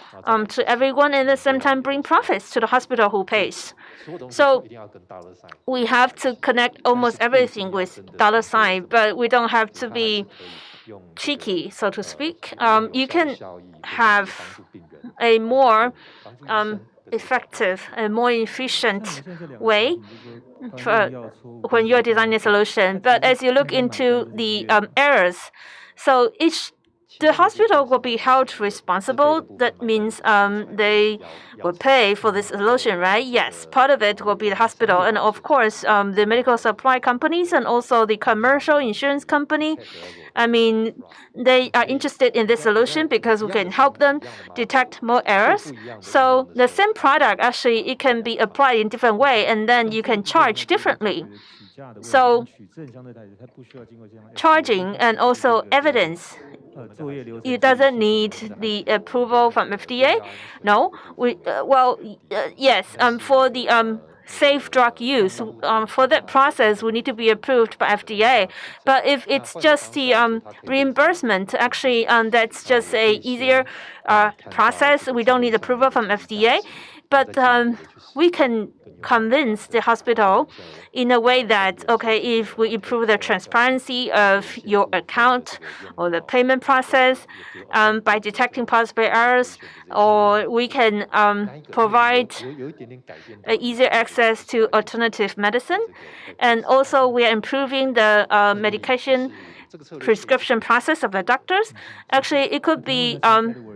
to everyone and at the same time bring profits to the hospital who pays. So we have to connect almost everything with dollar sign, but we don't have to be cheeky, so to speak. You can have a more effective and more efficient way for when you're designing a solution. But as you look into the errors, so the hospital will be held responsible. That means they will pay for this solution, right? Yes, part of it will be the hospital, and of course, the medical supply companies and also the commercial insurance company. I mean, they are interested in this solution because we can help them detect more errors. So the same product, actually, it can be applied in different way, and then you can charge differently. So charging and also evidence, it doesn't need the approval from FDA. No, yes. For the safe drug use, for that process, we need to be approved by FDA. But if it's just the reimbursement, actually, that's just a easier process. We don't need approval from FDA. But we can convince the hospital in a way that, okay, if we improve the transparency of your account or the payment process by detecting possible errors, or we can provide easier access to alternative medicine. And also, we are improving the medication prescription process of the doctors. Actually, it could be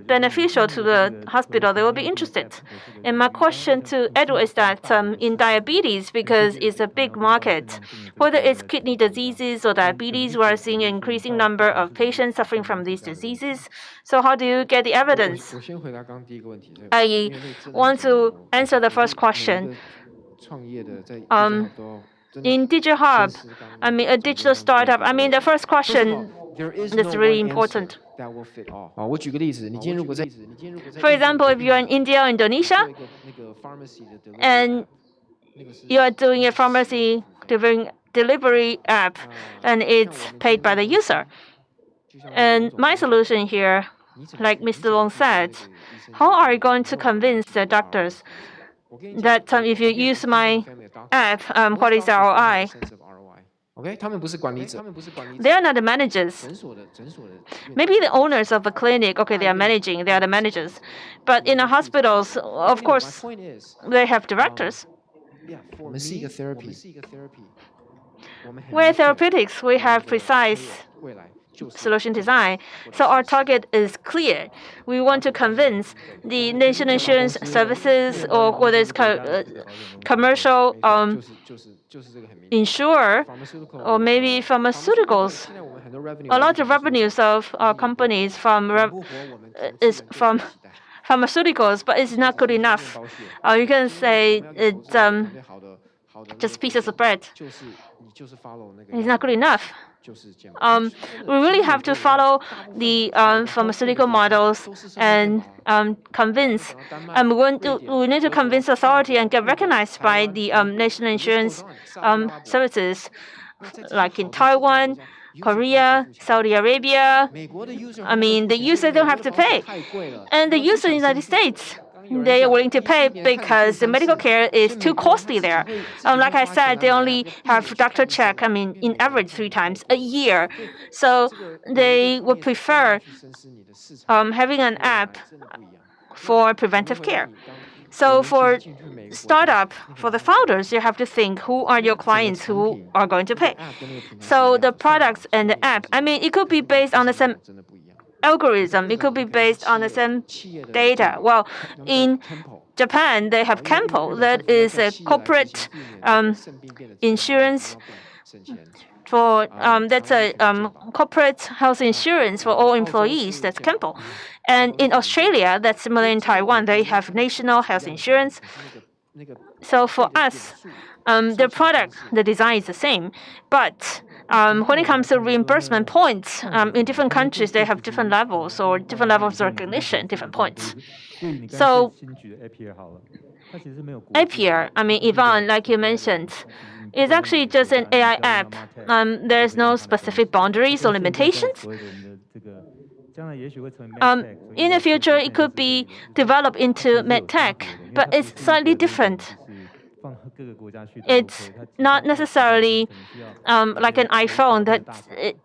beneficial to the hospital. They will be interested. And my question to Edward is that in diabetes, because it's a big market, whether it's kidney diseases or diabetes, we are seeing an increasing number of patients suffering from these diseases. So how do you get the evidence? I want to answer the first question. In Digital Hub, I mean, a digital startup, I mean, the first question is really important. For example, if you're in India or Indonesia, and you are doing a pharmacy delivery app, and it's paid by the user. And my solution here, like Mr. Long said, how are you going to convince the doctors that if you use my app, what is the ROI? Okay, 他们不是管理者， They are not the managers. 诊所的 Maybe the owners of a clinic, okay, they are managing, they are the managers. But in the hospitals, of course, point is, they have directors. 我们是一个 therapy， Where therapeutics, we have precise 未来就是 solution design. So our target is clear. We want to convince the national insurance services or whether it's commercial 就是这个很明显 insurer，pharmaceutical or maybe pharmaceuticals. 现在我们很多 revenue A lot of revenues of our companies is from pharmaceuticals, but it's not good enough. You can say it's 好的 just pieces of bread. 就是你就是 follow 那个 It's not good enough. 就是这样。 We really have to follow the pharmaceutical models and convince. We need to convince authority and get recognized by the national insurance services, like in Taiwan, Korea, Saudi Arabia. 美国的 user I mean, the user don't have to pay, 太贵了， and the user in the United States. They are willing to pay because the medical care is too costly there. Like I said, they only have doctor check, I mean, in average 3 times a year. So they would prefer 深思你的市场 having an app 真的不一样。 for preventive care. So for startup, for the founders, you have to think who are your clients who are going to pay. So the products and the app, I mean, it could be based on the same 真的不一样。 algorithm. It could be based on the same data. Well, in Japan, they have Kempo. That is a corporate insurance for that's a corporate health insurance for all employees. That's Kempo. And in Australia, that's similar in Taiwan. They have national health insurance. So for us, the product, the design is the same, but when it comes to reimbursement points, in different countries, they have different levels or different levels of recognition, different points. So APR, I mean, Yvonne, like you mentioned, is actually just an AI app. There's no specific boundaries or limitations. In the future, it could be developed into medtech, but it's slightly different. It's not necessarily like an iPhone that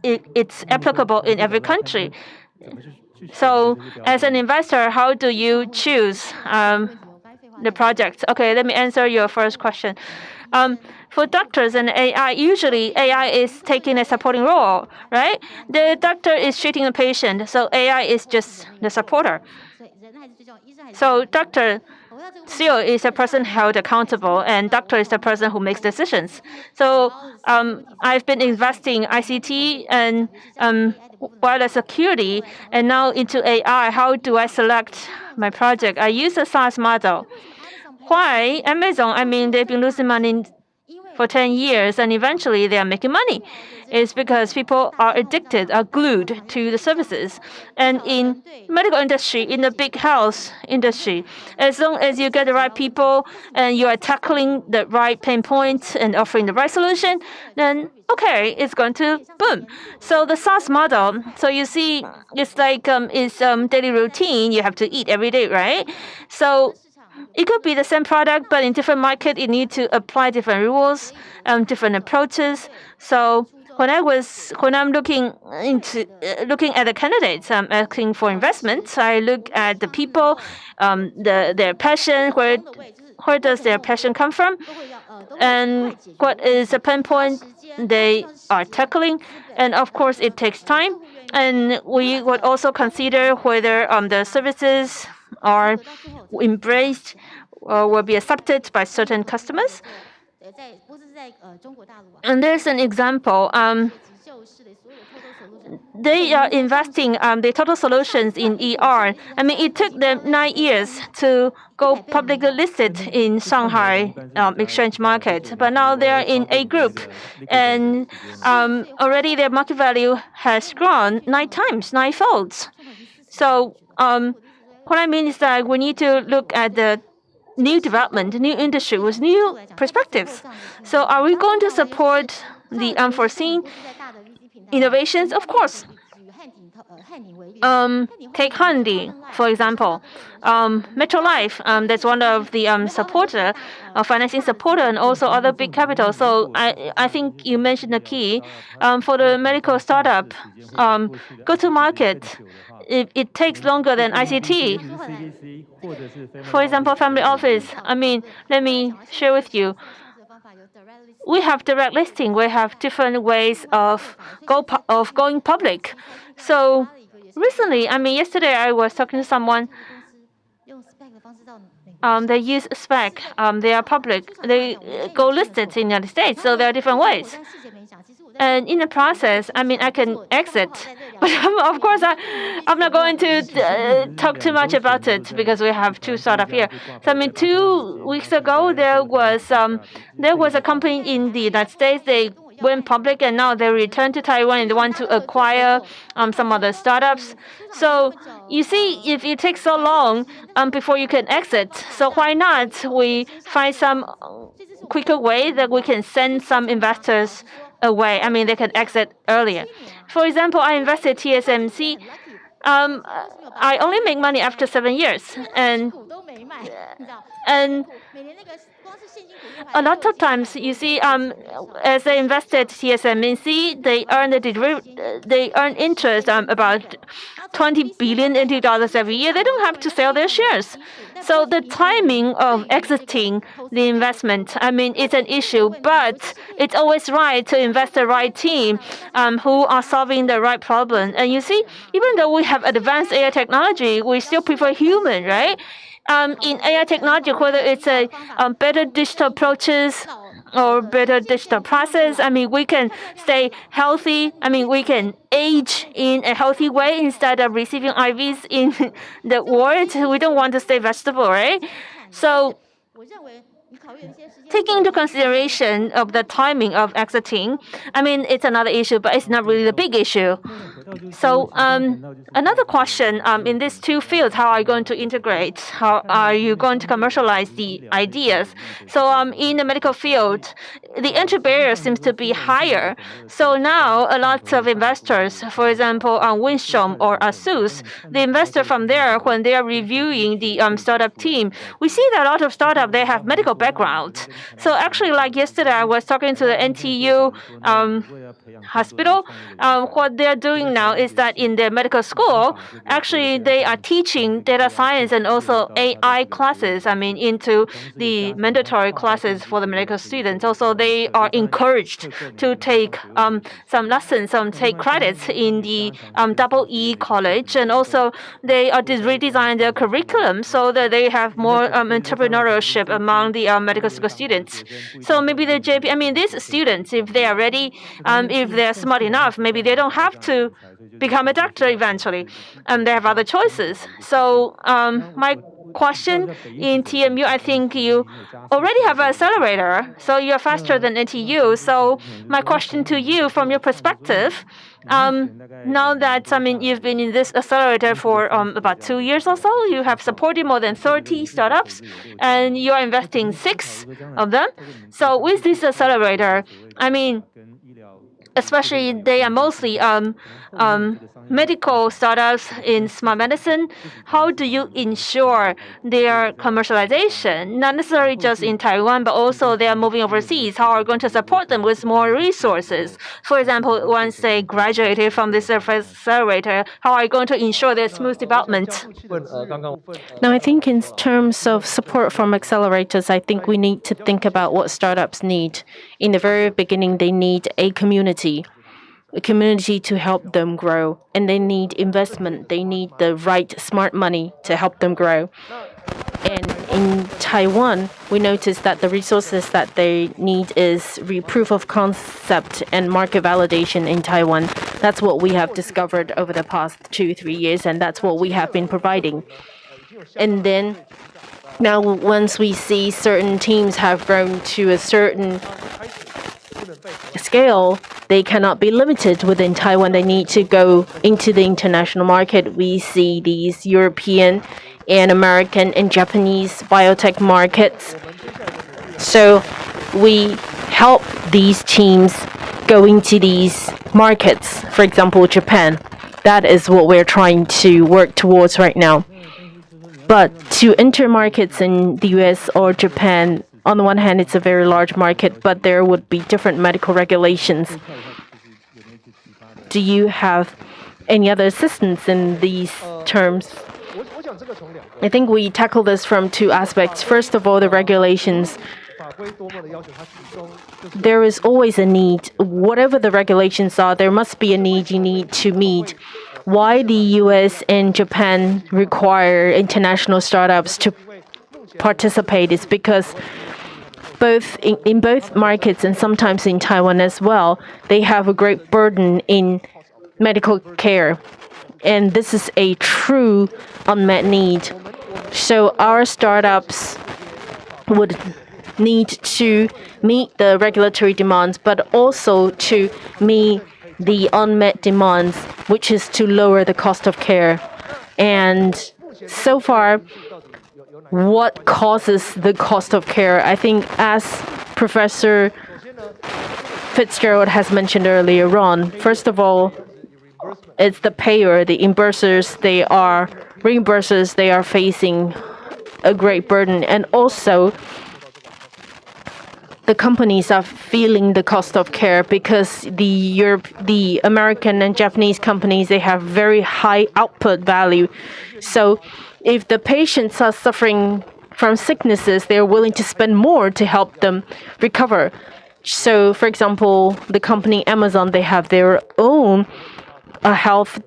it's applicable in every country. So, as an investor, how do you choose the projects? Okay, let me answer your first question. For doctors and AI, usually AI is taking a supporting role, right? The doctor is treating the patient, so AI is just the supporter. So doctor still is a person held accountable, and doctor is the person who makes decisions. So I've been investing ICT and wireless security, and now into AI. How do I select my project? I use a SaaS model. Why Amazon? I mean, they've been losing money for 10 years, and eventually they are making money. It's because people are addicted, are glued to the services. And in medical industry, in the big health industry, as long as you get the right people and you are tackling the right pain points and offering the right solution, then okay, it's going to boom. So the SaaS model, so you see, it's like it's daily routine. You have to eat every day, right? So it could be the same product, but in different market, you need to apply different rules, different approaches. So when I'm looking at the candidates, I'm asking for investments. I look at the people, their passion, where does their passion come from, and what is the pain point they are tackling. And of course, it takes time. And we would also consider whether the services are embraced or will be accepted by certain customers. And there's an example. They are investing the total solutions in ER. I mean, it took them 9 years to go publicly listed in Shanghai exchange market, but now they're in A group, and already their market value has grown 9 times, 9 folds. So what I mean is that we need to look at the new development, new industry with new perspectives. So are we going to support the unforeseen innovations? Of course. take Handy, for example. Metrolife, that's one of the supporter, financing supporter, and also other big capital. So I think you mentioned the key. For the medical startup, go to market. It takes longer than ICT. For example, family office. I mean, let me share with you. We have direct listing. We have different ways of going public. So recently, I mean, yesterday I was talking to someone. They use SPAC. They are public. They go listed in the United States. So there are different ways. And in the process, I mean, I can exit, but of course, I'm not going to talk too much about it because we have two startups here. So I mean, 2 weeks ago, there was a company in the United States. They went public and now they returned to Taiwan and they want to acquire some other startups. So you see, if it takes so long before you can exit, so why not we find some quicker way that we can send some investors away. I mean, they can exit earlier. For example, I invested TSMC. I only make money after 7 years, and a lot of times you see, as I invested TSMC, they earn interest about 20 billion NT dollars every year. They don't have to sell their shares. So the timing of exiting the investment, I mean, it's an issue, but it's always right to invest the right team who are solving the right problem. And you see, even though we have advanced AI technology, we still prefer human, right? In AI technology, whether it's a better digital approaches or better digital process, I mean, we can stay healthy. I mean, we can age in a healthy way instead of receiving IVs in the ward. We don't want to stay vegetable, right? So taking into consideration of the timing of exiting, I mean, it's another issue, but it's not really the big issue. So another question in these two fields, how are you going to integrate? How are you going to commercialize the ideas? So in the medical field, the entry barrier seems to be higher. So now a lot of investors, for example, Winstrom or Asus, the investor from there, when they are reviewing the startup team, we see that a lot of startups, they have medical background. So actually, like yesterday, I was talking to the NTU hospital. What they're doing now is that in their medical school, actually, they are teaching data science and also AI classes, I mean, into the mandatory classes for the medical students. Also, they are encouraged to take some lessons, take credits in the EE college. And also, they are redesigning their curriculum so that they have more entrepreneurship among the medical school students. So maybe the JP, I mean, these students, if they are ready, if they're smart enough, maybe they don't have to become a doctor eventually. They have other choices. So my question in TMU, I think you already have an accelerator, so you're faster than NTU. So my question to you, from your perspective, now that, I mean, you've been in this accelerator for about 2 years or so, you have supported more than 30 startups, and you are investing 6 of them. So with this accelerator, I mean, especially they are mostly medical startups in smart medicine. How do you ensure their commercialization, not necessarily just in Taiwan, but also they are moving overseas? How are you going to support them with more resources? For example, once they graduated from this accelerator, how are you going to ensure their smooth development? Now, I think in terms of support from accelerators, I think we need to think about what startups need. In the very beginning, they need a community to help them grow, and they need investment. They need the right smart money to help them grow. And in Taiwan, we noticed that the resources that they need is proof of concept and market validation in Taiwan. That's what we have discovered over the past 2-3 years, and that's what we have been providing. And then now, once we see certain teams have grown to a certain scale, they cannot be limited within Taiwan. They need to go into the international market. We see these European and American and Japanese biotech markets. So we help these teams go into these markets, for example, Japan. That is what we're trying to work towards right now. But to enter markets in the US or Japan, on the one hand, it's a very large market, but there would be different medical regulations. Do you have any other assistance in these terms? I think we tackle this from two aspects. First of all, the regulations. There is always a need. Whatever the regulations are, there must be a need you need to meet. Why the US and Japan require international startups to participate is because in both markets and sometimes in Taiwan as well, they have a great burden in medical care. And this is a true unmet need. So our startups would need to meet the regulatory demands, but also to meet the unmet demands, which is to lower the cost of care. And so far, what causes the cost of care? I think as Professor Fitzgerald has mentioned earlier on, first of all, it's the payer, the reimbursers, they are facing a great burden. And also, the companies are feeling the cost of care because the American and Japanese companies, they have very high output value. So if the patients are suffering from sicknesses, they're willing to spend more to help them recover. So, for example, the company Amazon, they have their own health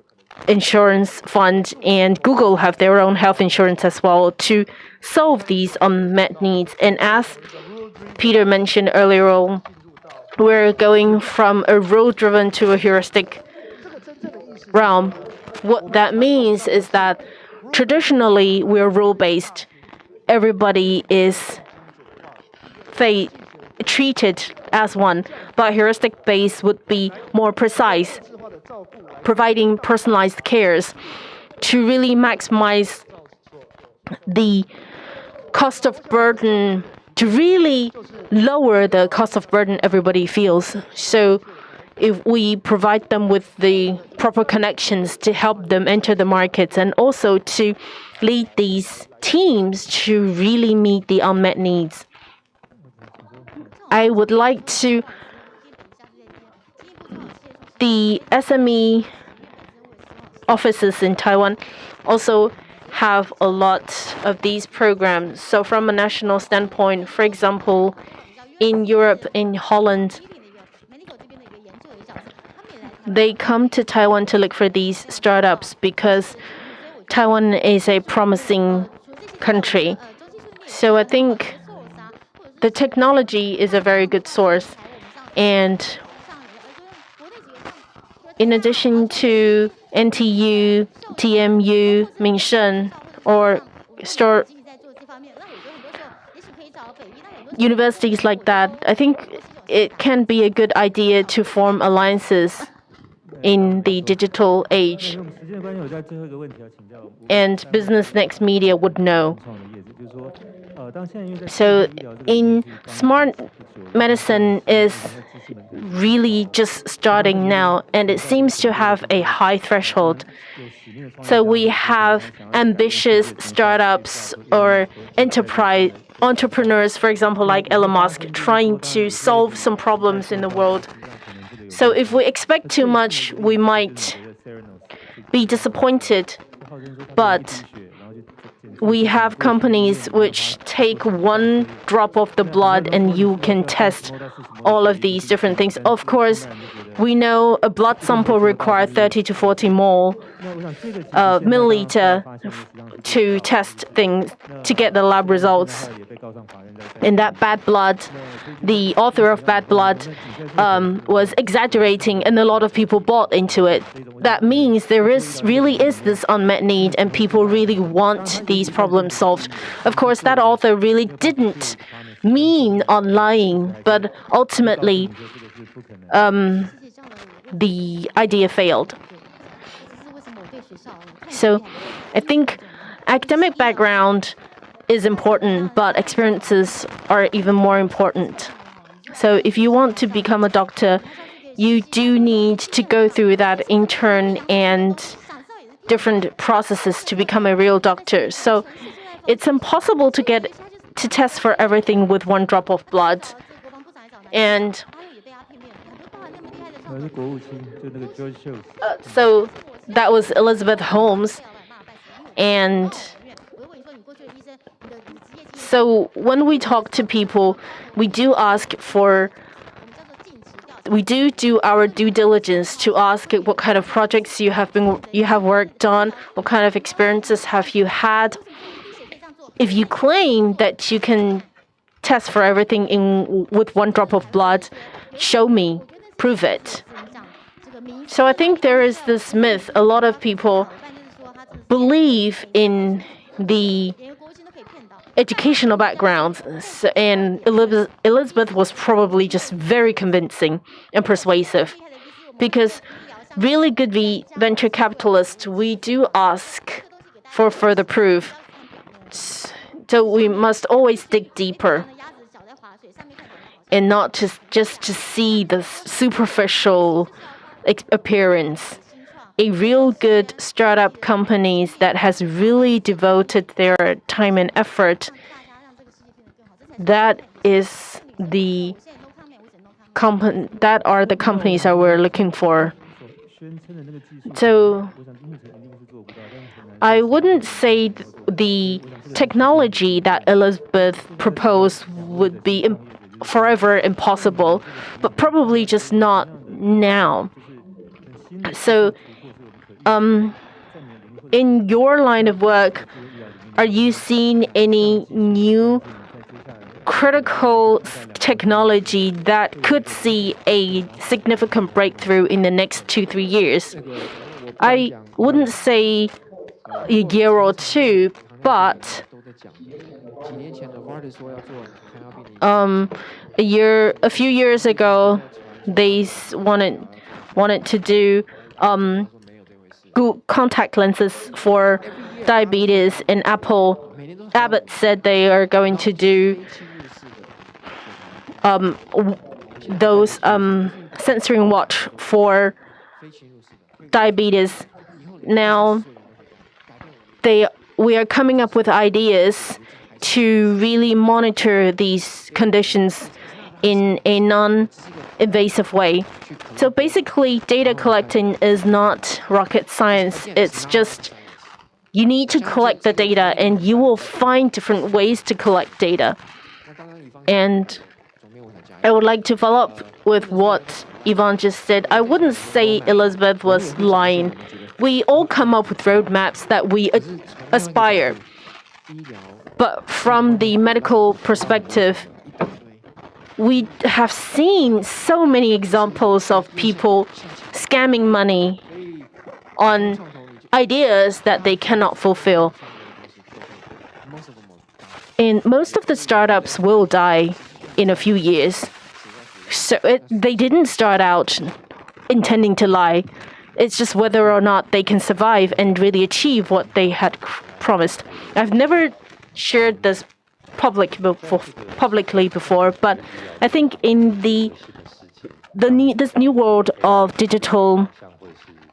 insurance fund, and Google have their own health insurance as well to solve these unmet needs. And as Peter mentioned earlier on, we're going from a rule-driven to a heuristic realm. What that means is that traditionally we're rule-based. Everybody is treated as one, but heuristic-based would be more precise, providing personalized cares to really maximize the cost of burden, to really lower the cost of burden everybody feels. So if we provide them with the proper connections to help them enter the markets and also to lead these teams to really meet the unmet needs. I would like to, the SME offices in Taiwan also have a lot of these programs. So from a national standpoint, for example, in Europe, in Holland, they come to Taiwan to look for these startups because Taiwan is a promising country. So I think the technology is a very good source. And in addition to NTU, TMU, Minsheng, or universities like that, I think it can be a good idea to form alliances in the digital age. And Business Next Media would know. So in smart medicine is really just starting now, and it seems to have a high threshold. So we have ambitious startups or entrepreneurs, for example, like Elon Musk, trying to solve some problems in the world. So if we expect too much, we might be disappointed. But we have companies which take one drop of the blood and you can test all of these different things. Of course, we know a blood sample requires 30 to 40 milliliter to test things to get the lab results. In that bad blood, the author of bad blood was exaggerating, and a lot of people bought into it. That means there really is this unmet need, and people really want these problems solved. Of course, that author really didn't mean on lying, but ultimately, the idea failed. So I think academic background is important, but experiences are even more important. So if you want to become a doctor, you do need to go through that intern and different processes to become a real doctor. So it's impossible to get to test for everything with one drop of blood. And so that was Elizabeth Holmes. And so when we talk to people, we do our due diligence to ask what kind of projects you have worked on, what kind of experiences have you had. If you claim that you can test for everything with one drop of blood, show me, prove it. So I think there is this myth. A lot of people believe in the educational backgrounds, and Elizabeth was probably just very convincing and persuasive, because really good venture capitalists, we do ask for further proof. So we must always dig deeper and not just to see the superficial appearance. A real good startup companies that has really devoted their time and effort, that are the companies that we're looking for. So I wouldn't say the technology that Elizabeth proposed would be forever impossible, but probably just not now. So in your line of work, are you seeing any new critical technology that could see a significant breakthrough in the next 2-3 years? I wouldn't say a year or two, but a few years ago, they wanted to do contact lenses for diabetes, and Abbott said they are going to do those sensoring watch for diabetes. Now we are coming up with ideas to really monitor these conditions in a non-invasive way. So basically, data collecting is not rocket science. It's just you need to collect the data, and you will find different ways to collect data. And I would like to follow up with what Yvonne just said. I wouldn't say Elizabeth was lying. We all come up with roadmaps that we aspire. But from the medical perspective, we have seen so many examples of people scamming money on ideas that they cannot fulfill. And most of the startups will die in a few years. So they didn't start out intending to lie. It's just whether or not they can survive and really achieve what they had promised. I've never shared this publicly before, but I think in this new world of digital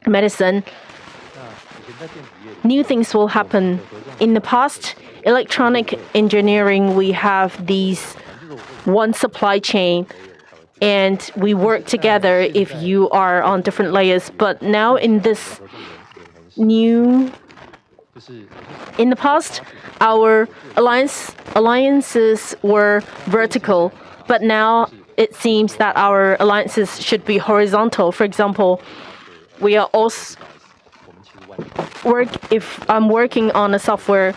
medicine, new things will happen. In the past, electronic engineering, we have these one supply chain, and we work together if you are on different layers. But now in the past, our alliances were vertical, but now it seems that our alliances should be horizontal. For example, we are also if I'm working on a software,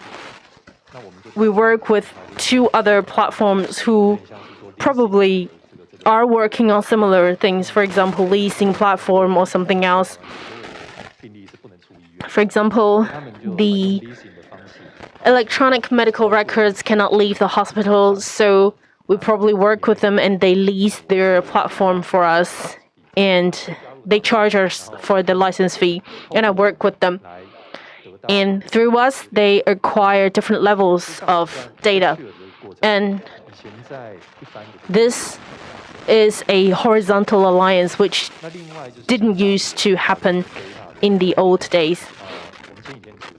we work with 2 other platforms who probably are working on similar things, for example, leasing platform or something else. For example, the electronic medical records cannot leave the hospital, so we probably work with them and they lease their platform for us, and they charge us for the license fee, and I work with them. And through us, they acquire different levels of data. And this is a horizontal alliance, which didn't used to happen in the old days.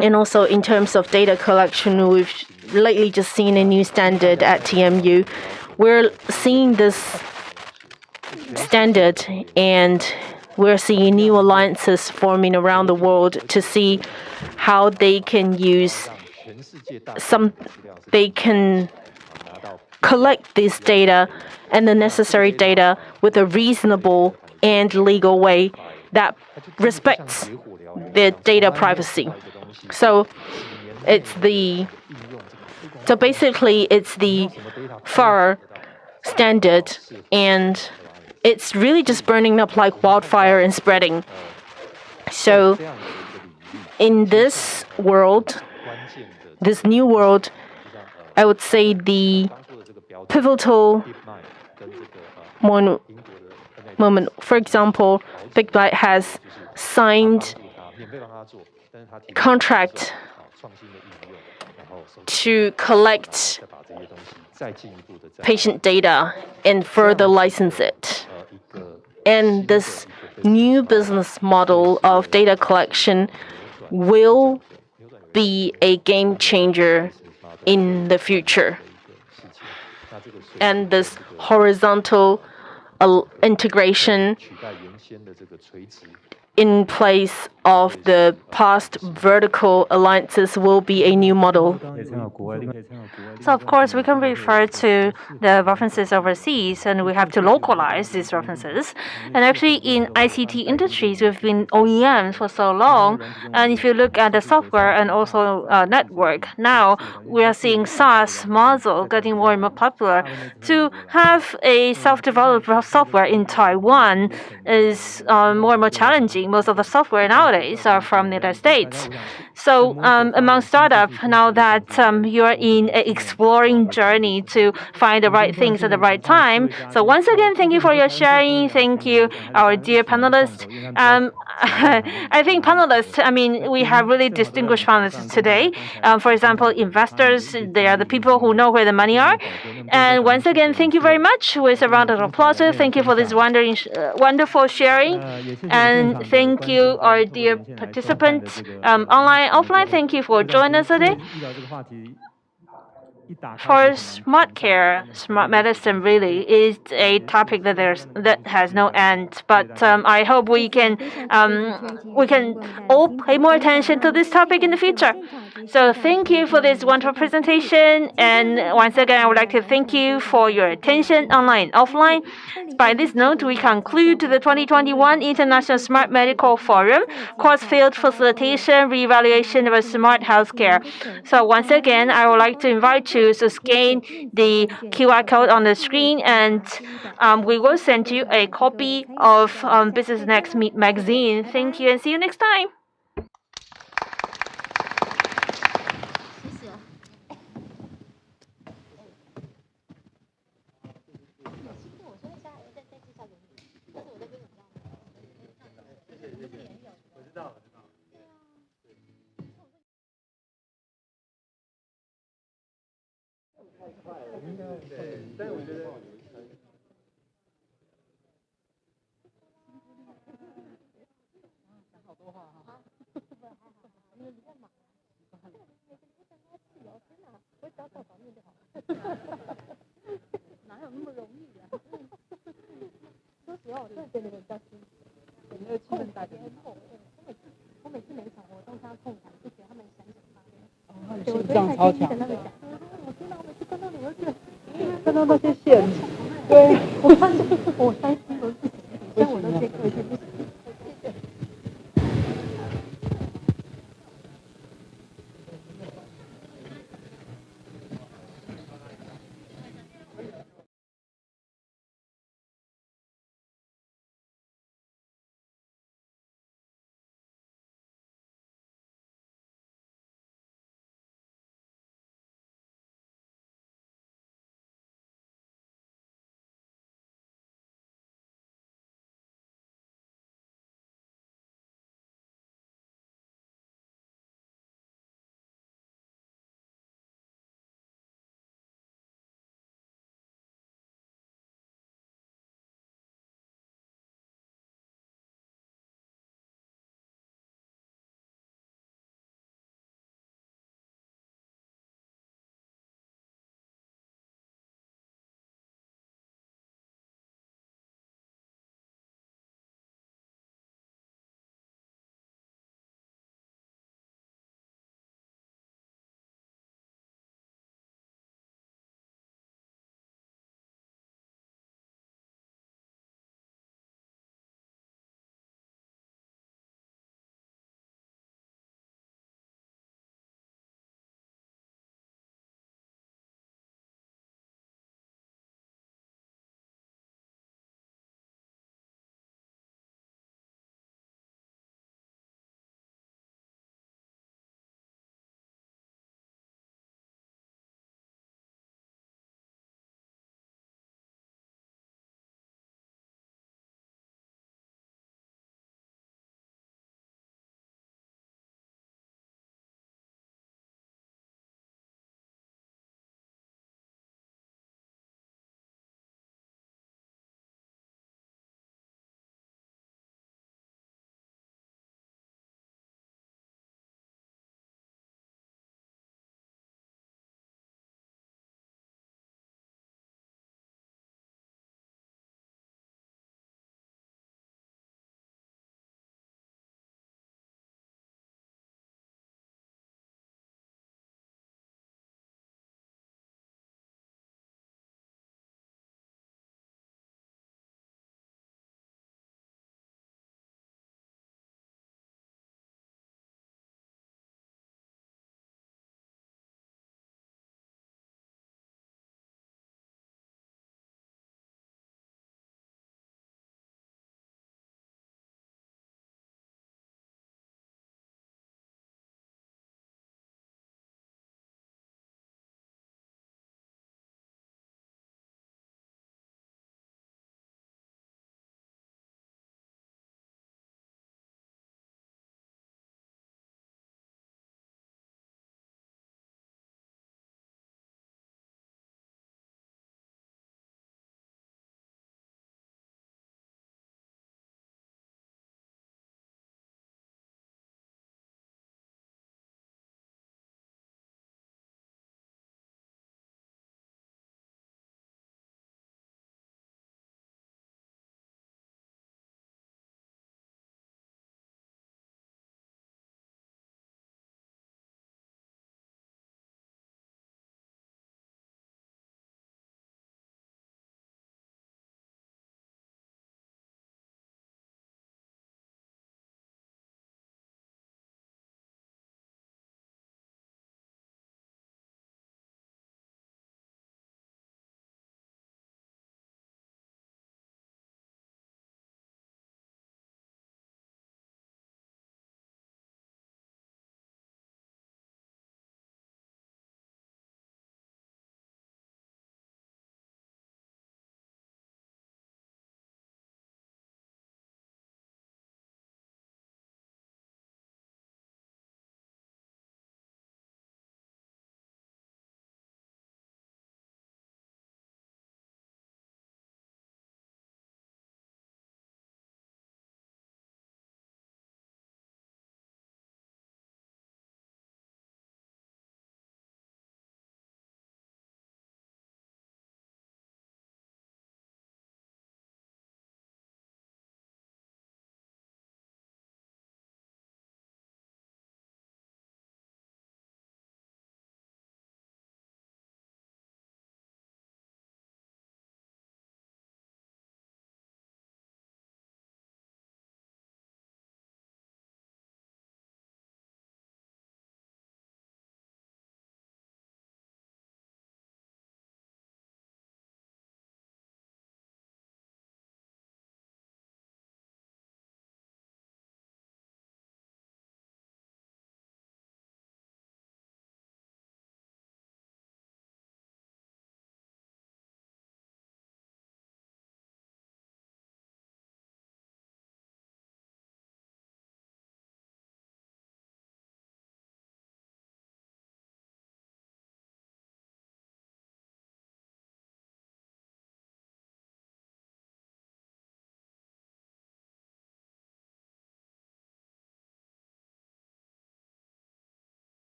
And also in terms of data collection, we've lately just seen a new standard at TMU. We're seeing this standard and we're seeing new alliances forming around the world to see how they can collect this data and the necessary data with a reasonable and legal way that respects the data privacy. So basically it's the FAR standard, and it's really just burning up like wildfire and spreading. So in this world, this new world, I would say the pivotal moment, for example, Big Byte has signed a contract to collect patient data and further license it. And this new business model of data collection will be a game changer in the future. And this horizontal integration in place of the past vertical alliances will be a new model. So of course, we can refer to the references overseas, and we have to localize these references. And actually, in ICT industries, we've been OEMs for so long. And if you look at the software and also network, now we are seeing SaaS model getting more and more popular. To have a self-developed software in Taiwan is more and more challenging. Most of the software nowadays are from the United States. So among startups, now that you're in an exploring journey to find the right things at the right time. So once again, thank you for your sharing. Thank you, our dear panelists. I think panelists, we have really distinguished panelists today. For example, investors, they are the people who know where the money are. And once again, thank you very much. With a round of applause, thank you for this wonderful sharing. And thank you, our dear participants, online, offline. Thank you for joining us today. For smart care, smart medicine really is a topic that has no end. But I hope we can all pay more attention to this topic in the future. So thank you for this wonderful presentation. And once again, I would like to thank you for your attention online and offline. By this note, we conclude the 2021 International Smart Medical Forum, course field facilitation, reevaluation of a smart healthcare. So once again, I would like to invite you to scan the QR code on the screen, and we will send you a copy of Business Next magazine. Thank you, and see you next time.看到那些线，对，我担心我自己，像我那些课已经不行。